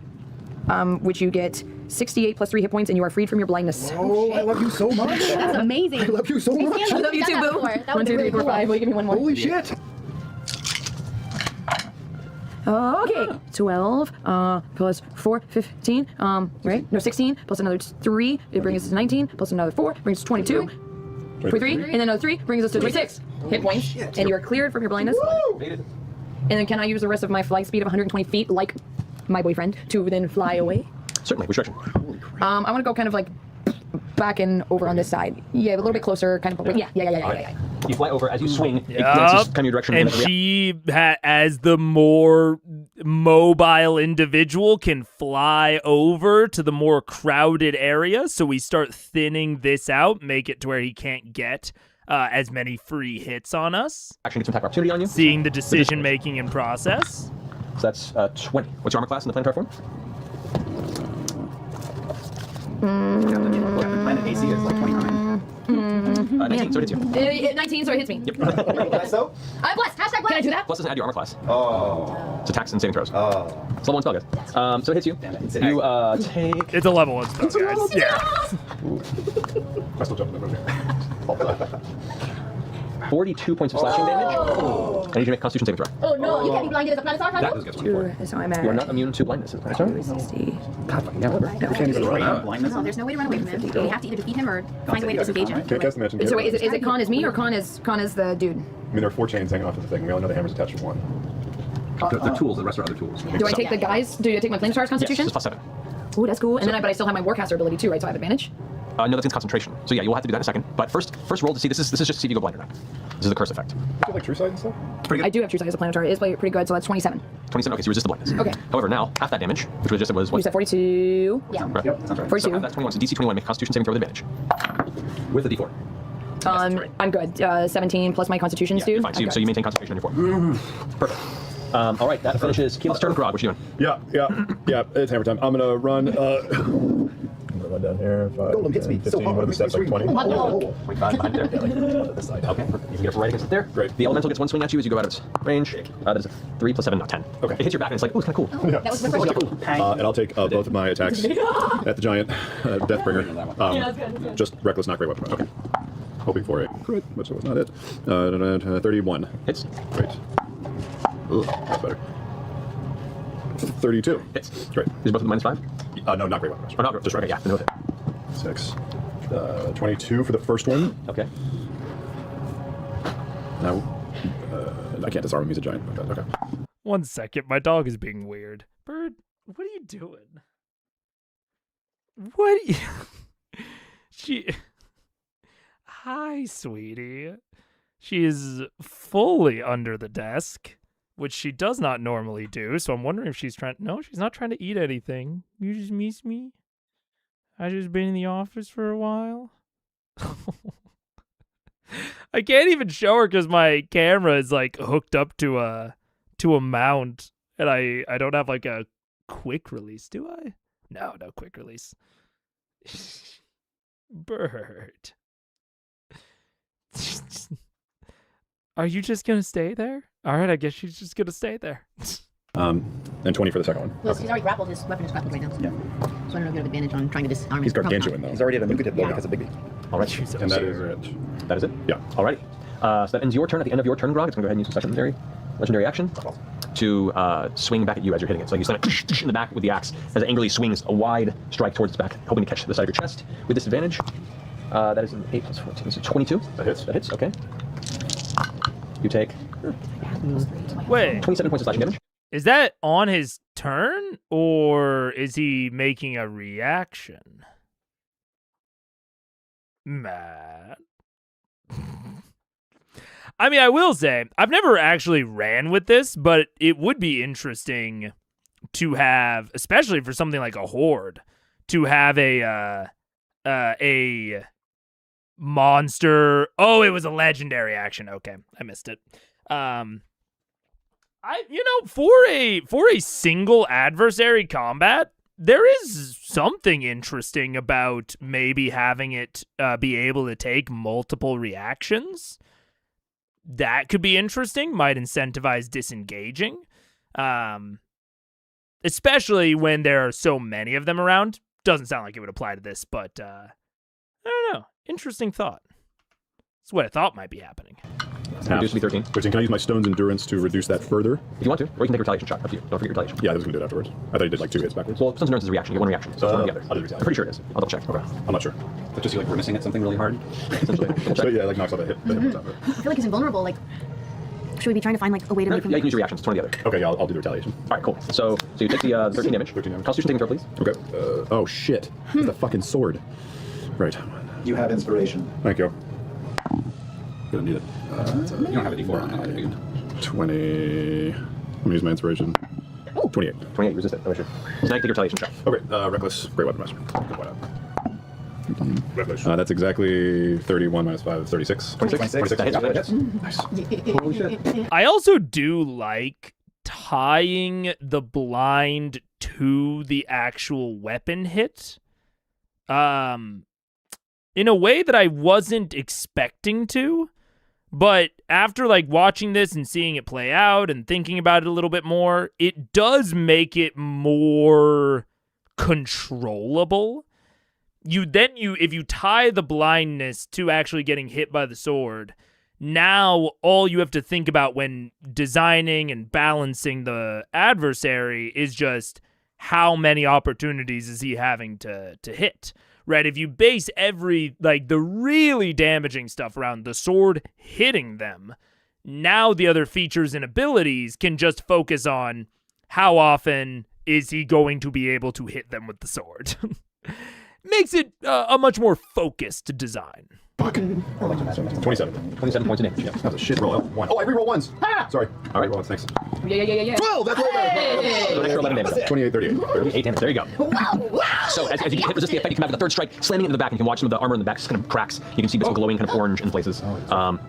which you get 68 plus 3 hit points, and you are freed from your blindness. Oh, I love you so much. That's amazing. I love you so much. I love you too, boo. 1, 2, 3, 4, 5. Will you give me one more? Holy shit. Okay, 12 plus 4, 15. Right? No, 16 plus another 3. It brings us to 19 plus another 4 brings us to 22. 23, and then another 3 brings us to 26 hit points, and you are cleared from your blindness. And then can I use the rest of my flight speed of 120 feet, like my boyfriend, to then fly away? Certainly, which direction? I want to go kind of like back and over on this side. Yeah, a little bit closer, kind of. Yeah. You fly over as you swing. It Yup. glances kind of your direction. And she, as the more mobile individual, can fly over to the more crowded area. So we start thinning this out, make it to where he can't get as many free hits on us. Action gets an attack opportunity on you. Seeing the decision-making in process. So that's 20. What's your armor class in the planetary form? Planet AC is like 29. 19, so it hits you. 19, so it hits me. That's so? I'm blessed. Hashtag blessed. Can I do that? Plus doesn't add your armor class. Oh. It's attacks and saving throws. Oh. It's level 1 spell, guys. So it hits you. Damn it. You take... It's a level 1 spell, guys. Yeah. I still jump in the 42 points of slashing damage. I need you to make a Constitution saving throw. Oh no, you can't be blinded as a planet That star. does get 24. So I'm at You are not immune to blindness. Sorry? 60. God fucking hell. Blindness. No, there's no way to run away from him. You have to either defeat him or find a way to disengage him. Can't cast the magic. So wait, is it Con as me or Con as the dude? I mean, there are 4 chains hanging off of the thing. We only know the hammer's attached to one. The tools, the rest are other tools. Do I take the guys? Do I take my Flame Star's Yes, Constitution? it's plus 7. Ooh, that's cool. And then but I still have my Warcaster ability too, right? So I have advantage. No, that's in concentration. So yeah, you'll have to do that in a second. But first roll to see. This is just to see if you go blind or not. This is the curse effect. Do you have, like true sight and stuff? I do have True Sight as a planetary. It is pretty good, so that's 27. 27. Okay, so you resist the blindness. Okay. However, now half that damage, which was You what? said 42. Yeah. Right. Yep, sounds right. 42. So half that's 21. So DC 21. Make a Constitution saving throw with advantage. With a D4. I'm good. 17 plus my Constitution's Yeah, dude. you're fine. So you maintain concentration on your 4. Perfect. All right, that finishes Keyleth's turn. Grog, what you doing? Yeah. It's hammer time. I'm gonna run. I'm gonna run down here. 5, Golem hits 10, me so 15. hard. What are the steps? Like 20. Oh. 25 behind there. This side. Okay, perfect. You can get up right against it there. Great. The elemental gets 1 swing at you as you go out of its range. That is a 3 plus 7, not 10. Okay. It hits your back and it's like, ooh, it's kind of cool. That was my first one. And I'll take both of my attacks at the giant Deathbringer. Just reckless, not great weapon. Okay. Hoping for a crit, which was not it. 31. Hits. Great. Ooh, that's better. 32. Hits. Great. These are both with -5? No, not great weapon. Or not? Just right. Okay, yeah. Then with it. 6. 22 for the first one. Okay. Now, I can't disarm him. He's a giant. Okay. 1 second. My dog is being weird. Bird, what are you doing? What are you... She... Hi, sweetie. She is fully under the desk, which she does not normally do, so I'm wondering if she's trying... No, she's not trying to eat anything. You just miss me? I just been in the office for a while? I can't even show her because my camera is, like, hooked up to a mount, and I don't have, like, a quick release, do I? No quick release. Bird. Are you just gonna stay there? All right, I guess she's just gonna stay there. And 20 for the second one. Well, he's already grappled. His weapon is grappled right now. Yeah. So I don't know if you have advantage on trying to disarm him. He's gargantuan, though. He's already at a nucative building Yeah. because of Big B. All right. And that is it. That is it? Yeah. Alrighty. So that ends your turn. At the end of your turn, Grog, it's going to go ahead and use some legendary action to swing back at you as you're hitting it. So you slam it in the back with the axe as it angrily swings a wide strike towards its back, hoping to catch the side of your chest with disadvantage. That is an 8 plus 14. So 22. That hits. That hits, okay. You take Wait, 27 points of slashing damage. Is that on his turn, or is he making a reaction? Matt. I mean, I will say, I've never actually ran with this, but it would be interesting to have, especially for something like a horde, to have a monster. Oh, it was a legendary action. Okay, I missed it. For a single adversary combat, there is something interesting about maybe having it be able to take multiple reactions. That could be interesting, might incentivize disengaging. Especially when there are so many of them around. Doesn't sound like it would apply to this, but I don't know. Interesting thought. That's what I thought might be happening. Reduce to be 13. 13. Can I use my stone's endurance to reduce that further? If you want to, or you can take a retaliation shot. Up to you. Don't forget your retaliation. Yeah, I was going to do it afterwards. I thought you did like 2 hits backwards. Well, stone's endurance is a reaction. You get 1 reaction. So it's one or the other. I'll do retaliation. I'm pretty sure it is. I'll double check. Okay. I'm not sure. But just like grimacing at something really hard. Essentially. So yeah, like knocks off a hit. The hit I feel like he's invulnerable. Like, should we be trying to find like a way to No, make him? yeah, you can use your reactions. It's one or the other. Okay, yeah, I'll do the retaliation. All right, cool. So you take the 13 damage. 13 damage. Constitution saving throw, please. Okay. Oh shit. It's the fucking sword. Right. You have inspiration. Thank you. Gonna need it. You don't have a D4 on that, do you? 20. Let me use my inspiration. 28. 28, resist it. No issue. So now you take your retaliation shot. Okay, reckless. Great weapon master. Good point out. That's exactly 31 minus 5, 36. 26. 26. That hits. Nice. Holy shit. I also do like tying the blind to the actual weapon hit. In a way that I wasn't expecting to, but after like watching this and seeing it play out and thinking about it a little bit more, it does make it more controllable. If you tie the blindness to actually getting hit by the sword, now all you have to think about when designing and balancing the adversary is just how many opportunities is he having to hit. Right, if you base the really damaging stuff around the sword hitting them, now the other features and abilities can just focus on how often is he going to be able to hit them with the sword. Makes it a much more focused design. 27. 27 points of damage. Yeah, that was a shit roll. 1. Oh, I reroll 1s. Ah! Sorry. All right. Reroll 1s, thanks. Yeah. 12! That's right. So an extra 11 damage. 28, 38. 38 damage. There you go. So as you hit resist the effect, you come out with the third strike, slamming into the back, and you can watch some of the armor in the back just kind of cracks. You can see this glowing kind of orange in places.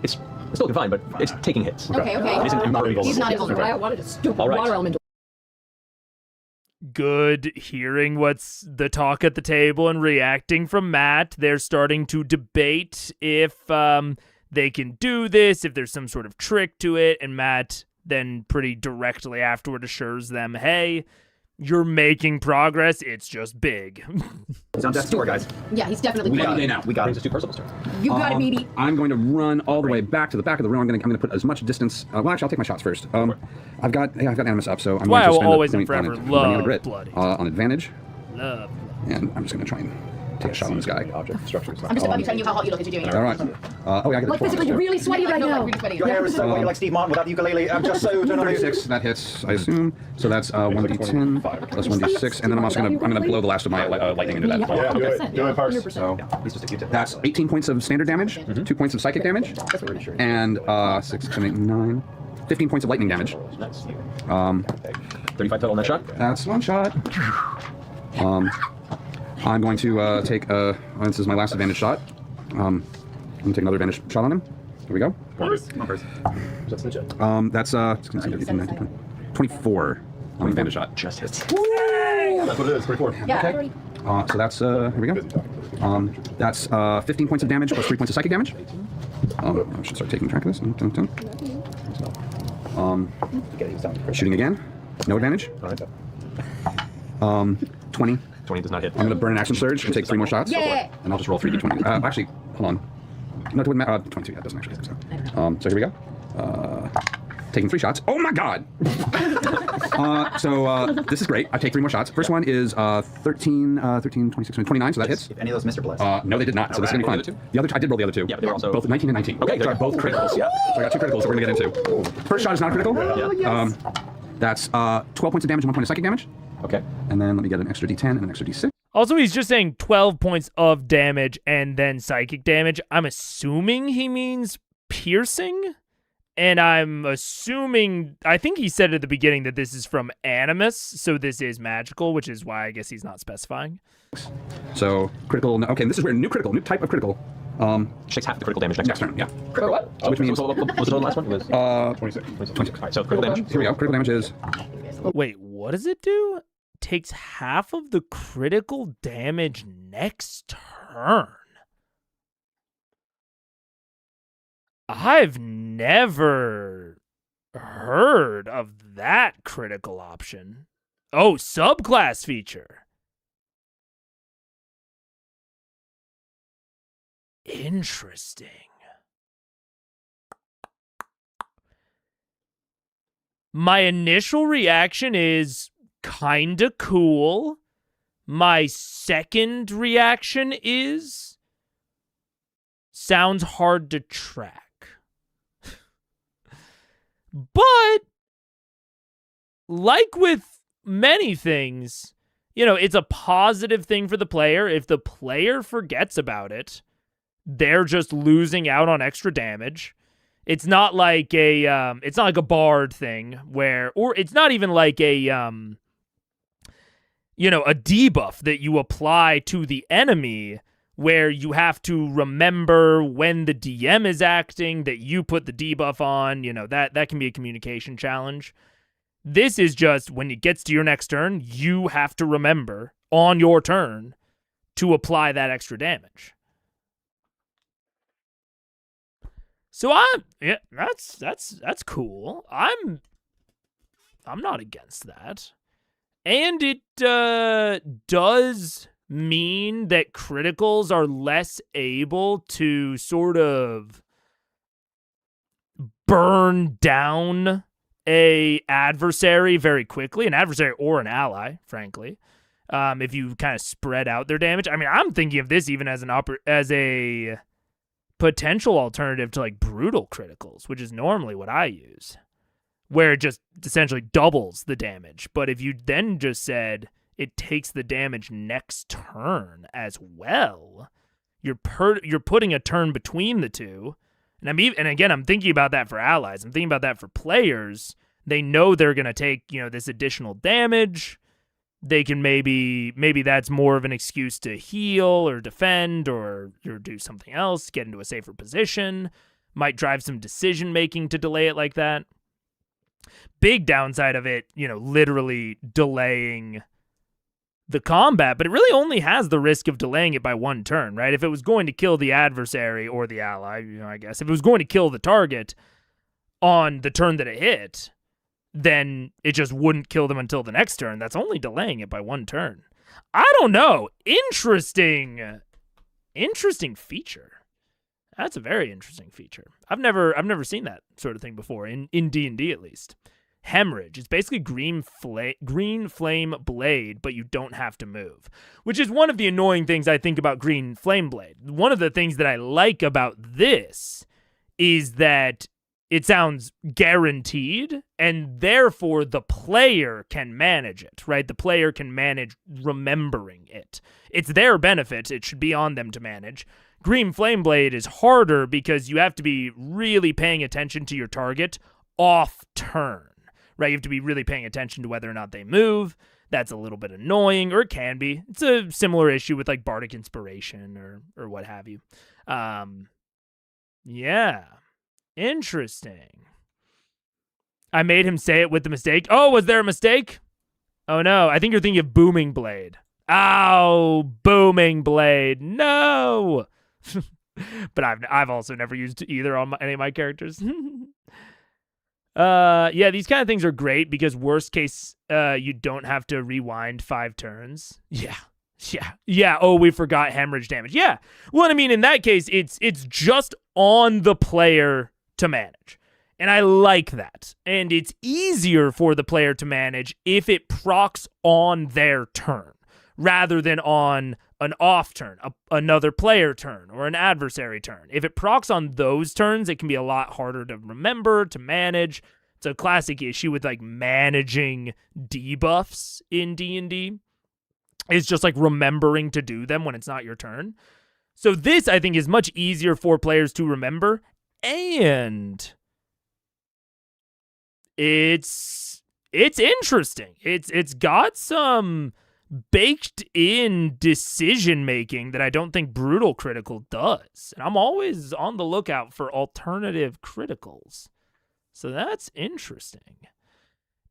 It's still fine, but it's taking hits. Okay. It isn't invulnerable. He's not invulnerable. I wanted a stupid All right. water element. Good hearing what's the talk at the table and reacting from Matt. They're starting to debate if they can do this, if there's some sort of trick to it, and Matt then pretty directly afterward assures them, hey, you're making progress, it's just big. He's on death's door, guys. Yeah, he's definitely. We got it now. We got it. It's 2 Percival's turn. You got it, baby. I'm going to run all the way back to the back of the room. I'm going to put as much distance. Well, actually, I'll take my shots first. I've got Animus up, so I'm Why I going to will spend always a and point on forever it, running out of love grit, bloody. on advantage, Love. and I'm just going to try and take a shot on this guy. Object structures. I'm just about to be telling you how hot you look as you're doing it. All right. Oh, yeah, I got Like a 12. physically, you're really sweaty right now. Really sweaty. Your hair is so white, like Steve Martin without the ukulele. I'm just so 36. That hits, I assume. So that's 1d10 plus 1d6, and then I'm also going to blow the last of my lightning into that. Yeah, do it. Do it, Parse. So that's 18 points of standard damage, 2 points of psychic damage, and 6, 7, 8, 9, 15 points of lightning damage. 35 total on that shot. That's one shot. I'm going to take this is my last advantage shot. I'm going to take another advantage shot on him. Here we go. That's 24 on the advantage shot. Just hits. That's what it is, 24. Yeah. So that's here we go. That's 15 points of damage plus 3 points of psychic damage. I should start taking track of this. Shooting again. No advantage. 20. 20 does not hit. I'm going to burn an action surge and take 3 more shots. Yeah. And I'll just roll 3d20. Actually, hold on. No, it wouldn't matter. 22. Yeah, it doesn't actually hit. So here we go. Taking 3 shots. Oh my god! This is great. I take 3 more shots. First one is 13, 26, 29, so that hits. If any of those Mr. Bless. No, they did not, so this is going to be fun. The other, I did roll the other 2. Yeah, they were also both 19 and 19. Okay, they're both criticals. Yeah. So I got 2 criticals that we're going to get into. First shot is not a critical. Yeah. That's 12 points of damage and 1 point of psychic damage. Okay. And then let me get an extra d10 and an extra d6. Also, he's just saying 12 points of damage and then psychic damage. I'm assuming he means piercing. And I'm assuming, I think he said at the beginning that this is from Animus, so this is magical, which is why I guess he's not specifying. So, critical, okay, and this is where new type of critical. Takes half the critical damage next turn, yeah. For what? So which means... what was the last one? It was 26. 26. All right, so critical damage. Here we go, critical damage is... Wait, what does it do? Takes half of the critical damage next turn. I've never heard of that critical option. Oh, subclass feature. Interesting. My initial reaction is kinda cool. My second reaction is sounds hard to track. But like with many things, you know, it's a positive thing for the player. If the player forgets about it, they're just losing out on extra damage. It's not like a bard thing where, or it's not even like a debuff that you apply to the enemy where you have to remember when the DM is acting that you put the debuff on. You know, that can be a communication challenge. This is just when it gets to your next turn, you have to remember on your turn to apply that extra damage. So that's cool. I'm not against that. And it does mean that criticals are less able to sort of burn down a adversary very quickly, an adversary or an ally, frankly. If you kind of spread out their damage. I mean, I'm thinking of this even as a potential alternative to like brutal criticals, which is normally what I use, where it just essentially doubles the damage. But if you then just said it takes the damage next turn as well, you're putting a turn between the two. And again, I'm thinking about that for allies. I'm thinking about that for players. They know they're going to take, this additional damage. They can maybe that's more of an excuse to heal or defend or do something else, get into a safer position. Might drive some decision making to delay it like that. Big downside of it, literally delaying the combat, but it really only has the risk of delaying it by one turn, right? If it was going to kill the adversary or the ally, I guess, if it was going to kill the target on the turn that it hit, then it just wouldn't kill them until the next turn. That's only delaying it by one turn. I don't know. Interesting feature. That's a very interesting feature. I've never seen that sort of thing before in D&D at least. Hemorrhage. It's basically green flame blade, but you don't have to move, which is one of the annoying things I think about green flame blade. One of the things that I like about this is that it sounds guaranteed, and therefore the player can manage it, right? The player can manage remembering it. It's their benefit. It should be on them to manage. Green Flame Blade is harder because you have to be really paying attention to your target off turn, right? You have to be really paying attention to whether or not they move. That's a little bit annoying, or it can be. It's a similar issue with like Bardic Inspiration or what have you. Yeah. Interesting. I made him say it with the mistake. Oh, was there a mistake? Oh no, I think you're thinking of Booming Blade. Oh, Booming Blade. No. But I've also never used either on any of my characters. Yeah, these kind of things are great because worst case, you don't have to rewind 5 turns. Yeah. Oh, we forgot hemorrhage damage. Yeah. Well, I mean, in that case, it's just on the player to manage. And I like that. And it's easier for the player to manage if it procs on their turn rather than on an off turn, another player turn, or an adversary turn. If it procs on those turns, it can be a lot harder to remember, to manage. It's a classic issue with like managing debuffs in D&D. It's just like remembering to do them when it's not your turn. So this, I think, is much easier for players to remember, and it's interesting. It's got some baked in decision making that I don't think Brutal Critical does. And I'm always on the lookout for alternative criticals. So that's interesting.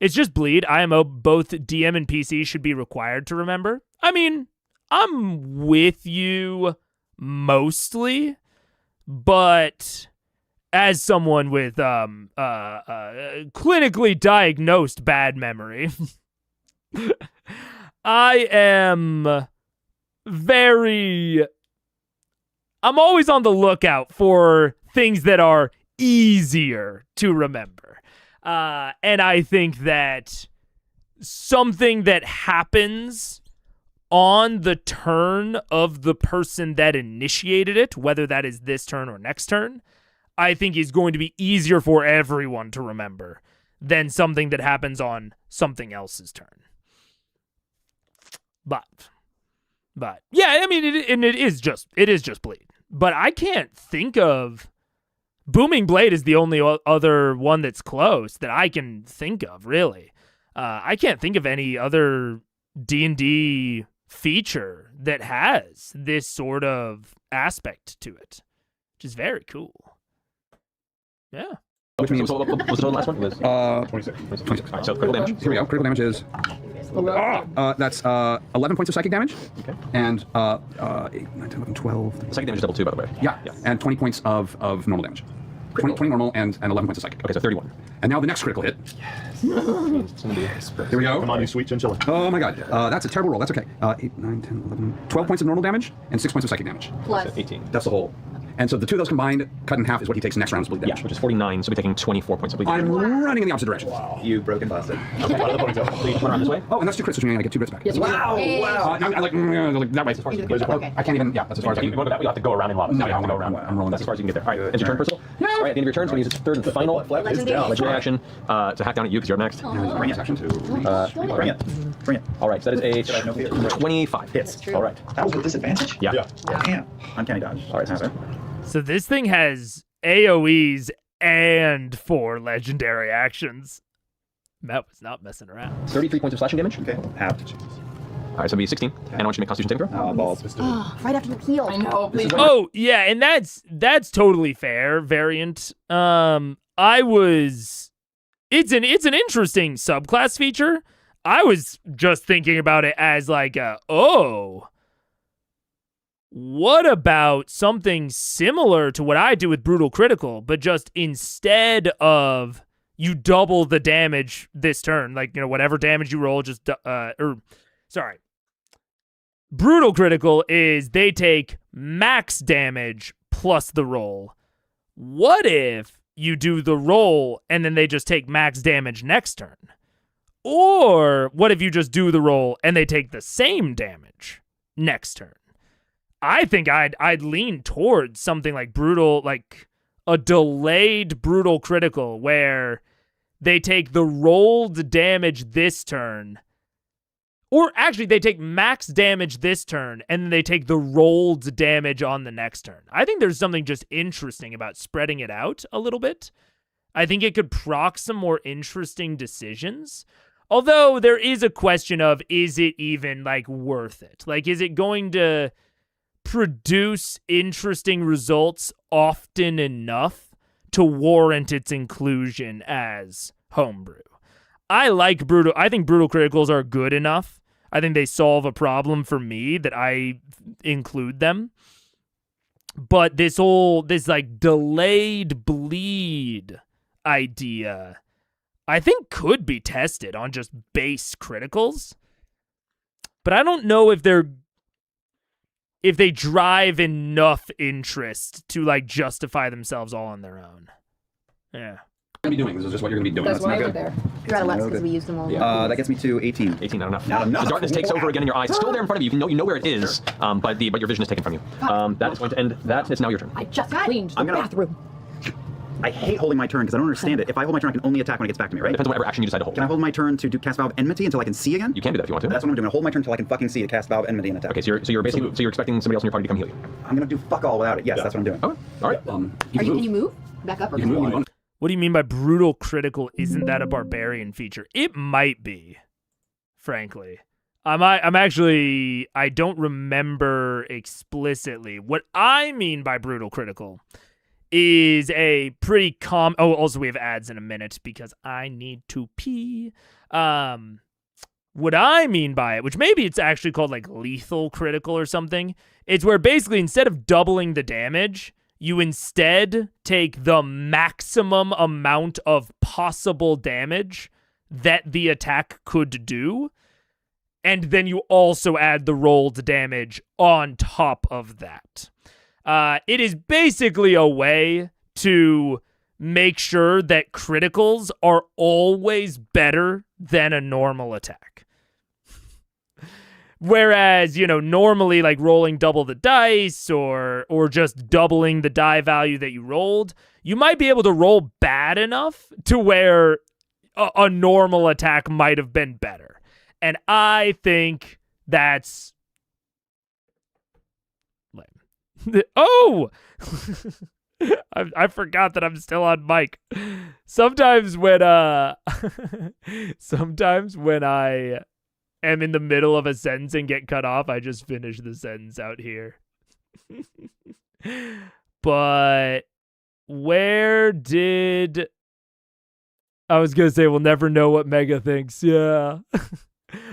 It's just bleed. IMO, both DM and PC should be required to remember. I mean, I'm with you mostly, but as someone with clinically diagnosed bad memory, I'm always on the lookout for things that are easier to remember. And I think that something that happens on the turn of the person that initiated it, whether that is this turn or next turn, I think is going to be easier for everyone to remember than something that happens on something else's turn. But yeah, I mean, it is just bleed. But I can't think of Booming Blade is the only other one that's close that I can think of, really. I can't think of any other D&D feature that has this sort of aspect to it, which is very cool. Yeah. Which means, what was the last one? It was 26. 26. All right, so critical damage. Here we go. Critical damage is... that's 11 points of psychic damage. Okay. And 8, 9, 10, 11, 12... Psychic damage is level 2, by the way. Yeah. And 20 points of normal damage. 20 normal and 11 points of psychic. Okay, so 31. And now the next critical hit. Yes. Here we go. Come on, you sweet chinchilla. Oh my god. That's a terrible roll. That's okay. 8, 9, 10, 11... 12 points of normal damage and 6 points of psychic damage. Plus. So 18. That's the whole. And so the two of those combined, cut in half, is what he takes next round's bleed damage. Yeah, which is 49, so we're taking 24 points of bleed damage. I'm running in the opposite direction. Wow. You broken busted. Okay, one of the ponytail. So you run around this way? Oh, and that's 2 crits, which means I get 2 crits back. Yes, Wow! Wow! I like that way. As far as you can Okay. get. I can't even. Yeah, that's as far as I You can. want to go that way, you have to go around in lava. No, you have to go around. I'm rolling. That's as far as you can get there. All right, end your turn, Crystal. Yeah. All right, at the end of your turn, so we use its third and final Legendary. legendary action to hack down at you because you're up next. Bring it. Action 2. Bring it. Bring it. All right, so that is a No fear. 25. Hits. True. All right. That was with disadvantage? Yeah. Damn. Uncanny dodge. All right, Have it. So this thing has AoEs and 4 legendary actions. Matt was not messing around. 33 points of slashing damage. Okay. Halved. All right, so it'll be 16. And I want you to make Constitution saving throw. Balls. Right after you heal. I know, please. Oh, yeah, and that's totally fair, variant. It's an interesting subclass feature. I was just thinking about it as like what about something similar to what I do with Brutal Critical, but just instead of you double the damage this turn, like, whatever damage you roll, just, Brutal Critical is they take max damage plus the roll. What if you do the roll and then they just take max damage next turn? Or what if you just do the roll and they take the same damage next turn? I think I'd lean towards something like brutal, like a delayed Brutal Critical where they take the rolled damage this turn. Or actually, they take max damage this turn, and then they take the rolled damage on the next turn. I think there's something just interesting about spreading it out a little bit. I think it could proc some more interesting decisions. Although there is a question of, is it even, like, worth it? Like, is it going to produce interesting results often enough to warrant its inclusion as homebrew? I think Brutal Criticals are good enough. I think they solve a problem for me that I include them. But this like delayed bleed idea, I think could be tested on just base criticals. But I don't know if they drive enough interest to like justify themselves all on their own. Yeah. Going to be doing. This is just what you're going to be doing. That's That's why not I good. went there. You're out of luck No because good. we used them all. That gets me to 18. 18, not enough. Not enough. The darkness takes over again in your eyes. It's still there in front of you. You know where it is, but your vision is taken from you. That is going to end that. It's now your turn. I just cleaned the I'm gonna- bathroom. I hate holding my turn because I don't understand it. If I hold my turn, I can only attack when it gets back to me, right? Depends on whatever action you decide to hold. Can I hold my turn to cast Vow of Enmity until I can see again? You can do that if you want to. That's what I'm doing. I'm gonna hold my turn until I can fucking see to cast Vow of Enmity and attack. Okay, so you're basically you're expecting somebody else in your party to come heal you. I'm gonna do fuck all without it. Yes, that's what I'm doing. Okay, all right. Can you move? Back up or You can move. You What do you mean by brutal critical? Isn't that a barbarian feature? It might be, frankly. I'm actually, I don't remember explicitly. What I mean by brutal critical is a pretty also we have ads in a minute because I need to pee. What I mean by it, which maybe it's actually called like lethal critical or something, it's where basically instead of doubling the damage, you instead take the maximum amount of possible damage that the attack could do, and then you also add the rolled damage on top of that. It is basically a way to make sure that criticals are always better than a normal attack. Whereas, normally like rolling double the dice or just doubling the die value that you rolled, you might be able to roll bad enough to where a normal attack might have been better. And I think that's lame. Oh! I forgot that I'm still on mic. Sometimes when I am in the middle of a sentence and get cut off, I just finish the sentence out here. But where did I was gonna say we'll never know what Mega thinks. Yeah.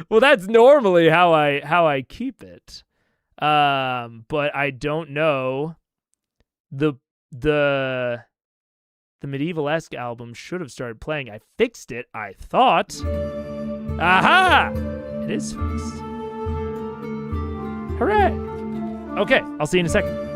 Well, that's normally how I keep it. But I don't know. The Medieval-esque album should have started playing. I fixed it, I thought. Aha! It is fixed. Hooray! Okay, I'll see you in a second.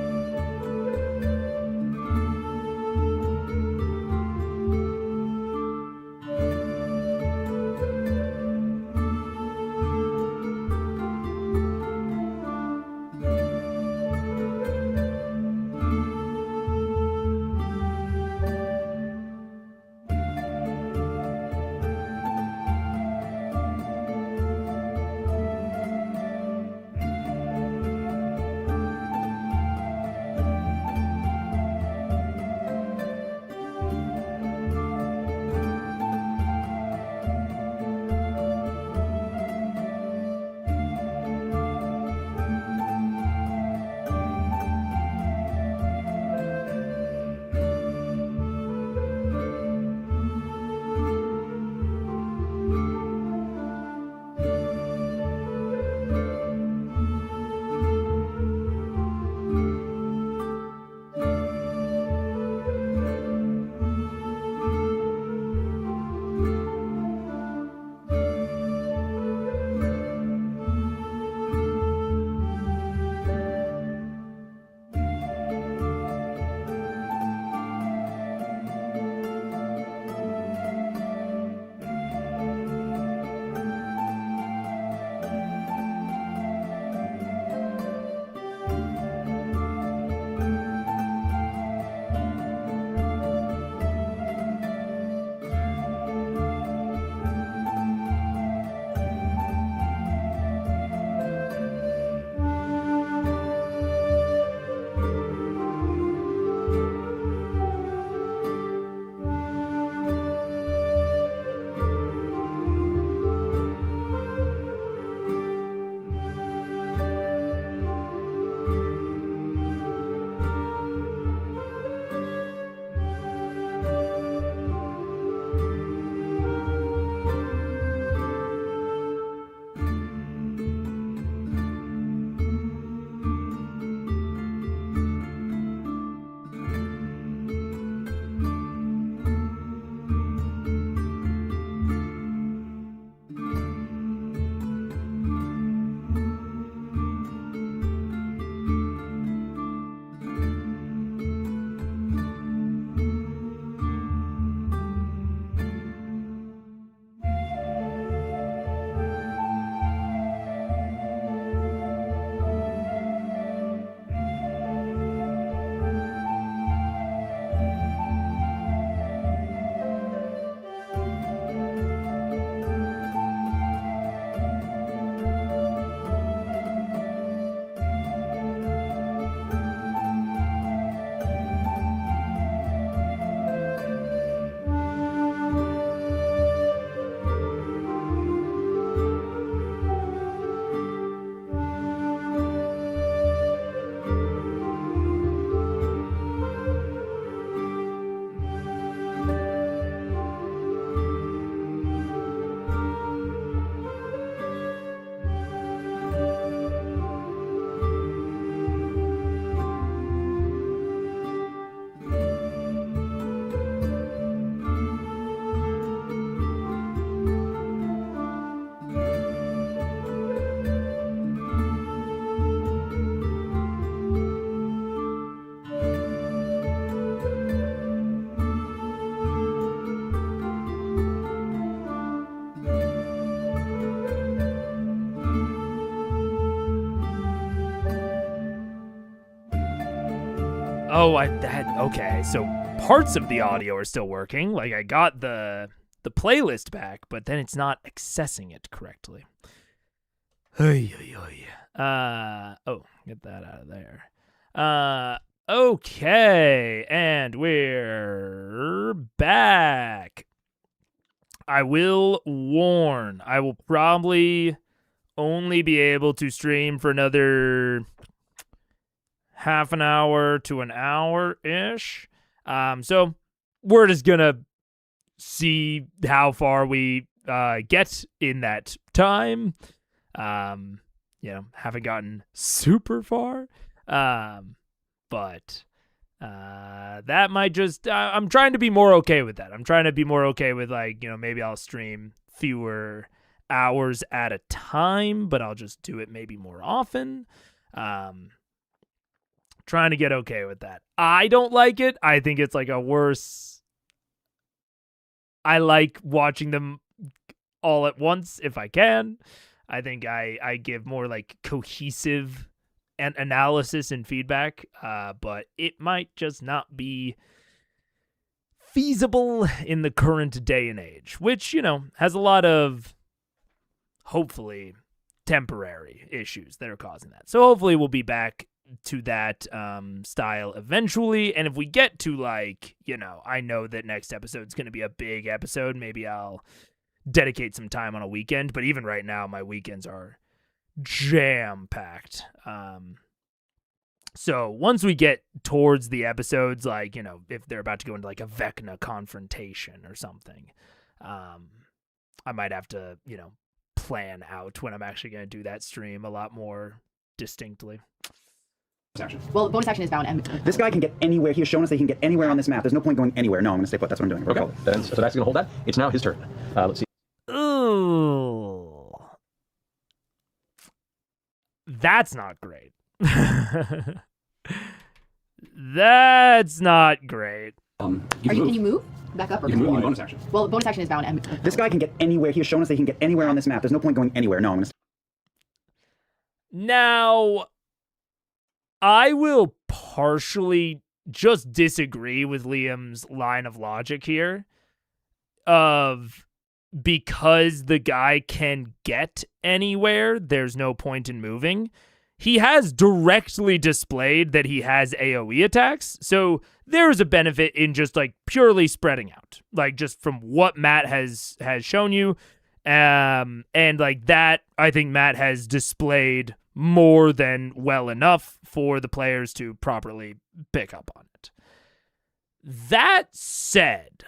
Okay, so parts of the audio are still working. Like, I got the playlist back, but then it's not accessing it correctly. Get that out of there. Okay, and we're back. I will warn, I will probably only be able to stream for another half an hour to an hour-ish. So we're just gonna see how far we get in that time. Haven't gotten super far. But that might just, I'm trying to be more okay with that. I'm trying to be more okay with, like, maybe I'll stream fewer hours at a time, but I'll just do it maybe more often. Trying to get okay with that. I don't like it. I think it's like a worse. I like watching them all at once if I can. I think I give more like cohesive and analysis and feedback, but it might just not be feasible in the current day and age, which, has a lot of, hopefully, temporary issues that are causing that. So hopefully we'll be back to that style eventually, and if we get to, like, I know that next episode's going to be a big episode, maybe I'll dedicate some time on a weekend, but even right now my weekends are jam-packed. So once we get towards the episodes, like, if they're about to go into like a Vecna confrontation or something, I might have to, plan out when I'm actually going to do that stream a lot more distinctly. Action. Well, bonus action is bound. And This guy can get anywhere. He has shown us that he can get anywhere on this map. There's no point going anywhere. No, I'm going to stay put. That's what I'm doing. Okay, so that's going to hold that. It's now his turn. Let's see. Ooh. That's not great. That's not great. Can you move? Back up or You can move in bonus action. Well, bonus action is bound. And This guy can get anywhere. He has shown us that he can get anywhere on this map. There's no point going anywhere. No, I'm going to Now, I will partially just disagree with Liam's line of logic here of because the guy can get anywhere, there's no point in moving. He has directly displayed that he has AoE attacks, so there's a benefit in just like purely spreading out, like just from what Matt has shown you, and like that, I think Matt has displayed more than well enough for the players to properly pick up on it. That said,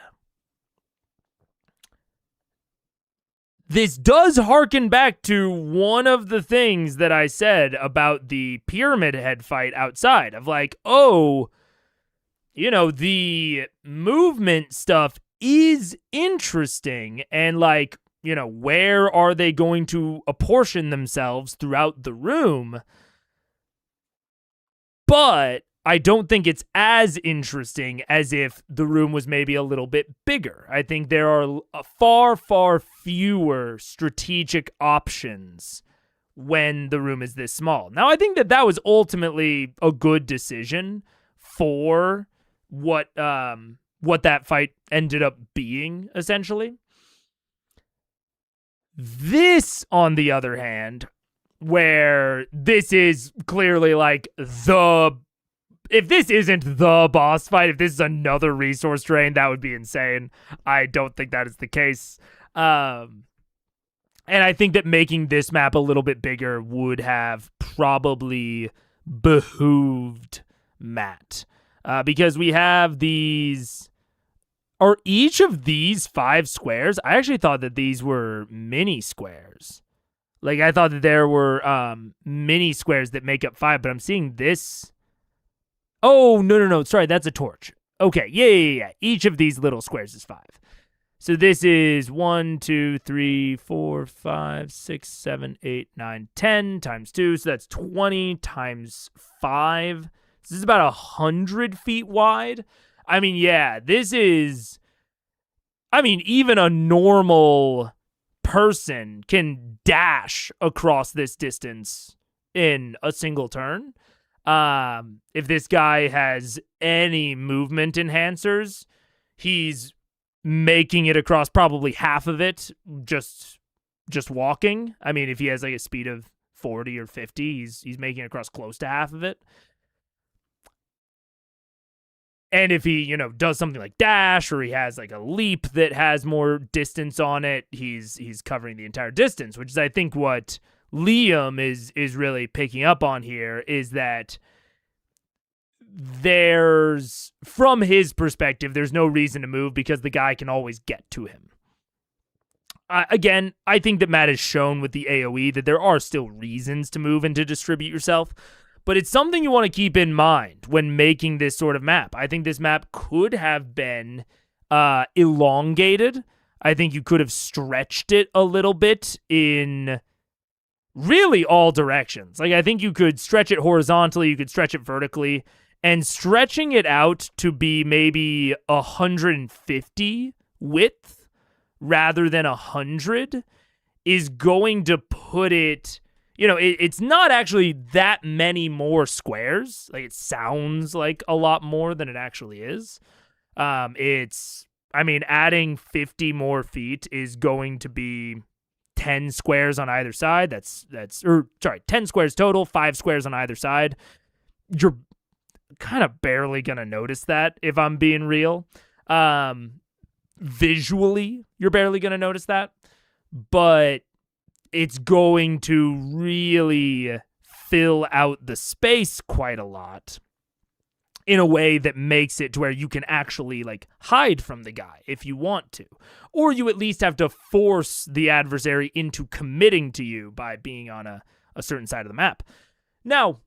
this does harken back to one of the things that I said about the Pyramid Head fight outside of like, the movement stuff is interesting and like, where are they going to apportion themselves throughout the room? But I don't think it's as interesting as if the room was maybe a little bit bigger. I think there are far, far fewer strategic options when the room is this small. Now, I think that was ultimately a good decision for what that fight ended up being, essentially. This, on the other hand, where this is clearly like if this isn't the boss fight, if this is another resource drain, that would be insane. I don't think that is the case. And I think that making this map a little bit bigger would have probably behooved Matt. Because we have these... Are each of these 5 squares? I actually thought that these were mini squares. Like, I thought that there were mini squares that make up 5, but I'm seeing this... Oh, no. Sorry, that's a torch. Okay, yeah. Each of these little squares is 5. So this is 1, 2, 3, 4, 5, 6, 7, 8, 9, 10 times 2. So that's 20 times 5. This is about 100 feet wide. I mean, yeah, this is... I mean, even a normal person can dash across this distance in a single turn. If this guy has any movement enhancers, he's making it across probably half of it just walking. I mean, if he has like a speed of 40 or 50, he's making it across close to half of it. And if he, does something like dash, or he has like a leap that has more distance on it, he's covering the entire distance, which is, I think, what Liam is really picking up on here, is that from his perspective, there's no reason to move because the guy can always get to him. Again, I think that Matt has shown with the AoE that there are still reasons to move and to distribute yourself, but it's something you want to keep in mind when making this sort of map. I think this map could have been elongated. I think you could have stretched it a little bit in really all directions. Like, I think you could stretch it horizontally, you could stretch it vertically, and stretching it out to be maybe 150 width rather than 100 is going to put it, it's not actually that many more squares. Like, it sounds like a lot more than it actually is. Adding 50 more feet is going to be 10 squares on either side. 10 squares total, 5 squares on either side. You're kind of barely going to notice that, if I'm being real. Visually, you're barely going to notice that, but it's going to really fill out the space quite a lot in a way that makes it to where you can actually like hide from the guy if you want to, or you at least have to force the adversary into committing to you by being on a certain side of the map. Now,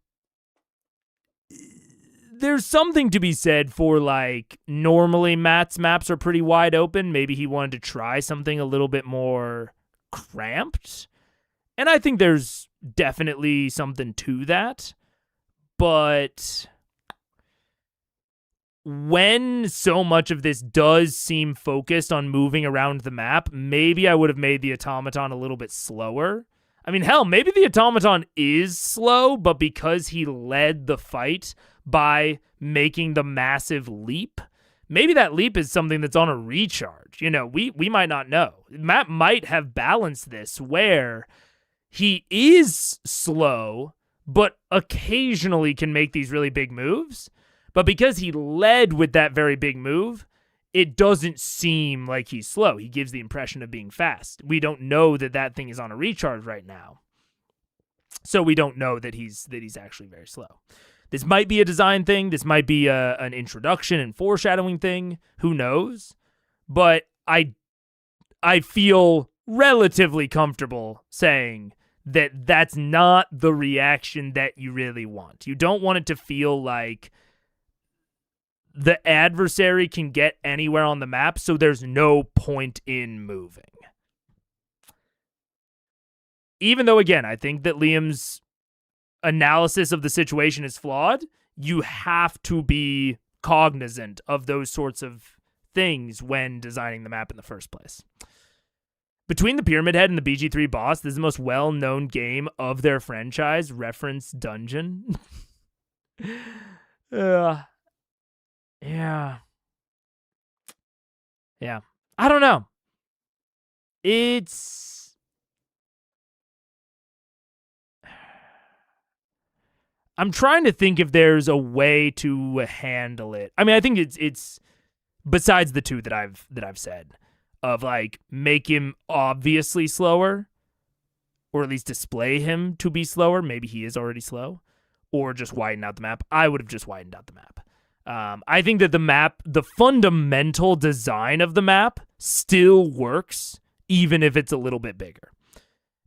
there's something to be said for, like, normally Matt's maps are pretty wide open. Maybe he wanted to try something a little bit more cramped. And I think there's definitely something to that. But when so much of this does seem focused on moving around the map, maybe I would have made the automaton a little bit slower. I mean, hell, maybe the automaton is slow, but because he led the fight by making the massive leap, maybe that leap is something that's on a recharge. We might not know. Matt might have balanced this where he is slow, but occasionally can make these really big moves. But because he led with that very big move, it doesn't seem like he's slow. He gives the impression of being fast. We don't know that thing is on a recharge right now. So we don't know that he's actually very slow. This might be a design thing. This might be an introduction and foreshadowing thing. Who knows? But I feel relatively comfortable saying that that's not the reaction that you really want. You don't want it to feel like the adversary can get anywhere on the map, so there's no point in moving. Even though, again, I think that Liam's analysis of the situation is flawed, you have to be cognizant of those sorts of things when designing the map in the first place. Between the Pyramid Head and the BG3 boss, this is the most well-known game of their franchise, reference dungeon. Yeah. I don't know. I'm trying to think if there's a way to handle it. I mean, I think it's besides the two that I've said, of like make him obviously slower, or at least display him to be slower. Maybe he is already slow, or just widen out the map. I would have just widened out the map. I think that the fundamental design of the map still works, even if it's a little bit bigger.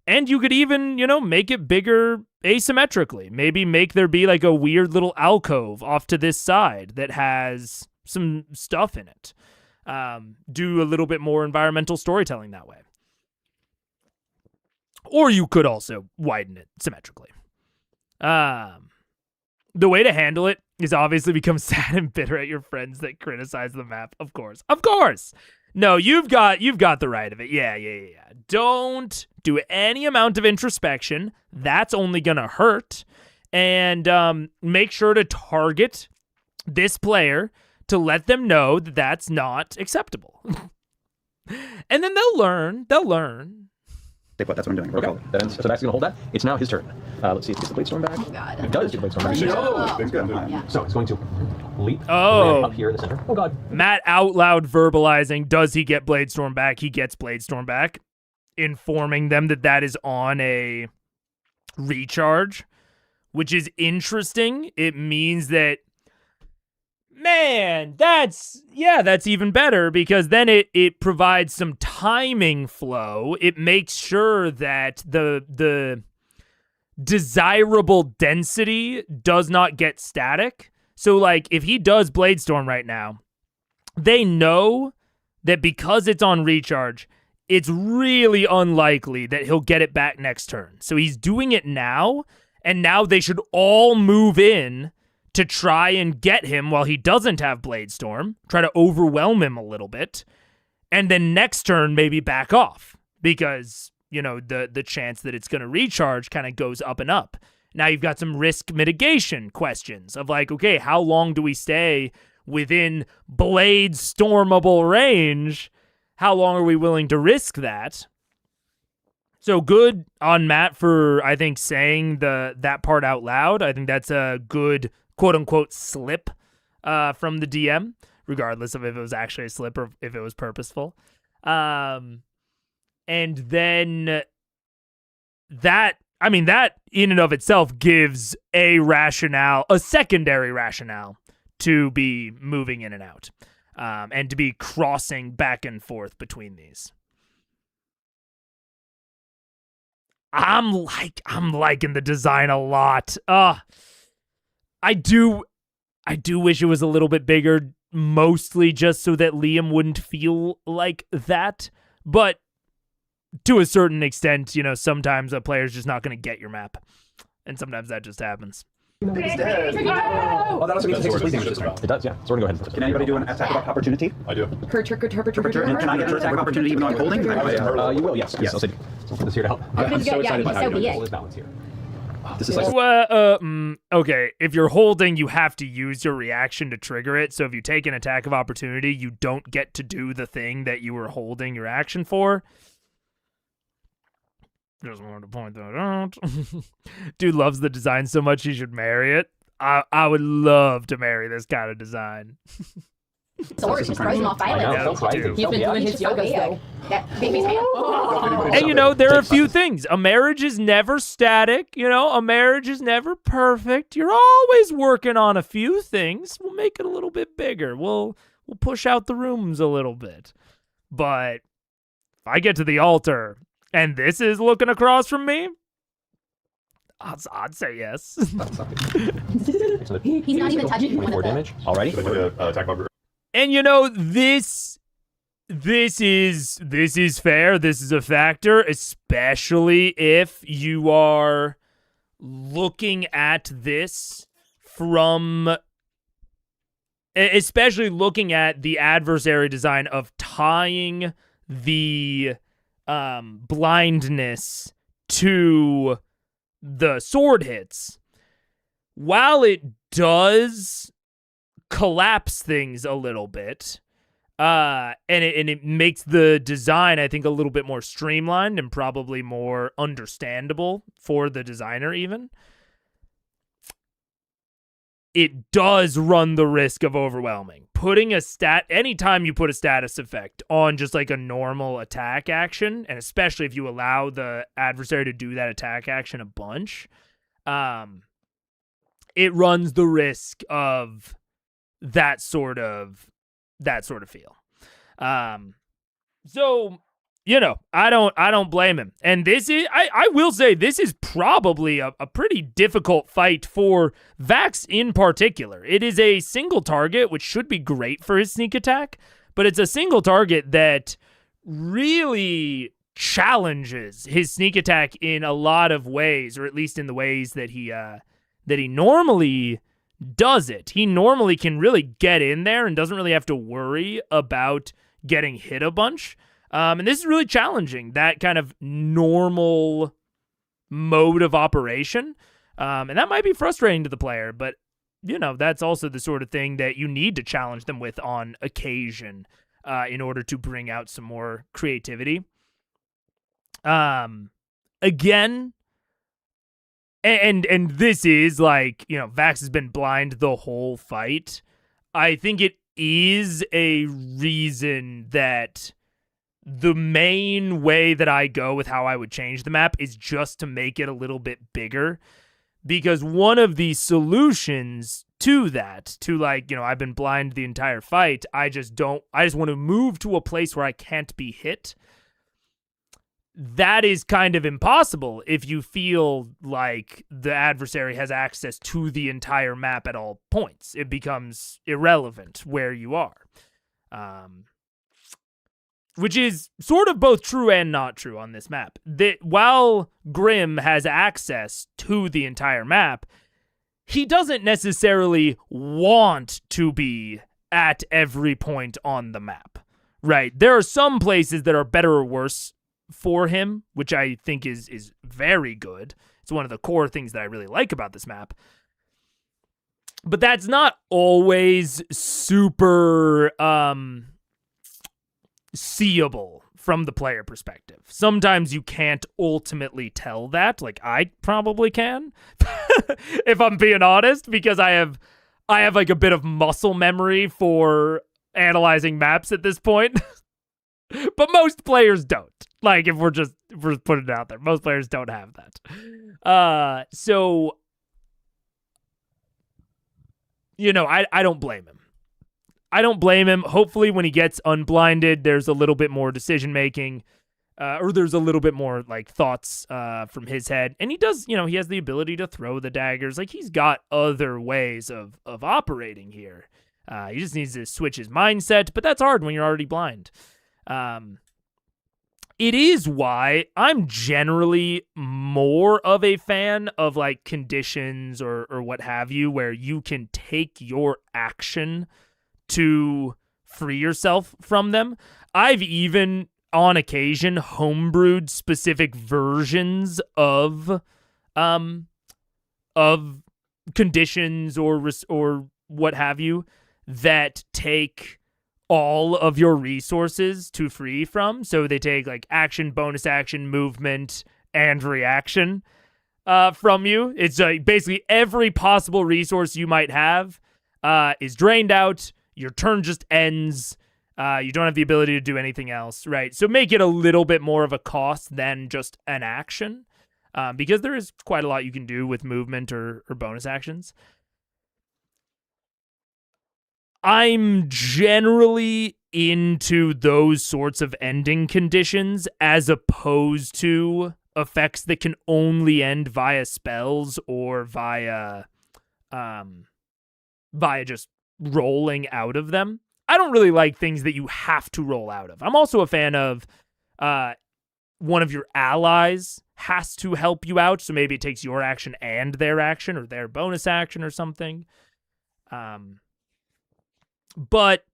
And you could even, make it bigger asymmetrically. Maybe make there be like a weird little alcove off to this side that has some stuff in it. Do a little bit more environmental storytelling that way. Or you could also widen it symmetrically. The way to handle it is obviously become sad and bitter at your friends that criticize the map. Of course. No, you've got the right of it. Yeah. Don't do any amount of introspection. That's only gonna hurt. and make sure to target this player to let them know that that's not acceptable. And then they'll learn. Stay put. That's what I'm doing. Okay. Then so Vax is gonna hold that. It's now his turn. Let's see if he gets the Blade Storm back. Oh, God. He does get the Blade Storm back. No! Things good. Yeah. So he's going to leap Oh. up here in the center. Oh god. Matt out loud verbalizing, does he get Blade Storm back? He gets Blade Storm back, informing them that that is on a recharge, which is interesting. It means that, man, that's even better, because then it provides some timing flow. It makes sure that the desirable density does not get static. So, like, if he does Blade Storm right now, they know that because it's on recharge, it's really unlikely that he'll get it back next turn. So he's doing it now, and now they should all move in to try and get him while he doesn't have Blade Storm, try to overwhelm him a little bit, and then next turn maybe back off, because, you know, the chance that it's going to recharge kind of goes up and up. Now you've got some risk mitigation questions of like, okay, how long do we stay within Blade Stormable range? How long are we willing to risk that? So good on Matt for, I think, saying that part out loud. I think that's a good quote-unquote slip from the DM, regardless of if it was actually a slip or if it was purposeful. And then that in and of itself gives a secondary rationale to be moving in and out, and to be crossing back and forth between these. I'm liking the design a lot. I do wish it was a little bit bigger, mostly just so that Liam wouldn't feel like that. But to a certain extent, you know, sometimes a player's just not going to get your map. And sometimes that just happens. Oh, that also means it takes bleeding this turn. It does, yeah. So we're gonna go ahead and Can anybody do an attack of opportunity? I do. And can I get an attack of opportunity even though I'm holding? you will, yes. Yes. I'll say, so put this here to help. I'm so excited about so how be you it. Hold his balance here. This is like Okay, if you're holding, you have to use your reaction to trigger it. So if you take an attack of opportunity, you don't get to do the thing that you were holding your action for. Just wanted to point that out. Dude loves the design so much he should marry it. I would love to marry this kind of design. Sword just throws him off island. He's been doing his yoga still. That made me fan. And, you know, there are a few things. A marriage is never static. You know, a marriage is never perfect. You're always working on a few things. We'll make it a little bit bigger. We'll push out the rooms a little bit. But if I get to the altar and this is looking across from me, I'd say yes. He's not even touching one 24 of them. damage. Alrighty. Attack of And, you know, this is fair. This is a factor, especially if you are looking at this from, especially looking at the adversary design of tying the blindness to the sword hits. While it does collapse things a little bit, and it makes the design, I think, a little bit more streamlined and probably more understandable for the designer even, it does run the risk of overwhelming. Putting anytime you put a status effect on just like a normal attack action, and especially if you allow the adversary to do that attack action a bunch, it runs the risk of that sort of feel. So, you know, I don't blame him. And this is, I will say, this is probably a pretty difficult fight for Vax in particular. It is a single target, which should be great for his sneak attack, but it's a single target that really challenges his sneak attack in a lot of ways, or at least in the ways that he normally does it. He normally can really get in there and doesn't really have to worry about getting hit a bunch. And this is really challenging, that kind of normal mode of operation. And that might be frustrating to the player, but, that's also the sort of thing that you need to challenge them with on occasion in order to bring out some more creativity. Again, and this is like, Vax has been blind the whole fight. I think it is a reason that the main way that I go with how I would change the map is just to make it a little bit bigger. Because one of the solutions to that, I've been blind the entire fight, I just want to move to a place where I can't be hit. That is kind of impossible if you feel like the adversary has access to the entire map at all points. It becomes irrelevant where you are. Which is sort of both true and not true on this map. While Grim has access to the entire map, he doesn't necessarily want to be at every point on the map, right? There are some places that are better or worse for him, which I think is very good. It's one of the core things that I really like about this map. But that's not always super seeable from the player perspective. Sometimes you can't ultimately tell that. Like I probably can, if I'm being honest, because I have like a bit of muscle memory for analyzing maps at this point. But most players don't. Like if we're putting it out there, most players don't have that. So I don't blame him. I don't blame him. Hopefully when he gets unblinded, there's a little bit more decision making, or there's a little bit more like thoughts from his head. And he does, he has the ability to throw the daggers. Like he's got other ways of operating here. He just needs to switch his mindset, but that's hard when you're already blind. It is why I'm generally more of a fan of like conditions or what have you, where you can take your action to free yourself from them. I've even on occasion homebrewed specific versions of conditions or what have you that take all of your resources to free from. So they take like action, bonus action, movement, and reaction from you. It's like basically every possible resource you might have is drained out. Your turn just ends. You don't have the ability to do anything else, right? So make it a little bit more of a cost than just an action, because there is quite a lot you can do with movement or bonus actions. I'm generally into those sorts of ending conditions as opposed to effects that can only end via spells or via just rolling out of them. I don't really like things that you have to roll out of. I'm also a fan of one of your allies has to help you out, so maybe it takes your action and their action or their bonus action or something. But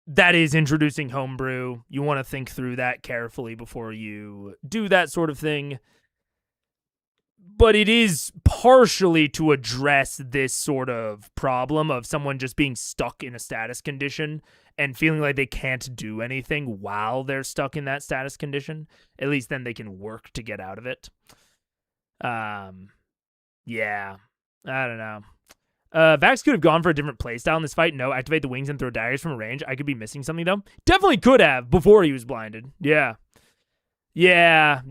that is introducing homebrew. You want to think through that carefully before you do that sort of thing. But it is partially to address this sort of problem of someone just being stuck in a status condition and feeling like they can't do anything while they're stuck in that status condition. At least then they can work to get out of it. Yeah, I don't know. Vax could have gone for a different playstyle in this fight. No, activate the wings and throw daggers from a range. I could be missing something, though. Definitely could have before he was blinded. Yeah. Made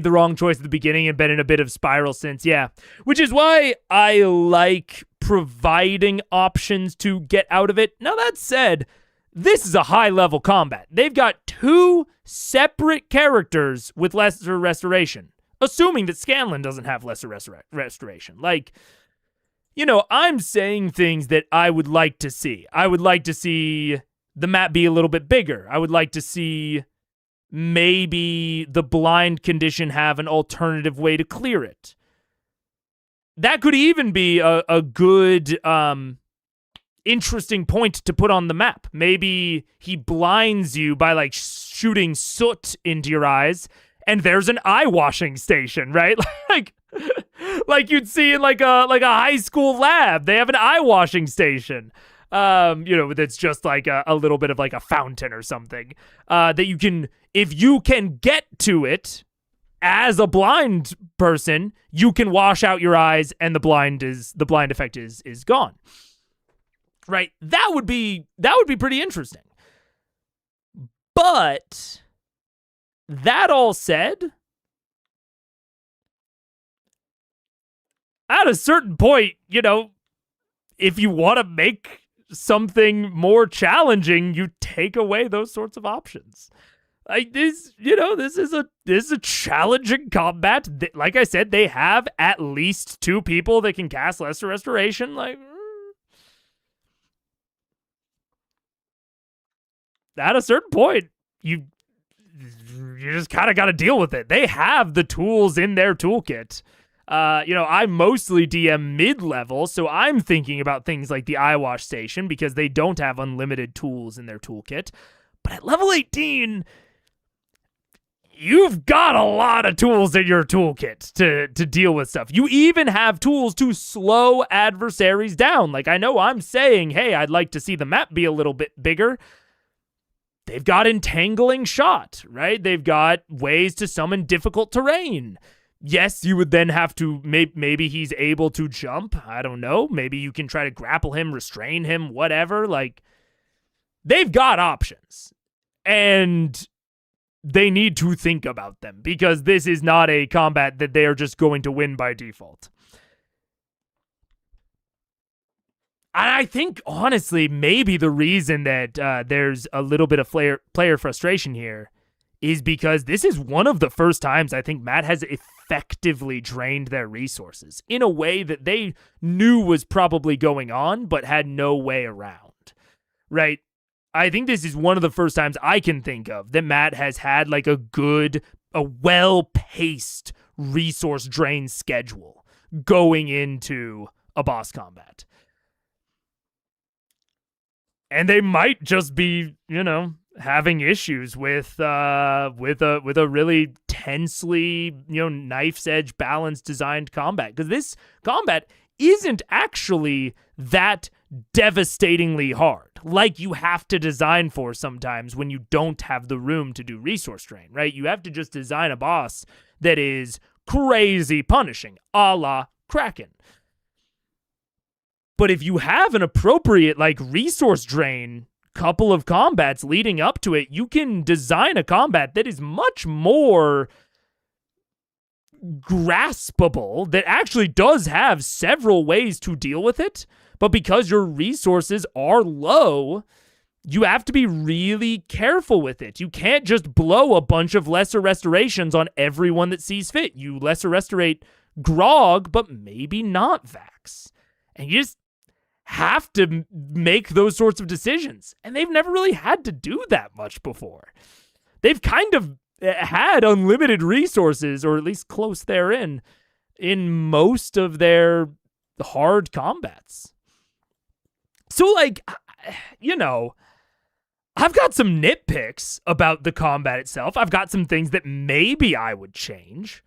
the wrong choice at the beginning and been in a bit of spiral since. Yeah. Which is why I like providing options to get out of it. Now, that said, this is a high-level combat. They've got two separate characters with lesser restoration, assuming that Scanlan doesn't have lesser restoration. Like, I'm saying things that I would like to see. I would like to see the map be a little bit bigger. I would like to see maybe the blind condition have an alternative way to clear it. That could even be a good, interesting point to put on the map. Maybe he blinds you by like shooting soot into your eyes, and there's an eye washing station, right? Like, like you'd see in like a high school lab. They have an eye washing station. That's just like a little bit of like a fountain or something. That you can, if you can get to it as a blind person, you can wash out your eyes and the blind effect is gone. Right? That would be pretty interesting. But that all said, at a certain point, if you want to make something more challenging, you take away those sorts of options. Like this, this is a challenging combat. Like I said, they have at least 2 people that can cast Lesser Restoration. Like, at a certain point, you just kind of got to deal with it. They have the tools in their toolkit. I mostly DM mid-level, so I'm thinking about things like the eye wash station because they don't have unlimited tools in their toolkit. But at level 18, you've got a lot of tools in your toolkit to deal with stuff. You even have tools to slow adversaries down. Like, I know I'm saying, hey, I'd like to see the map be a little bit bigger. They've got Entangling Shot, right? They've got ways to summon difficult terrain. Yes, you would then have to, maybe he's able to jump. I don't know. Maybe you can try to grapple him, restrain him, whatever. Like, they've got options. And they need to think about them because this is not a combat that they are just going to win by default. And I think, honestly, maybe the reason that there's a little bit of player frustration here is because this is one of the first times I think Matt has effectively drained their resources in a way that they knew was probably going on, but had no way around, right? I think this is one of the first times I can think of that Matt has had like a well-paced resource drain schedule going into a boss combat. And they might just be, having issues with a really tensely, knife's edge balanced designed combat. Because this combat isn't actually that devastatingly hard, like you have to design for sometimes when you don't have the room to do resource drain, right? You have to just design a boss that is crazy punishing, a la Kraken. But if you have an appropriate, like, resource drain couple of combats leading up to it, you can design a combat that is much more graspable, that actually does have several ways to deal with it. But because your resources are low, you have to be really careful with it. You can't just blow a bunch of lesser restorations on everyone that sees fit. You lesser restorate Grog, but maybe not Vax. And you just have to make those sorts of decisions. And they've never really had to do that much before. They've kind of had unlimited resources, or at least close therein, in most of their hard combats. So, like, I've got some nitpicks about the combat itself. I've got some things that maybe I would change.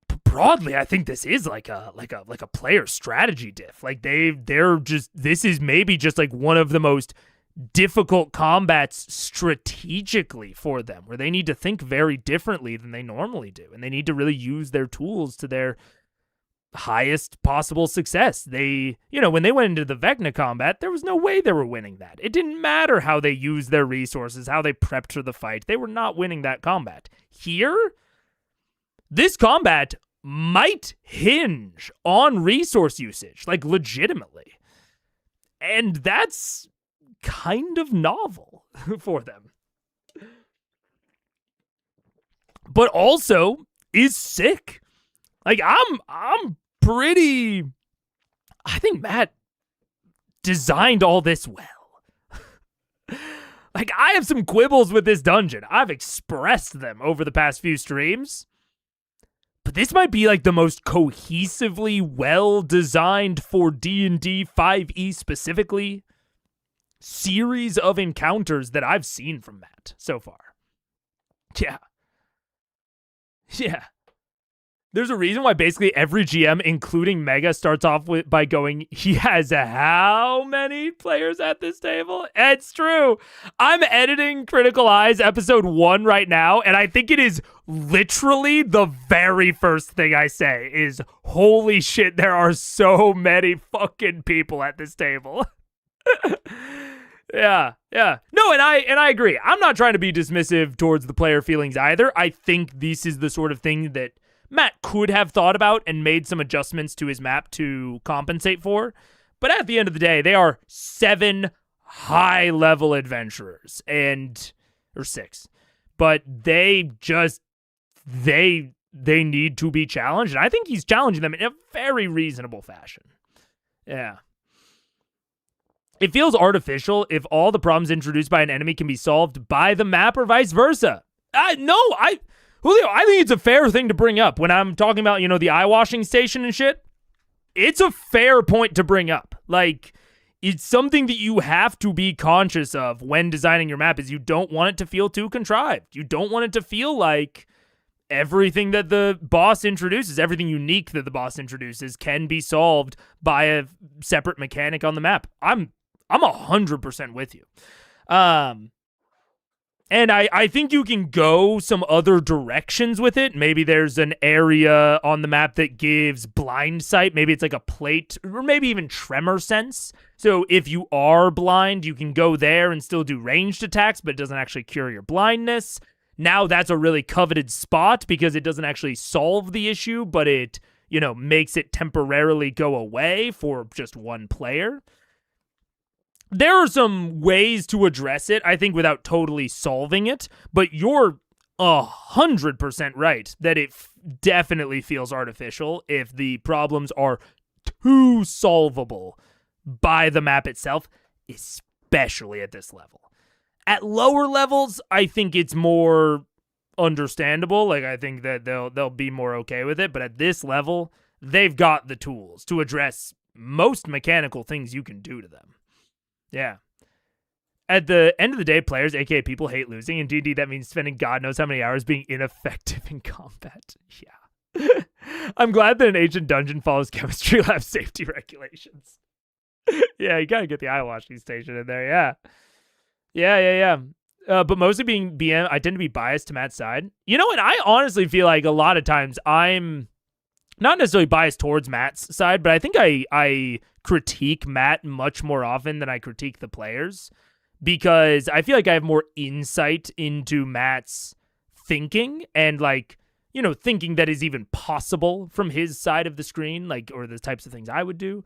But broadly, I think this is like a player strategy diff. Like this is maybe just like one of the most difficult combats strategically for them, where they need to think very differently than they normally do, and they need to really use their tools to their highest possible success. They, when they went into the Vecna combat, there was no way they were winning that. It didn't matter how they used their resources, how they prepped for the fight. They were not winning that combat. Here, this combat might hinge on resource usage, like legitimately. And that's kind of novel for them. But also is sick. Like, I'm pretty... I think Matt designed all this well. Like, I have some quibbles with this dungeon. I've expressed them over the past few streams. But this might be, like, the most cohesively well-designed for D&D 5e specifically series of encounters that I've seen from Matt so far. Yeah. There's a reason why basically every GM, including Mega, starts off by going, he has how many players at this table? It's true. I'm editing Critical Eyes episode 1 right now, and I think it is literally the very first thing I say is, holy shit, there are so many fucking people at this table. Yeah. No, and I agree. I'm not trying to be dismissive towards the player feelings either. I think this is the sort of thing that Matt could have thought about and made some adjustments to his map to compensate for. But at the end of the day, they are 7 high-level adventurers, or 6. But they need to be challenged, and I think he's challenging them in a very reasonable fashion. Yeah. It feels artificial if all the problems introduced by an enemy can be solved by the map or vice versa. Julio, I think it's a fair thing to bring up when I'm talking about, the eye washing station and shit. It's a fair point to bring up. Like, it's something that you have to be conscious of when designing your map is you don't want it to feel too contrived. You don't want it to feel like everything that the boss introduces, everything unique that the boss introduces can be solved by a separate mechanic on the map. I'm 100% with you. And I think you can go some other directions with it. Maybe there's an area on the map that gives blind sight. Maybe it's like a plate or maybe even tremor sense. So if you are blind, you can go there and still do ranged attacks, but it doesn't actually cure your blindness. Now that's a really coveted spot because it doesn't actually solve the issue, but it, makes it temporarily go away for just one player. There are some ways to address it, I think, without totally solving it, but you're 100% right that it definitely feels artificial if the problems are too solvable by the map itself, especially at this level. At lower levels, I think it's more understandable. Like, I think that they'll be more okay with it, but at this level, they've got the tools to address most mechanical things you can do to them. Yeah. At the end of the day, players, aka people, hate losing. In D&D, that means spending God knows how many hours being ineffective in combat. Yeah. I'm glad that an ancient dungeon follows chemistry lab safety regulations. Yeah, you gotta get the eye washing station in there, yeah. But mostly being BM, I tend to be biased to Matt's side. And I honestly feel like a lot of times I'm not necessarily biased towards Matt's side, but I think I critique Matt much more often than I critique the players because I feel like I have more insight into Matt's thinking and thinking that is even possible from his side of the screen, or the types of things I would do.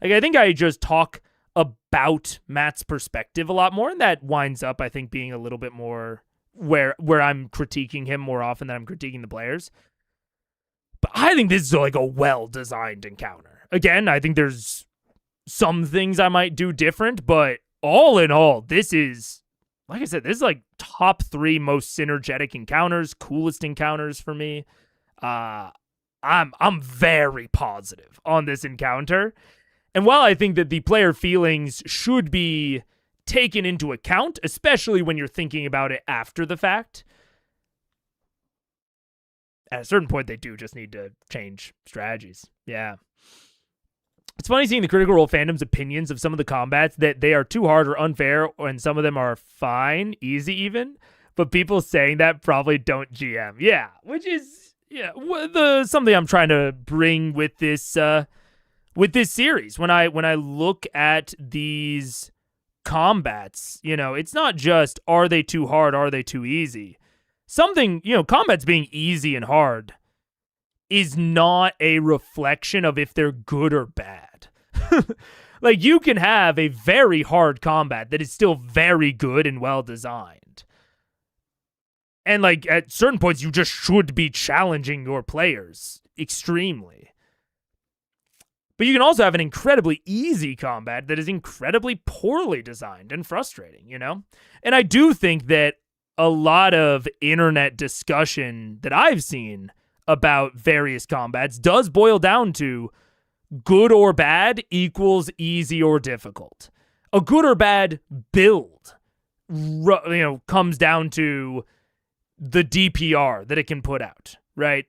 I think I just talk about Matt's perspective a lot more, and that winds up, I think, being a little bit more where I'm critiquing him more often than I'm critiquing the players. But I think this is a well-designed encounter. Again, I think there's some things I might do different, but all in all, this is, like I said, this is top 3 most synergetic encounters, coolest encounters for me. I'm very positive on this encounter. And while I think that the player feelings should be taken into account, especially when you're thinking about it after the fact, at a certain point, they do just need to change strategies. Yeah. It's funny seeing the Critical Role fandom's opinions of some of the combats that they are too hard or unfair, and some of them are fine, easy even, but people saying that probably don't GM. Yeah, which is something I'm trying to bring with this series. When I look at these combats, it's not just are they too hard, are they too easy. Combats being easy and hard is not a reflection of if they're good or bad. You can have a very hard combat that is still very good and well designed. And at certain points, you just should be challenging your players extremely. But you can also have an incredibly easy combat that is incredibly poorly designed and frustrating, And I do think that a lot of internet discussion that I've seen about various combats does boil down to good or bad equals easy or difficult. A good or bad build, comes down to the DPR that it can put out, right?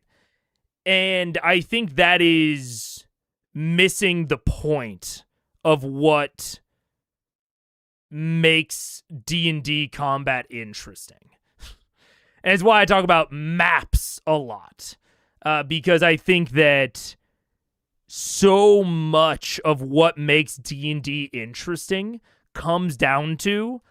And I think that is missing the point of what makes D&D combat interesting. And it's why I talk about maps a lot. Because I think that so much of what makes D&D interesting comes down to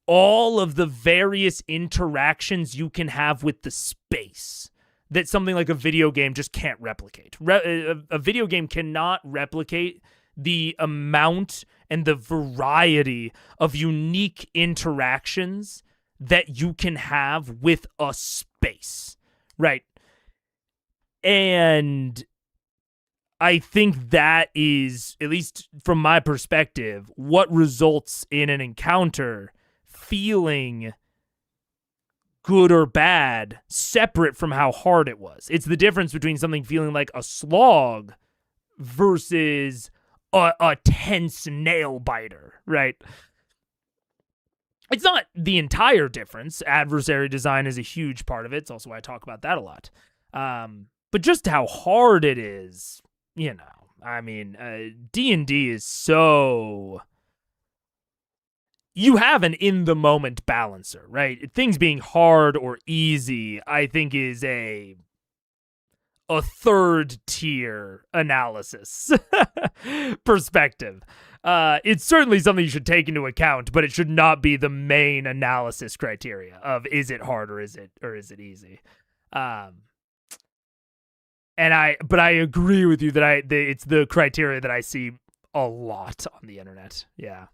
all of the various interactions you can have with the space that something like a video game just can't replicate. A video game cannot replicate the amount and the variety of unique interactions that you can have with a space, right? And I think that is, at least from my perspective, what results in an encounter feeling good or bad, separate from how hard it was. It's the difference between something feeling like a slog versus a tense nail biter, right? It's not the entire difference. Adversary design is a huge part of it. It's also why I talk about that a lot. But just how hard it is, you know, I mean, D&D is so... You have an in-the-moment balancer, right? Things being hard or easy, I think, is a third-tier analysis perspective. It's certainly something you should take into account, but it should not be the main analysis criteria of is it hard or is it easy. But I agree with you that it's the criteria that I see a lot on the internet. Yeah.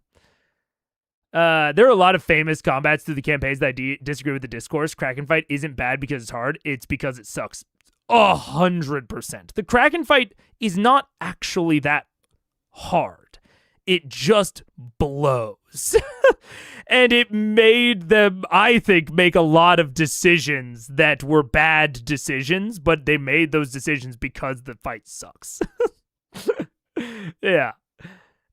There are a lot of famous combats through the campaigns that I disagree with the discourse. Kraken fight isn't bad because it's hard. It's because it sucks. 100%. The Kraken fight is not actually that hard. It just blows. And it made them, I think, make a lot of decisions that were bad decisions, but they made those decisions because the fight sucks. Yeah.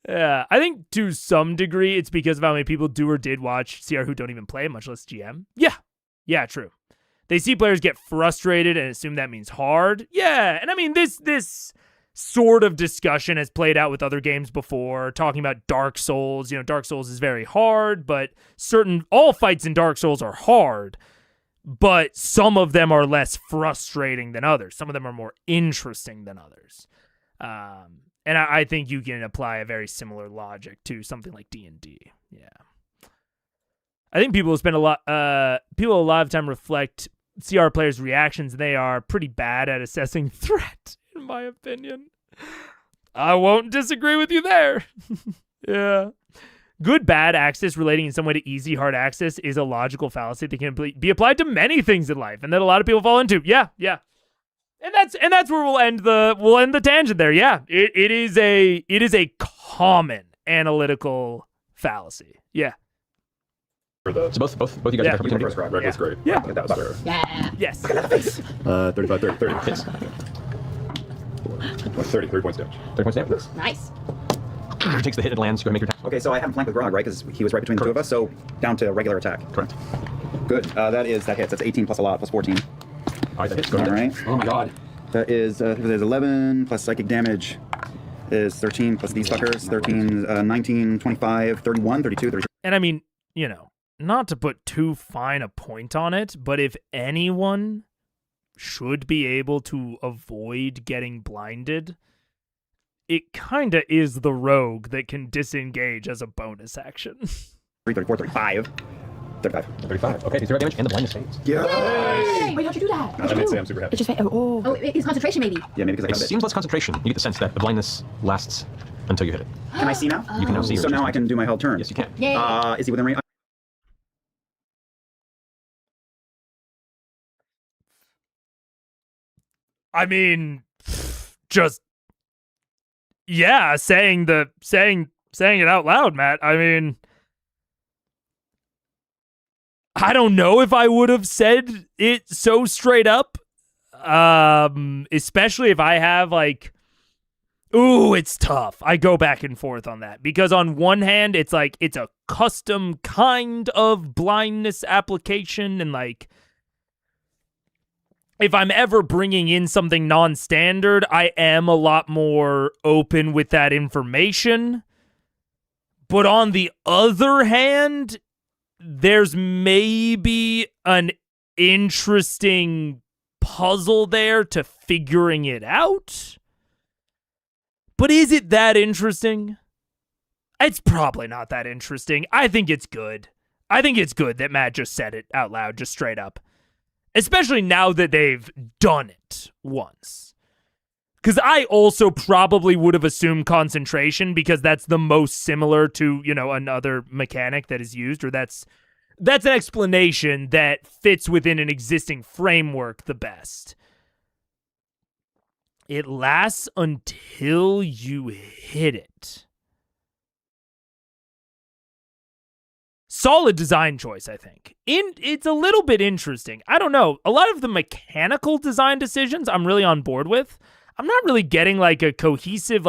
Yeah, I think to some degree it's because of how many people do or did watch CR who don't even play, much less GM. Yeah, true. They see players get frustrated and assume that means hard. Yeah, and I mean, this sort of discussion has played out with other games before, talking about Dark Souls. You know, Dark Souls is very hard, but all fights in Dark Souls are hard, but some of them are less frustrating than others. Some of them are more interesting than others. And I think you can apply a very similar logic to something like D&D. Yeah. I think people spend a lot of time reflect CR players' reactions, and they are pretty bad at assessing threat, in my opinion. I won't disagree with you there. Yeah. Good, bad axis relating in some way to easy, hard axis is a logical fallacy that can be applied to many things in life, and that a lot of people fall into. Yeah. And that's where we'll end the tangent there. Yeah, it is a common analytical fallacy. Yeah. So both you guys have the First grab. That's great. Yeah. That was fair. Yeah. Yes. 35, 30 hits. 30 points damage. 30 points damage. Nice. He takes the hit, it lands. Go ahead and make your attack. Okay, so I have him flanked with Grog, right? Because he was right between the two of us, so down to regular attack. Correct. Good. That hits. That's 18 plus a lot, plus 14. All right, that hits. Go All ahead. right. Oh my god. That is there's 11 plus psychic damage is 13 plus these fuckers. 13, 19, 25, 31, 32, 33. And I mean, you know, not to put too fine a point on it, but if anyone should be able to avoid getting blinded, it kind of is the rogue that can disengage as a bonus action. 34, 35. 35. 35. Okay, he's 0 damage, and the blindness fades. Yay! Wait, how'd you do that? I didn't say I'm super happy. It just oh. It's concentration, maybe. Yeah, maybe because I It got it. seems less concentration. You get the sense that the blindness lasts until you hit it. Can I see now? You can now see. So now I can do my whole turn. Yes, you can. Yay. Is he within range? I mean, just saying it out loud, Matt. I mean, I don't know if I would have said it so straight up. Especially if I have like, ooh, it's tough. I go back and forth on that because on one hand, it's like it's a custom kind of blindness application, and like if I'm ever bringing in something non-standard, I am a lot more open with that information. But on the other hand, there's maybe an interesting puzzle there to figuring it out. But is it that interesting? It's probably not that interesting. I think it's good. I think it's good that Matt just said it out loud, just straight up. Especially now that they've done it once. Because I also probably would have assumed concentration because that's the most similar to, another mechanic that is used, or that's an explanation that fits within an existing framework the best. It lasts until you hit it. Solid design choice, I think. It's a little bit interesting. I don't know. A lot of the mechanical design decisions I'm really on board with. I'm not really getting like a cohesive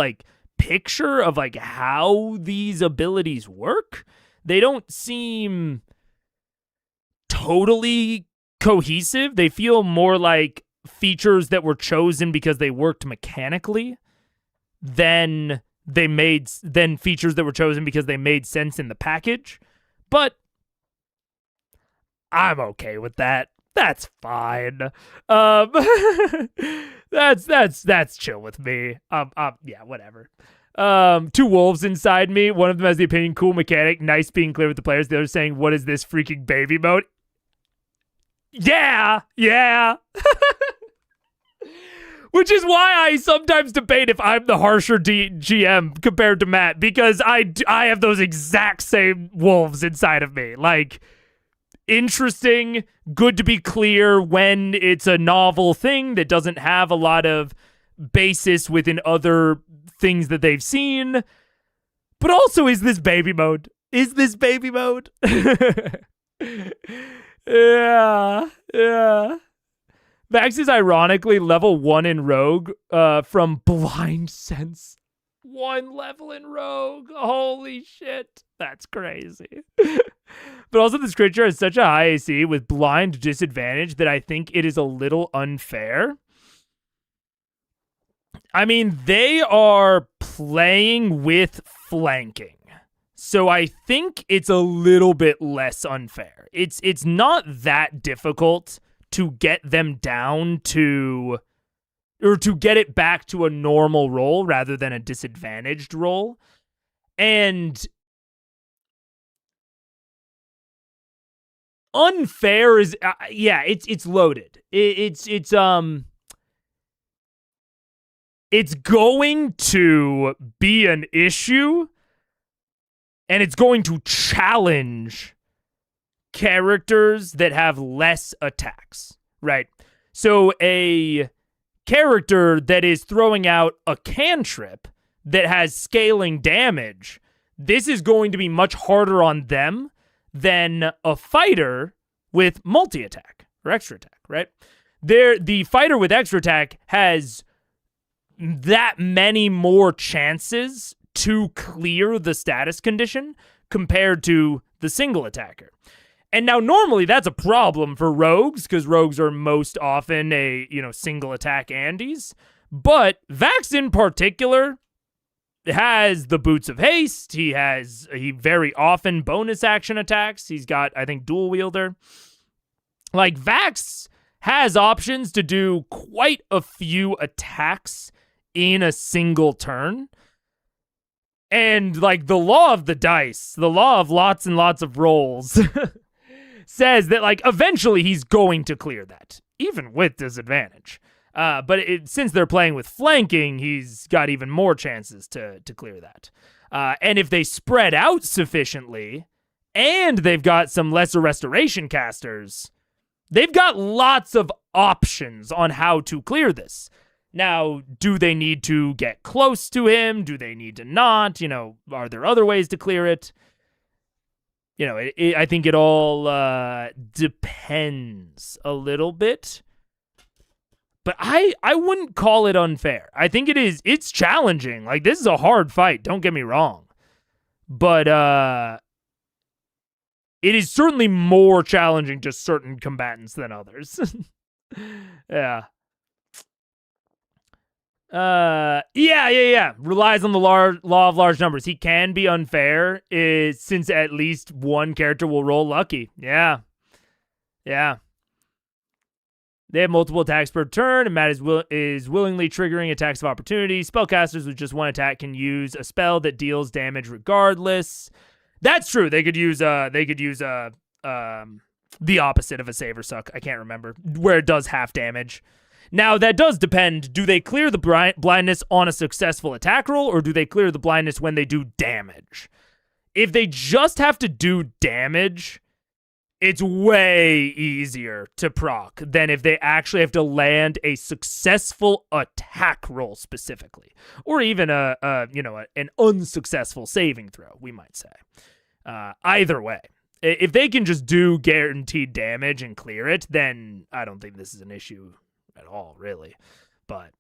picture of how these abilities work. They don't seem totally cohesive. They feel more like features that were chosen because they worked mechanically than features that were chosen because they made sense in the package. But I'm okay with that. That's fine. That's chill with me. Yeah, whatever. Two wolves inside me. One of them has the opinion, cool mechanic, nice being clear with the players. The other saying, what is this freaking baby mode? Yeah. Which is why I sometimes debate if I'm the harsher GM compared to Matt, because I have those exact same wolves inside of me. Interesting, good to be clear when it's a novel thing that doesn't have a lot of basis within other things that they've seen. But also, is this baby mode? Yeah. Vax is ironically level 1 in Rogue from Blind Sense. 1 level in Rogue. Holy shit. That's crazy. But also this creature has such a high AC with blind disadvantage that I think it is a little unfair. I mean, they are playing with flanking. So I think it's a little bit less unfair. It's not that difficult to get them down to, or to get it back to a normal roll rather than a disadvantaged roll. And unfair is, it's loaded. It's going to be an issue, and it's going to challenge characters that have less attacks, right? So a character that is throwing out a cantrip that has scaling damage, this is going to be much harder on them than a fighter with multi-attack or extra attack, right? The fighter with extra attack has that many more chances to clear the status condition compared to the single attacker. And now normally that's a problem for rogues because rogues are most often a, single attack Andes. But Vax in particular has the Boots of Haste. He very often bonus action attacks. He's got, I think, dual wielder. Vax has options to do quite a few attacks in a single turn. And the law of the dice, the law of lots and lots of rolls says that eventually he's going to clear that, even with disadvantage. But since they're playing with flanking, he's got even more chances to clear that. And if they spread out sufficiently, and they've got some lesser restoration casters, they've got lots of options on how to clear this. Now, do they need to get close to him? Do they need to not? Are there other ways to clear it? I think it all depends a little bit. But I wouldn't call it unfair. I think it's challenging. This is a hard fight, don't get me wrong. But it is certainly more challenging to certain combatants than others. Yeah. Yeah. Relies on the law of large numbers. He can be unfair since at least one character will roll lucky. Yeah. They have multiple attacks per turn, and Matt is willingly triggering attacks of opportunity. Spellcasters with just one attack can use a spell that deals damage regardless. That's true. They could use the opposite of a save or suck. I can't remember where it does half damage. Now that does depend. Do they clear the blindness on a successful attack roll, or do they clear the blindness when they do damage? If they just have to do damage, it's way easier to proc than if they actually have to land a successful attack roll specifically, or even an unsuccessful saving throw, we might say. Either way, if they can just do guaranteed damage and clear it, then I don't think this is an issue at all, really. But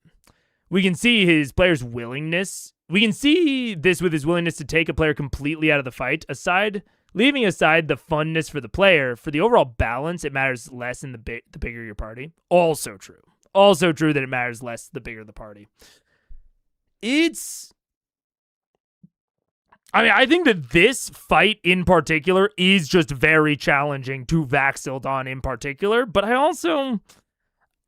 we can see his player's willingness. We can see this with his willingness to take a player completely out of the fight. Leaving aside the funness for the player, for the overall balance, it matters less in the bigger your party. Also true that it matters less the bigger the party. I think that this fight in particular is just very challenging to Vax'ildan in particular, but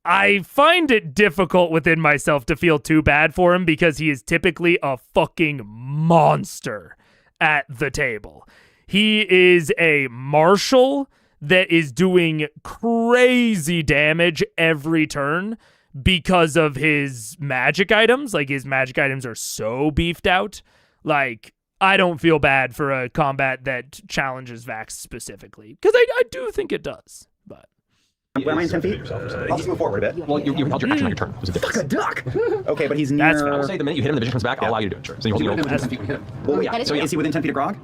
I find it difficult within myself to feel too bad for him because he is typically a fucking monster at the table. He is a marshal that is doing crazy damage every turn because of his magic items. Like, his magic items are so beefed out. Like, I don't feel bad for a combat that challenges Vax specifically, because I do think it does, but... When am I in 10 feet? I'll just move forward a bit. Well, you held your action on your turn. It was a difference. Fuck a duck! Okay, but he's near... That's fair. I will say the minute you hit him, the vision comes back, I'll allow you to do it. Sure. So you hold your turn. Well, yeah. So is he within 10 feet of Grog?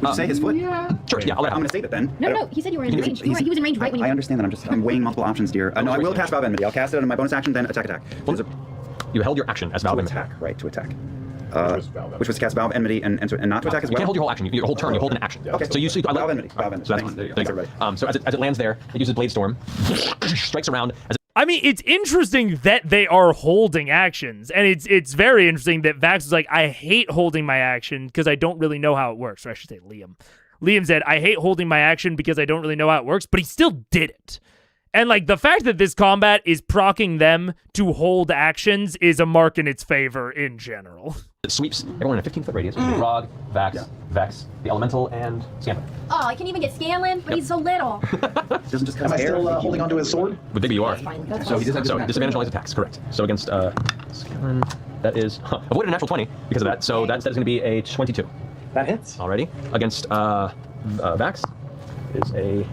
Would you say his foot? Yeah. Sure, yeah, I'll let I'm going to save it then. No, he said you were in range. He was in range right when you... I understand that. I'm weighing multiple options, dear. No, I will cast Vow of Enmity. I'll cast it on my bonus action, then attack. You held your action as Vow of Enmity. Attack, right, to attack. Which was to cast Vow of Enmity and not to attack as well? You can't hold your whole action. Your whole turn, you hold an action. Okay. So you see... Vow of Enmity. So that's there you go. So as it lands there, it uses Blade Storm, strikes around as it's interesting that they are holding actions, and it's very interesting that Vax is like, I hate holding my action because I don't really know how it works. Or I should say Liam. Liam said, I hate holding my action because I don't really know how it works, but he still did it. And, like, the fact that this combat is proccing them to hold actions is a mark in its favor in general. It sweeps everyone in a 15-foot radius. Grog, Vax, Vex, the Elemental, and Scanlan. Oh, I can even get Scanlan, but he's so little. Doesn't just Am I still holding onto his sword? But maybe you are. That's So he does have disadvantage on his attacks, correct. So against Scanlan, that is... avoided a natural 20 because of that, so that is going to be a 22. That hits. Alrighty. Against Vax is a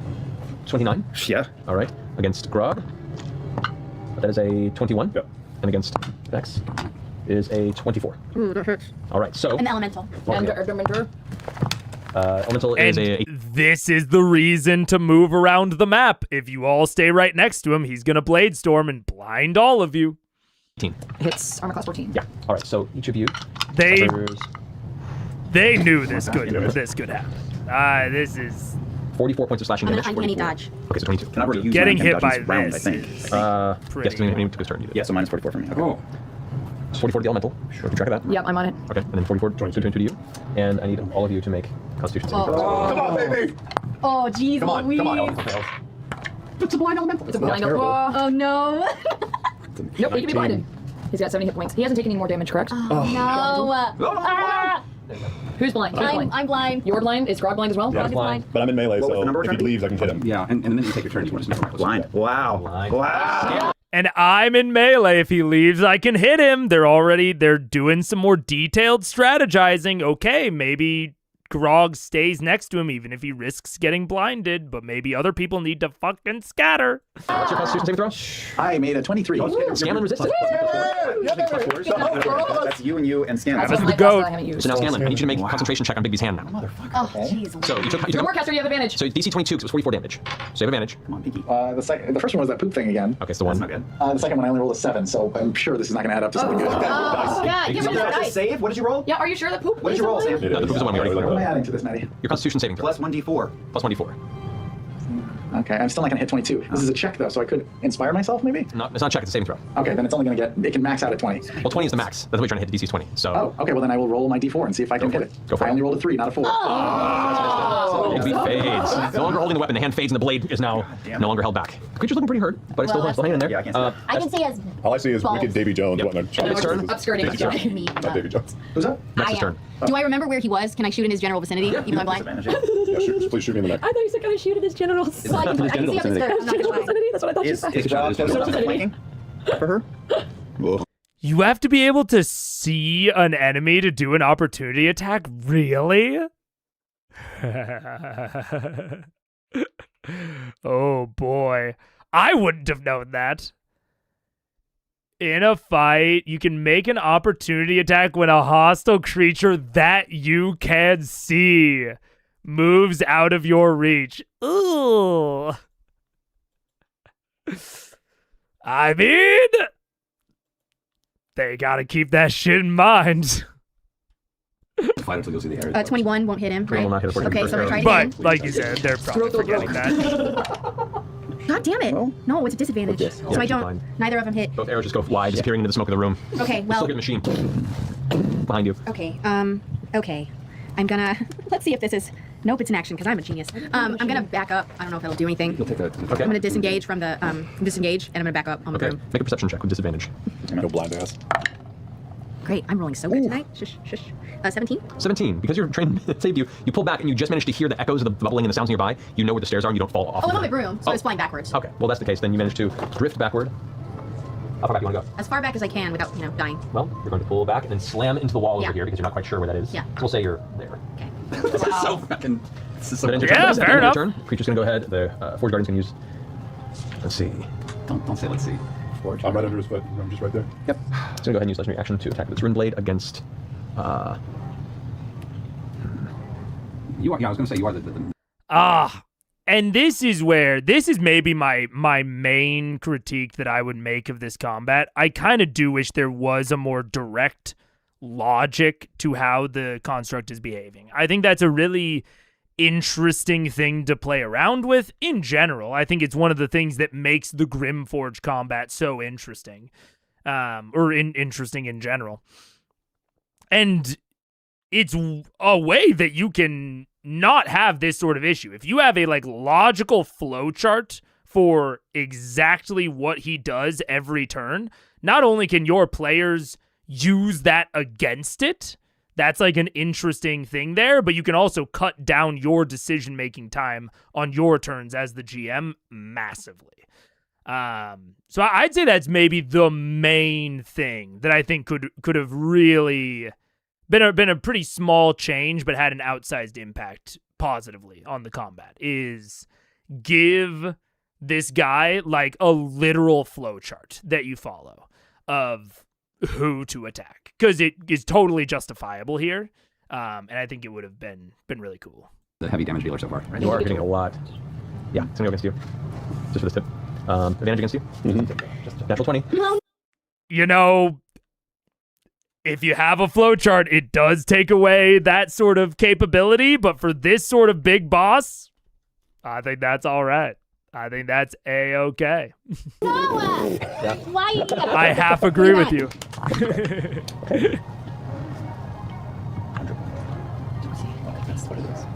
29. Yeah. All right. Against Grog, that is a 21. Yep. And against Vex is a 24. Ooh, that hurts. All right. So And the elemental. Elemental And is a... this is the reason to move around the map. If you all stay right next to him, he's going to Blade Storm and blind all of you. 18. Hits armor class 14. Yeah. All right. So each of you... They suffers knew this could happen. This is... 44 points of slashing damage. I'm gonna dodge. Okay, so 22. Can I already use getting my hit dodging by this round, this. I think. Is Yes, pretty we need to turn. Yeah, so minus 44 for me. Okay. Oh. 44 to the Elemental. Sure. Keep track of that. Yep, I'm on it. Okay, and then 44 22 to you. And I need all of you to make Constitution saving throws. Come on, baby! Oh, jeez, Come on, Louise. Elemental fails. It's a blind elemental. It's a blind terrible. elemental. Oh, no. Nope, he can be blinded. He's got 70 hit points. He hasn't taken any more damage, correct? No. Ah! Who's blind? Who's blind? I'm blind. You're blind? Is Grog blind as well? Yeah, Grog is blind. but I'm in melee, What was the so number if he trying to be? leaves, I can hit him. Yeah, and the minute you take your turn, you want to just Blind. Wow. Blind. Wow. And I'm in melee. If he leaves, I can hit him. They're doing some more detailed strategizing. Okay, maybe Grog stays next to him even if he risks getting blinded, but maybe other people need to fucking scatter. What's your Constitution saving throw? I made a 23. Scanlan resisted. That's you and Scanlan. That's my the class goat. that I haven't used. So now Scanlan, I need you to make a concentration check on Bigby's hand now. Oh, jeez. So you took You're more caster, you have advantage. so DC 22 because it was 44 damage. So you have advantage. Come on, Pinky. The first one was that poop thing again. Okay, so the one. That's not good. The second one I only rolled a 7, so I'm sure this is not going to add up to something good. Oh, yeah, give me that dice. Save? What did you roll? Yeah, are you sure that poop? What did you roll, Sam? No, the poop is the one we already What am I cleared. adding to this, Maddie? Your Constitution saving throw. Plus 1d4. Plus 1d4. Okay, I'm still not gonna hit 22. This is a check though, so I could inspire myself maybe? It's not a check, it's a saving throw. Okay, then it's only gonna get, it can max out at 20. Well, 20 is the max. That's what you're trying to hit. The DC is 20. So. Oh, okay, well then I will roll my d4 and see if I can hit it. Go for I it. only rolled a 3, not a 4. It fades. No longer holding the weapon. The hand fades, and the blade is now no longer held back. The creature's looking pretty hurt, but it's still hanging in there. Yeah, I can see that. I can see as All I see is balls. wicked Davy Jones. Yep. What, Its turn. Upskirting Davy Jones. me. Not Davy Jones. Who's that? Next turn. Do I remember where he was? Can I shoot in his general vicinity, even though I'm blind? Disadvantage, yeah. Yeah, please shoot me in the neck. I thought you said can I shoot at his genitals? Well, I can see up his skirt. I'm not gonna General lie. vicinity? That's what I thought you Is said. Rob close enough to flanking for her? Ugh. You have to be able to see an enemy to do an opportunity attack? Really? Oh boy. I wouldn't have known that. In a fight, you can make an opportunity attack when a hostile creature that you can see moves out of your reach. Ooh. I mean, they gotta keep that shit in mind. Fight until you'll see the arrow. 21 won't hit him, right? will not hit it for Okay, so I'm gonna try it But, again. like you said, they're probably forgetting that. God damn it! Well, No, it's a disadvantage. yes. So Yeah, I keep don't. blind. Neither of them hit. Both arrows just go fly, disappearing into the smoke of the room. Okay, well. Still get a machine. Behind you. Okay. I'm gonna. Let's see if this is. Nope, it's an action because I'm a genius. I'm gonna back up. I don't know if it'll do anything. You'll take a. Okay. I'm gonna disengage from the disengage, and I'm gonna back up on the Okay. broom. Make a perception check with disadvantage. No blind ass. Great, I'm rolling so good tonight. Shush, shush. 17. 17. Because your train saved you, you pull back and you just managed to hear the echoes of the bubbling and the sounds nearby. You know where the stairs are and you don't fall off. Oh, I'm of on my them. broom, so I was flying backwards. Okay. Well, that's the case. Then you manage to drift backward. How far back do you want to go? As far back as I can without, dying. Well, you're going to pull back and then slam into the wall over Yeah. here because you're not quite sure where that is. Yeah. We'll say you're there. Okay. This is so fucking. This is so. But end your Yeah, turn. fair End your enough. turn. Creature's going to go ahead. The Forge Guardian's going to use. Let's see. Don't say. Let's see. I'm right under his foot. I'm just right there. Yep. It's going to go ahead and use legendary action to attack with its Rune Blade against. You are. Yeah, I was gonna say you are the And this is maybe my main critique that I would make of this combat. I kind of do wish there was a more direct logic to how the construct is behaving. I think that's a really interesting thing to play around with in general. I think it's one of the things that makes the Grimforge combat so interesting, interesting in general. And it's a way that you can not have this sort of issue. If you have a logical flowchart for exactly what he does every turn, not only can your players use that against it, that's an interesting thing there, but you can also cut down your decision-making time on your turns as the GM massively. So I'd say that's maybe the main thing that I think could have really been a pretty small change, but had an outsized impact positively on the combat, is give this guy a literal flowchart that you follow of who to attack, because it is totally justifiable here, and I think it would have been really cool. the heavy damage dealer so far. Right? You are hitting a lot. Yeah, it's going to go against you. Just for this tip. Advantage against you. Just natural 20. If you have a flowchart, it does take away that sort of capability, but for this sort of big boss, I think that's all right. I think that's A-okay. Why? I half agree with you.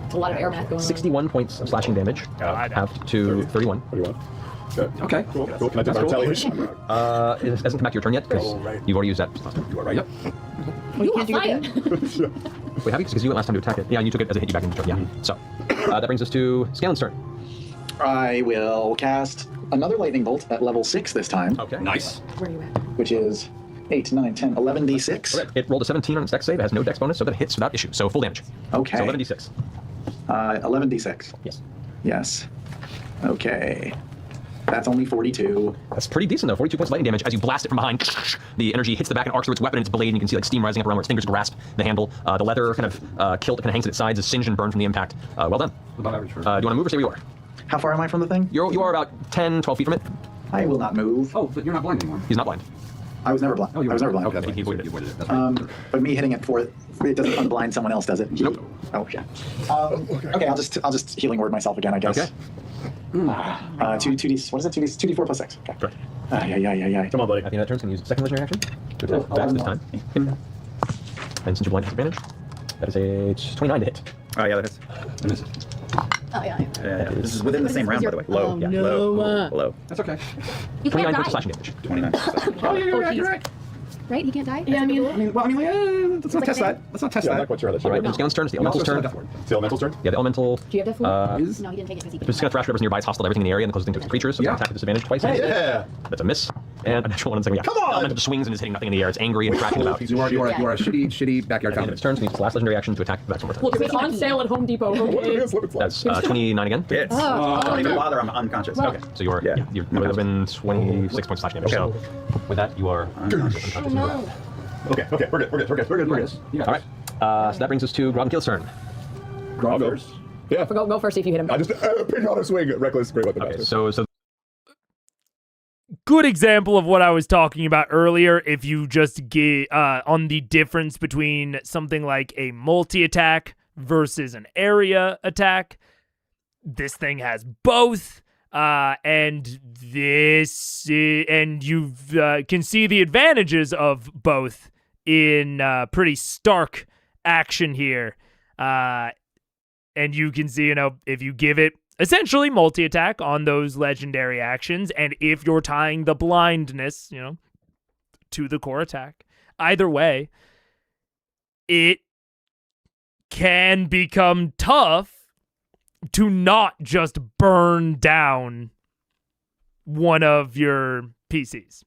It's a lot of air math going on. 61 points of slashing damage. I know. Half to 31. What do you want? Okay. Cool. Can I do my retaliation? It hasn't come back to your turn yet, because you've already used that. You are right. Yep. You can't do it. Wait, have you? Because you went last time to attack it. Yeah, and you took it as a hit you back into the turn. Yeah. So, that brings us to Scalen's turn. I will cast another lightning bolt at level 6 this time, Okay. Nice. Where are you at? which is 8, 9, 10, 11 d6. Correct. It rolled a 17 on its dex save. It has no dex bonus, so that hits without issue. So full damage. Okay. So 11d6. 11 d6. Yes. Yes. Okay. That's only 42. That's pretty decent, though. 42 points of lightning damage as you blast it from behind. The energy hits the back and arcs through its weapon and its blade, and you can see steam rising up around where its fingers grasp the handle. The leather kind of kilt that kind of hangs at its sides is singed and burned from the impact. Well done. Above average for. Do you want to move or stay where you are? How far am I from the thing? You are about 10, 12 feet from it. I will not move. Oh, but you're not blind anymore. He's not blind. I was never blind. Oh, you I was were- never blind. Okay, that's right. He avoided it. You avoided it. That's right. But me hitting it for it doesn't unblind someone else, does it? Nope. Oh shit. Okay, I'll just healing word myself again, I guess. Okay. 2d. What is it? 2d4 plus 6. Okay. Correct. Yeah. Come on, buddy. At the end of that turn, it's going to use second legendary action to attack Vax this time. And since you're blind, disadvantage. That is a 29 to hit. Oh, yeah, that hits. I miss it. Oh, yeah. Yeah. This is within the same round, by the way. Low. Oh, Yeah. no. Low. That's okay. You 29 can't points of die. slashing damage. 29. Oh, you're right. Right? He can't die? Yeah, I mean, Let's not test that. Let's not test Yeah, I'm not that. quite sure how that should All right, work. it's Scanlan's turn. It's the elemental's turn. It's the elemental's turn? Yeah, the elemental. do you have that for me? No, he didn't take it because he Just gonna thrash whatever's nearby. It's hostile to everything in the area and the closest thing to its creatures. So it's Yeah. gonna attack with disadvantage twice. Yeah. That's a miss. And a natural one in the second. Yeah. Come on! Elemental just swings and is hitting nothing in the air. It's angry and thrashing about. You are a shitty backyard At the end of its turn, so it needs its last legendary action to attack Vax one more time. Look, it's on sale at Home Depot. Okay. That's 29 again. Hits. Don't even bother. I'm unconscious. Okay, so you are Yeah. you would have been 26 points slashing damage. So with that, you are unconscious. Oh, no. Okay, we're good. All right, so that brings us to Grognkill's turn. I'll go. Yeah. Go first, see if you hit him. I just pin on a swing. Reckless, great weapon. Okay, master. so Good example of what I was talking about earlier. If you just get on the difference between something like a multi-attack versus an area attack, this thing has both. And you can see the advantages of both in pretty stark action here. And you can see, if you give it essentially multi-attack on those legendary actions, and if you're tying the blindness, to the core attack, either way, it can become tough to not just burn down one of your PCs,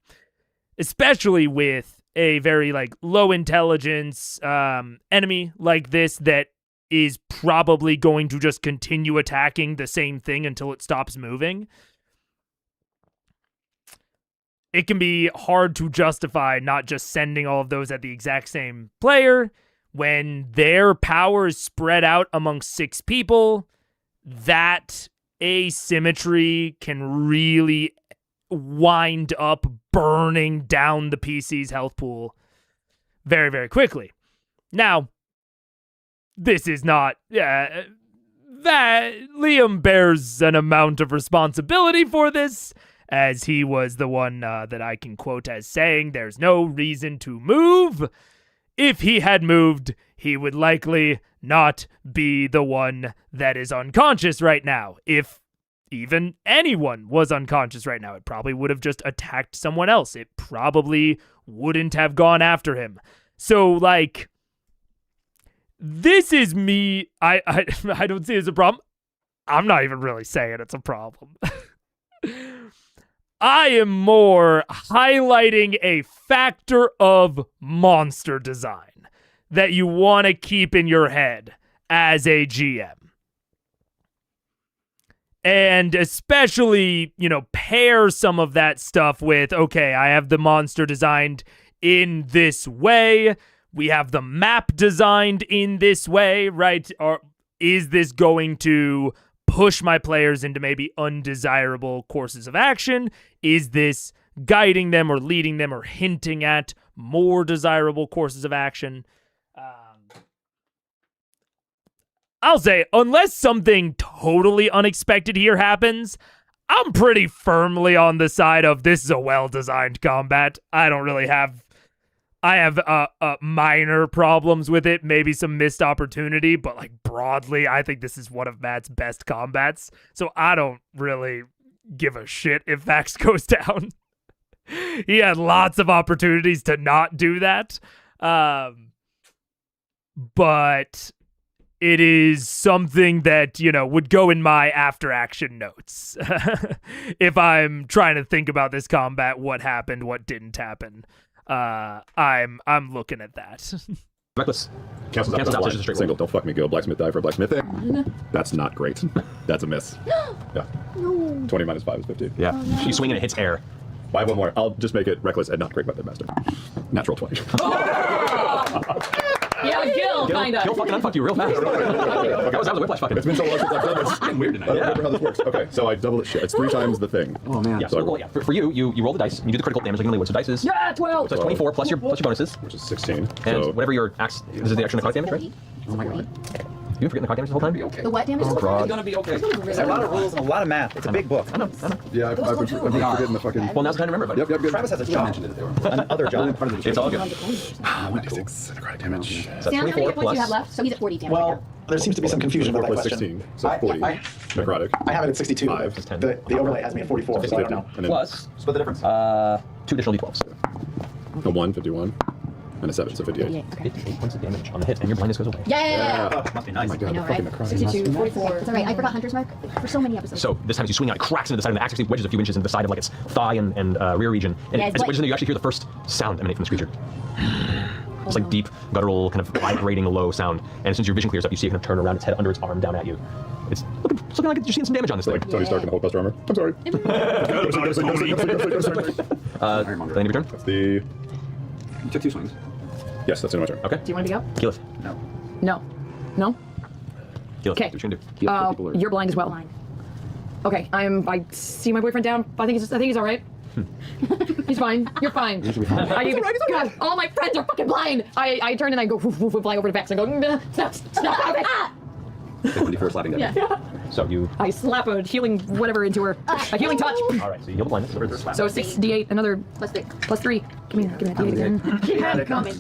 especially with a very low intelligence enemy like this that is probably going to just continue attacking the same thing until it stops moving. It can be hard to justify not just sending all of those at the exact same player when their power is spread out among 6 people. That asymmetry can really wind up burning down the PC's health pool very, very quickly. Now, this is not that Liam bears an amount of responsibility for this, as he was the one that I can quote as saying there's no reason to move. If he had moved, he would likely not be the one that is unconscious right now. If even anyone was unconscious right now, it probably would have just attacked someone else. It probably wouldn't have gone after him. So, this is me. I don't see it as a problem. I'm not even really saying it's a problem. I am more highlighting a factor of monster design that you want to keep in your head as a GM. And especially, pair some of that stuff with, okay, I have the monster designed in this way. We have the map designed in this way, right? Or is this going to push my players into maybe undesirable courses of action? Is this guiding them or leading them or hinting at more desirable courses of action? I'll say, unless something totally unexpected here happens, I'm pretty firmly on the side of this is a well-designed combat. I have minor problems with it, maybe some missed opportunity, but broadly, I think this is one of Matt's best combats. So I don't really give a shit if Vax goes down. He had lots of opportunities to not do that. But it is something that, would go in my after-action notes. If I'm trying to think about this combat, what happened, what didn't happen. I'm looking at that. Reckless. Cancels out. Cancels out. Just a straight Single. Don't fuck me. Go. Blacksmith die for blacksmithing. That's not great. That's a miss. Yeah. No. 20 minus 5 is 15. Yeah. She's swinging and it hits air. I have one more. I'll just make it reckless and not great weapon master. Natural 20. Yeah, Gil, kinda. Gil fucking unfucked you real fast. That was a whiplash fucking. It's been so long since I've done this. I'm weird tonight. I don't remember how this works. Okay, so I double it. Shit, it's 3 times the thing. Oh man. Yeah, so for you roll the dice and you do the critical damage like you normally would. So dice is Yeah, 12. so it's 24 plus your bonuses, Which is 16. and So whatever your axe. This is the extra necrotic damage, right? Oh my god. You forgetting the card damage the whole time? Be okay. The what damage? It's gonna be okay. There's a lot of rules and a lot of math. It's a big book. I know. Yeah, I've been forgetting the fucking. Well, now's the time to remember, buddy. Yep. Travis has a job. Another job. It's all good. 1d6 necrotic damage. So Sam, how many 24 hit points do you have plus. left? So he's at 40 damage. Well, there seems to be some confusion about 4 that plus question. 16, so 40. Necrotic. I have it at 62. 5. That's 10. The overlay has me at 44, so I don't know. And then Plus Split the difference. 2 additional d12s. a 1, 51. And a 7, so 58. 58 points of damage on the hit, and your blindness goes away. Yeah. Must be nice. Oh my god, I know, the fucking right? necrotic. 62, 44. It's all right. I forgot Hunter's Mark for so many episodes. So this time as you swing out, it cracks into the side of the axe, actually wedges a few inches into the side of like its thigh and rear region. And Yeah, as it's it wedges in there, you actually hear the first sound emanate from this creature. It's like deep, guttural, kind of vibrating, low sound. And as soon as your vision clears up, you see it kind of turn around its head under its arm down at you. It's looking like you're seeing some damage on this thing. Like Tony Stark in the Hulkbuster armor. I'm sorry. The end of your turn? That's the... You took 2 swings. Yes, that's in my turn. Okay. Do you want to be up? Keyleth. No. No? Keyleth, Okay. what you gonna do? You're blind as well. Okay, I see my boyfriend down. I think he's all right. He's fine. You're fine. God, all my friends are fucking blind. I turn and I go woof, woof, woof, fly over to Vex and go stop. Ah! 20 for slapping damage. Yeah. So you... I slap a healing whatever into her. A healing touch. Alright, so you heal the blindness. So 6d8, another Plus 3. Give me that d8 again. Yeah, coming.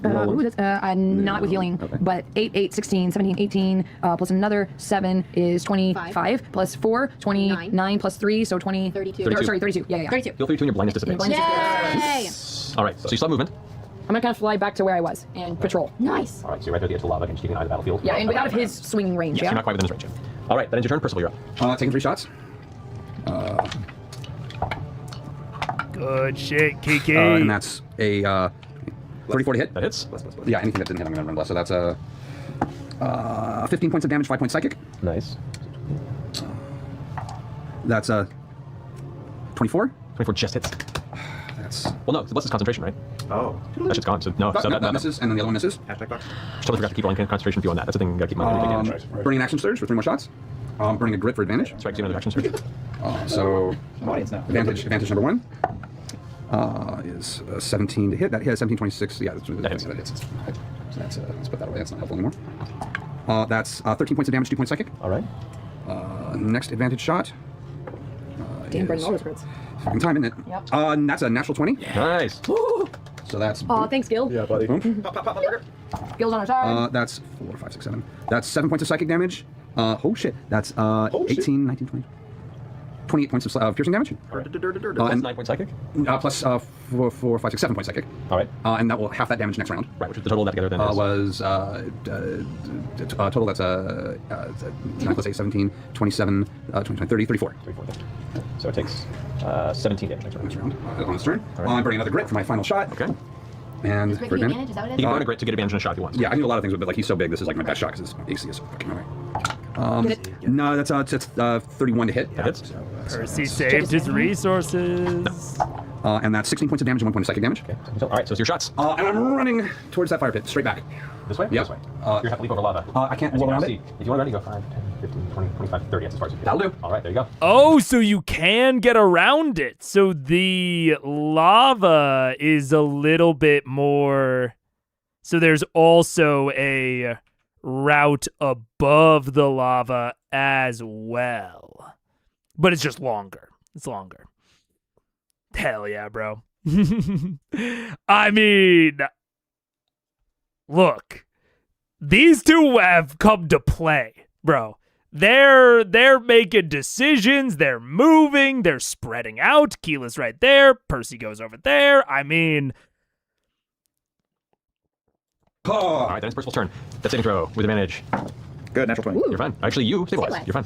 That's, not with healing, but 8, 16, 17, 18, plus another 7 is 25, plus 4, 29, plus 3, so 20. 32. Sorry, 32. Yeah. 32. Feel free to, and your blindness dissipates. Yay! Alright, so you still have movement. I'm gonna kind of fly back to where I was and patrol. Nice. Alright, so you're right there at the edge of the lava, and just keeping an eye on the battlefield. Yeah, and out of his swinging range, Yes, yeah? you're not quite within his range yet. Alright, that ends your turn. Percival, you're up. Taking 3 shots. Good shit, Kiki. And that's a 34 to hit. That hits. Yeah, anything that didn't hit, I'm going to run less. So that's a 15 points of damage, 5 points psychic. Nice. That's a 24. 24 just hits. That's Well, no, what's his concentration, right? Oh. That shit's gone. So no, so that misses, and then the other one misses. Hashtag box. Totally forgot to keep rolling concentration for you on that. That's the thing you gotta keep in mind. Burning an action surge for 3 more shots. Burning a grit for advantage. That's right, do another action surge. So Audience now. advantage number 1 is 17 to hit. That hit 17, 26. Yeah, hits. that hits. So that's let's put that away. That's not helpful anymore. That's 13 points of damage, 2 points psychic. All right. Next advantage shot. Damn, burning is all those crits. fucking time, isn't it? Yep. That's a natural 20. Nice. So that's Aw, thanks, Gil. Yeah, buddy. Gil's on our side. that's 4, 5, 6, 7. That's 7 points of psychic damage. Oh shit. That's 18, 19, 20. 28 points of piercing damage. That's And 9 points psychic. plus 4, 5, 6, 7 points psychic. All right. And that will half that damage next round. Right, which is the total of that together then is. Was total, that's 9 plus 8, 17, 27, 29, 30, 34. 34 then. So it takes 17 damage next Next round. round. On his turn. All right. I'm burning another grit for my final shot. Okay. And Grit for give you advantage. advantage, is that what it He is? can burn a grit to get advantage in a shot if he wants. Yeah, I can do a lot of things with it. Like, he's so big, this is like my best shot because his AC is so fucking high. Get it? No, that's 31 to hit. That hits. Percy saved his resources. And that's 16 points of damage and 1 point of psychic damage. Okay. So, all right, so it's your shots. And I'm running towards that fire pit, straight back. This way? Yeah. This way. You're have to leap over lava. I can't As you roll can around see, it. if you want to run, you go 5, 10, 15, 20, 25, 30. That's as far as you can. That'll do. All right, there you go. Oh, so you can get around it. So the lava is a little bit more. So there's also a route above the lava as well. But it's just longer. It's longer. Hell yeah, bro. I mean, look, these two have come to play, bro. They're making decisions. They're moving. They're spreading out. Keela's right there. Percy goes over there. I mean, All right, then it's Percival's turn. That's saving throw with advantage. Good, natural 20. You're fine. Actually, you stabilize. You're fine.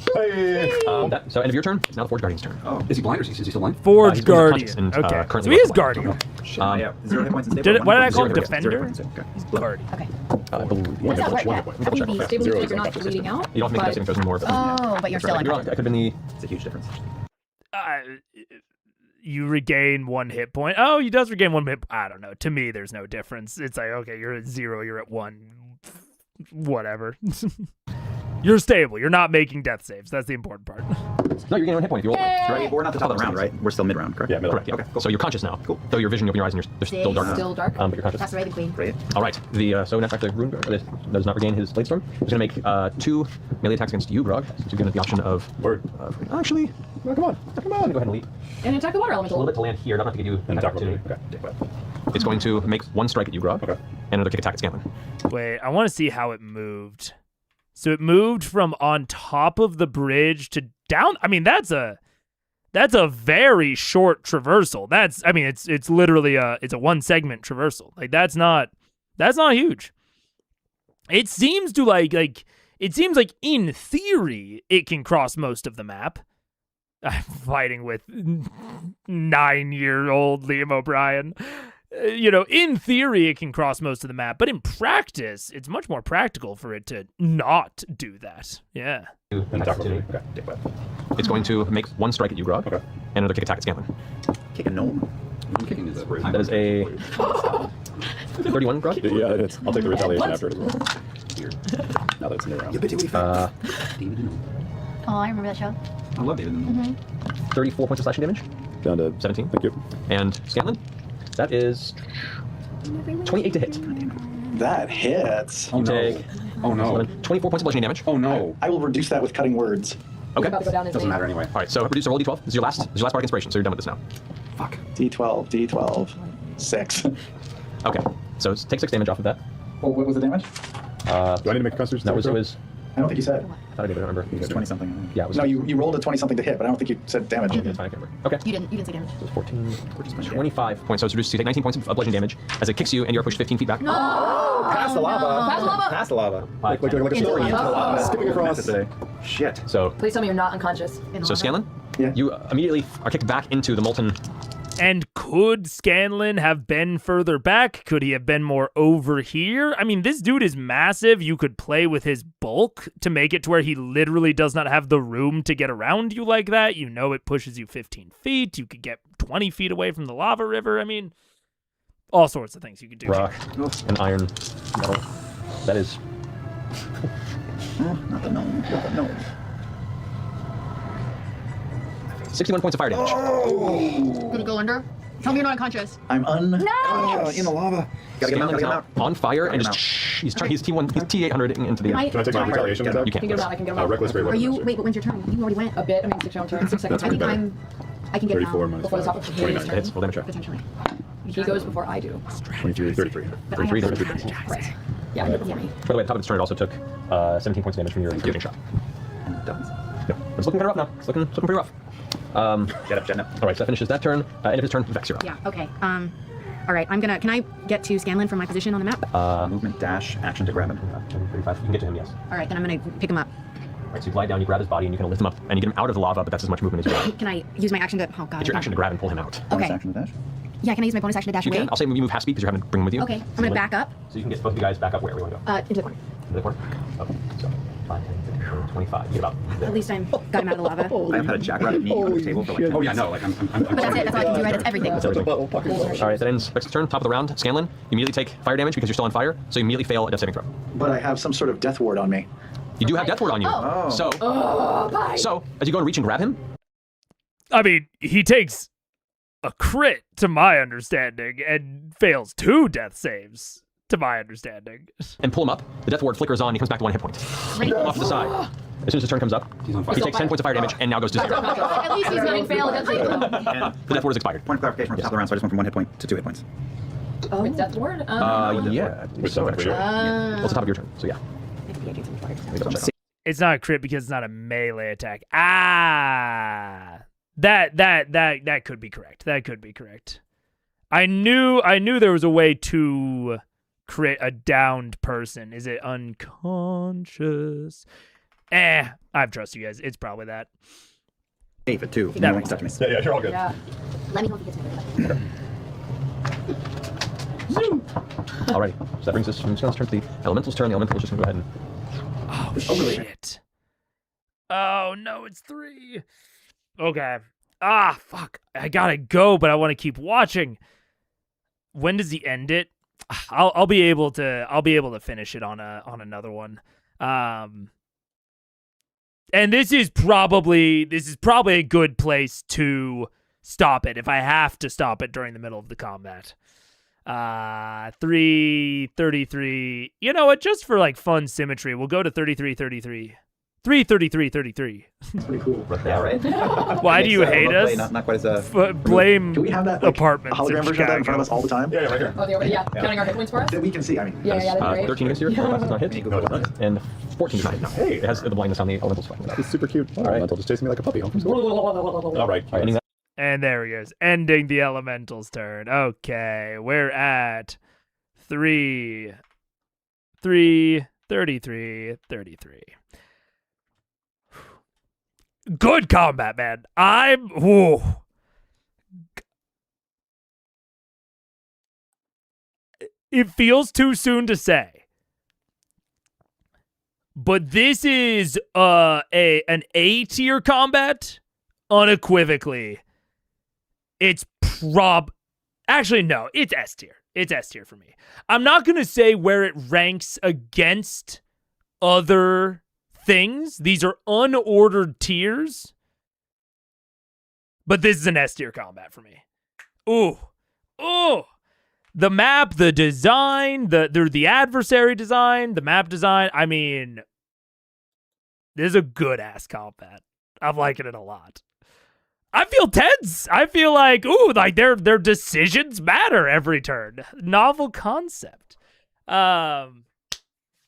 So end of your turn. It's now the Forge Guardian's turn. Oh, is he blind or is he still blind? Forge he's Guardian. unconscious and, Okay, currently so he is lost Guardian. Yeah, 0 hit points and Did it, what did I call him? Zero hit Defender? points. Okay. He's Guardian. Okay. I believe. How does that work? I mean, the stabilizers are not bleeding out. You don't have to make that saving throws anymore. But Oh, but you're still I could be wrong. on. I could have been the. It's a huge difference. You regain 1 hit point. Oh, he does regain 1 hit. I don't know. To me, there's no difference. It's like, okay, you're at 0, you're at 1. Whatever. You're stable. You're not making death saves. That's the important part. No, you're getting 1 hit point if you roll. Right? We're not the top of the round, right? We're still mid-round, correct? Yeah, middle. Correct. Yeah. Okay, cool. So you're conscious now. Cool. Though your vision, you open your eyes and there's still darkness. Still dark. But you're conscious. That's the Raven Queen. Great. All right. So next back to Rune does not regain his blade storm. He's going to make 2 melee attacks against you, Grog. So you're given the option of. Word. Actually, no, come on. Let me go ahead and leap. And attack the water A little elemental. bit to land here. Not enough to get you And an attack opportunity. opportunity. Okay. It's going to make 1 strike at you, Grog. Okay. And another kick attack at Scanlan. Wait, I want to see how it moved. So it moved from on top of the bridge to down. I mean, that's a very short traversal. It's literally it's a 1 segment traversal. Like that's not huge. It seems to it seems like in theory it can cross most of the map. I'm fighting with 9-year-old Liam O'Brien. In theory, it can cross most of the map, but in practice, it's much more practical for it to not do that. Yeah. An Attack opportunity. opportunity. Okay. It's going to make 1 strike at you, Grog. Okay. And another kick attack at Scanlan. Kick a gnome. Kicking is That is a 31, Grog. Yeah, it is. I'll take the retaliation after it as well. Now that it's in the round. David and Gnome. Oh, I remember that show. I love David and Gnome. 34 points of slashing damage. Down to 17. Thank you. And Scanlan, that is 28 to hit. That hits. Oh, no. Take Oh, no. 24 points of bludgeoning damage. Oh, no. I will reduce that with cutting words. Okay. About to go down his Doesn't name. matter anyway. All right, so reduce a roll d12. This is your last bardic inspiration, so you're done with this now. Fuck. D12, 6. Okay, so take 6 damage off of that. Oh, what was the damage? Do I need to make a constitution? That was, it saving was, I don't think you said. I thought I did, I don't remember. It was 20-something, I think. Yeah, it was. No, you rolled a 20-something to hit, but I don't think you said damage. Okay, it's fine, I can't remember. Okay. You didn't say damage. So it's 14, 25 points. So it's reduced. So you take 19 points of bludgeoning damage as it kicks you, and you're pushed 15 feet back. Past the lava. Pass the lava. Past the lava. Like Into a story. the lava. Skipping across. Today. Shit. So, Please tell me you're not unconscious. so Scanlan, Yeah. you immediately are kicked back into the molten. And could Scanlan have been further back? Could he have been more over here? I mean, this dude is massive. You could play with his bulk to make it to where he literally does not have the room to get around you like that. It pushes you 15 feet. You could get 20 feet away from the lava river. I mean, all sorts of things you could do. Rock and iron metal. That is Not the gnome. Not the gnome. 61 points of fire damage. Gonna go under? Tell me you're not unconscious. I'm In the lava. Gotta get him out. Scanlan Gotta is get him now out. on fire and Get him just he's T800 into the. I- Can I take my retaliation Get attack? You can't. I can get him out. I can get him out. Reckless great Are weapon you? action. Wait, but when's your turn? You already went. A bit. I mean, 6 round turn. 6 seconds. That's I pretty think better. I can get 34 now. minus Before the 5. top of his 29. turn. Hits. Roll damage check. Potentially. He goes before I do. 23, 33. But I have 33, some 33. attacks. Right. Yeah, he did before me. By the way, at the top of its turn, it also took 17 points of damage from your finishing shot. And done. No, it's looking kind of rough now. It's looking pretty rough. Get up, Jen. All right, so that finishes that turn. End of his turn, Vex, you're up. Yeah. Okay. All right. Can I get to Scanlan from my position on the map? Movement, dash, action to grab him. 35. You can get to him, yes. All right. Then I'm gonna pick him up. All right, so you glide down, you grab his body, and you kind of lift him up, and you get him out of the lava, but that's as much movement as you have. Can I use my action to? Oh God. It's your action to grab and pull him out. Bonus Okay. action to dash. Yeah. Can I use my bonus action to dash You away? can. I'll say you move half speed because you're having to bring him with you. Okay. I'm gonna back up So you can get both of you guys back up where we want to go. into the corner. To the corner? Okay, so 5, 10, 15, 20, 25. You get about At least I got him out of the lava. I have had a jackrabbit knee on the table for like 10 Oh, yeah, no, like, I'm But that's it. That's all I can do. Right. That's everything. All right, that ends Vex's turn. Top of the round, Scanlan. You immediately take fire damage because you're still on fire, so you immediately fail a death saving throw. But I have some sort of death ward on me. You do have death ward on you. Oh. So as you go and reach and grab him, I mean, he takes a crit, to my understanding, and fails 2 death saves, to my understanding. and pull him up, the death ward flickers on. He comes back to 1 hit point. Off to the side. As soon as his turn comes up, He's on fire. he takes 10 points of fire damage and now goes to 0. At least he's getting failed. That's it. And The death ward is expired. point of clarification from the top of the round, so I just went from 1 hit point to 2 hit points. Oh, it's death ward. Yeah. With so much. Well, it's the top of your turn, so yeah. It's not a crit because it's not a melee attack. That could be correct. That could be correct. I knew there was a way to crit a downed person. Is it unconscious? I trust you guys. It's probably that. David, too. That No one makes can touch me. Yeah, you're all good. Yeah. Let me know if he gets me. Alrighty. So that brings us from Scanlan's turn to the Elemental's turn. The Elemental is just going to go ahead and... Oh, shit. Oh, no, it's 3. Okay. Ah, fuck. I gotta go, but I want to keep watching. When does he end it? I'll be able to finish it on another one. And this is probably a good place to stop it if I have to stop it during the middle of the combat. 333. You know what? Just for like fun symmetry, we'll go to 3333. 33333. That's pretty cool. Yeah, right. Why do you hate us? Not quite as blame Do we have that apartments. hologram in version of that in front of us Chicago. all the time? Yeah, right here. Oh, yeah. Counting our hit points for us? That we can see. I mean, Yeah, that'd be great. 13 against your does not hit. And 14 does not hit. No. Hey. It has the blindness on the elemental spike. He's super cute. All right. Elemental just chasing me like a puppy home from school. All right. Ending that. And there he goes. Ending the elemental's turn. Okay, we're at 33. Good combat, man. It feels too soon to say, but this is an A tier combat, unequivocally. It's actually no, it's S tier. It's S tier for me. I'm not gonna say where it ranks against other things. These are unordered tiers, but this is an S tier combat for me. Ooh. The map, the design, the adversary design, the map design. I mean, this is a good ass combat. I'm liking it a lot. I feel tense. I feel like, their decisions matter every turn. Novel concept. But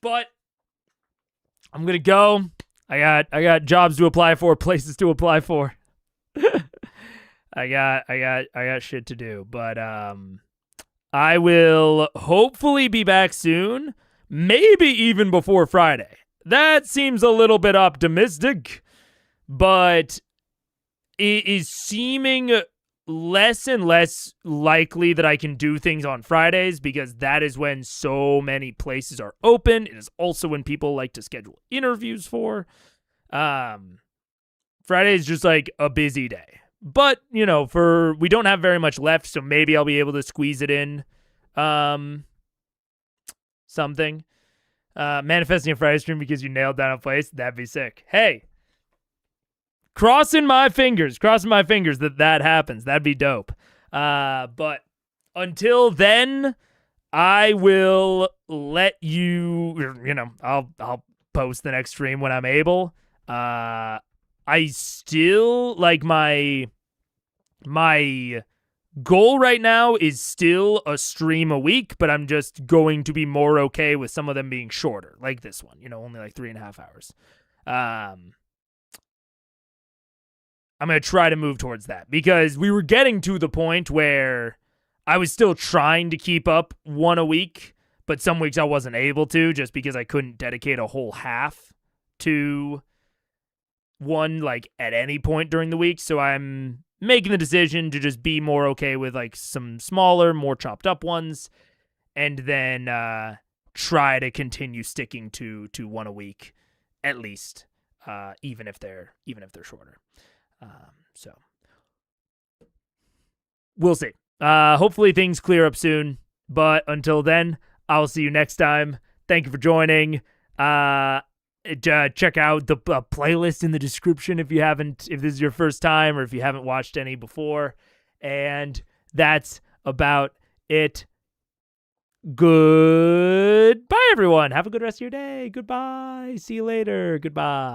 I'm gonna go. I got jobs to apply for, places to apply for. I got shit to do. But I will hopefully be back soon. Maybe even before Friday. That seems a little bit optimistic, but it is seeming less and less likely that I can do things on Fridays because that is when so many places are open. It is also when people like to schedule interviews for. Friday is just like a busy day. But, we don't have very much left, so maybe I'll be able to squeeze it in something. Manifesting a Friday stream because you nailed down a place, that'd be sick. Hey, crossing my fingers that happens. That'd be dope. But until then, I will let I'll post the next stream when I'm able. I still like my goal right now is still a stream a week, but I'm just going to be more okay with some of them being shorter, like this one, only like 3.5 hours. I'm going to try to move towards that because we were getting to the point where I was still trying to keep up one a week, but some weeks I wasn't able to just because I couldn't dedicate a whole half to one like at any point during the week. So I'm making the decision to just be more okay with like some smaller, more chopped up ones, and then try to continue sticking to one a week at least, even if they're shorter. So we'll see. Hopefully things clear up soon, but until then, I'll see you next time. Thank you for joining. Check out the playlist in the description if this is your first time or if you haven't watched any before. And that's about it. Goodbye, everyone. Have a good rest of your day. Goodbye. See you later. Goodbye.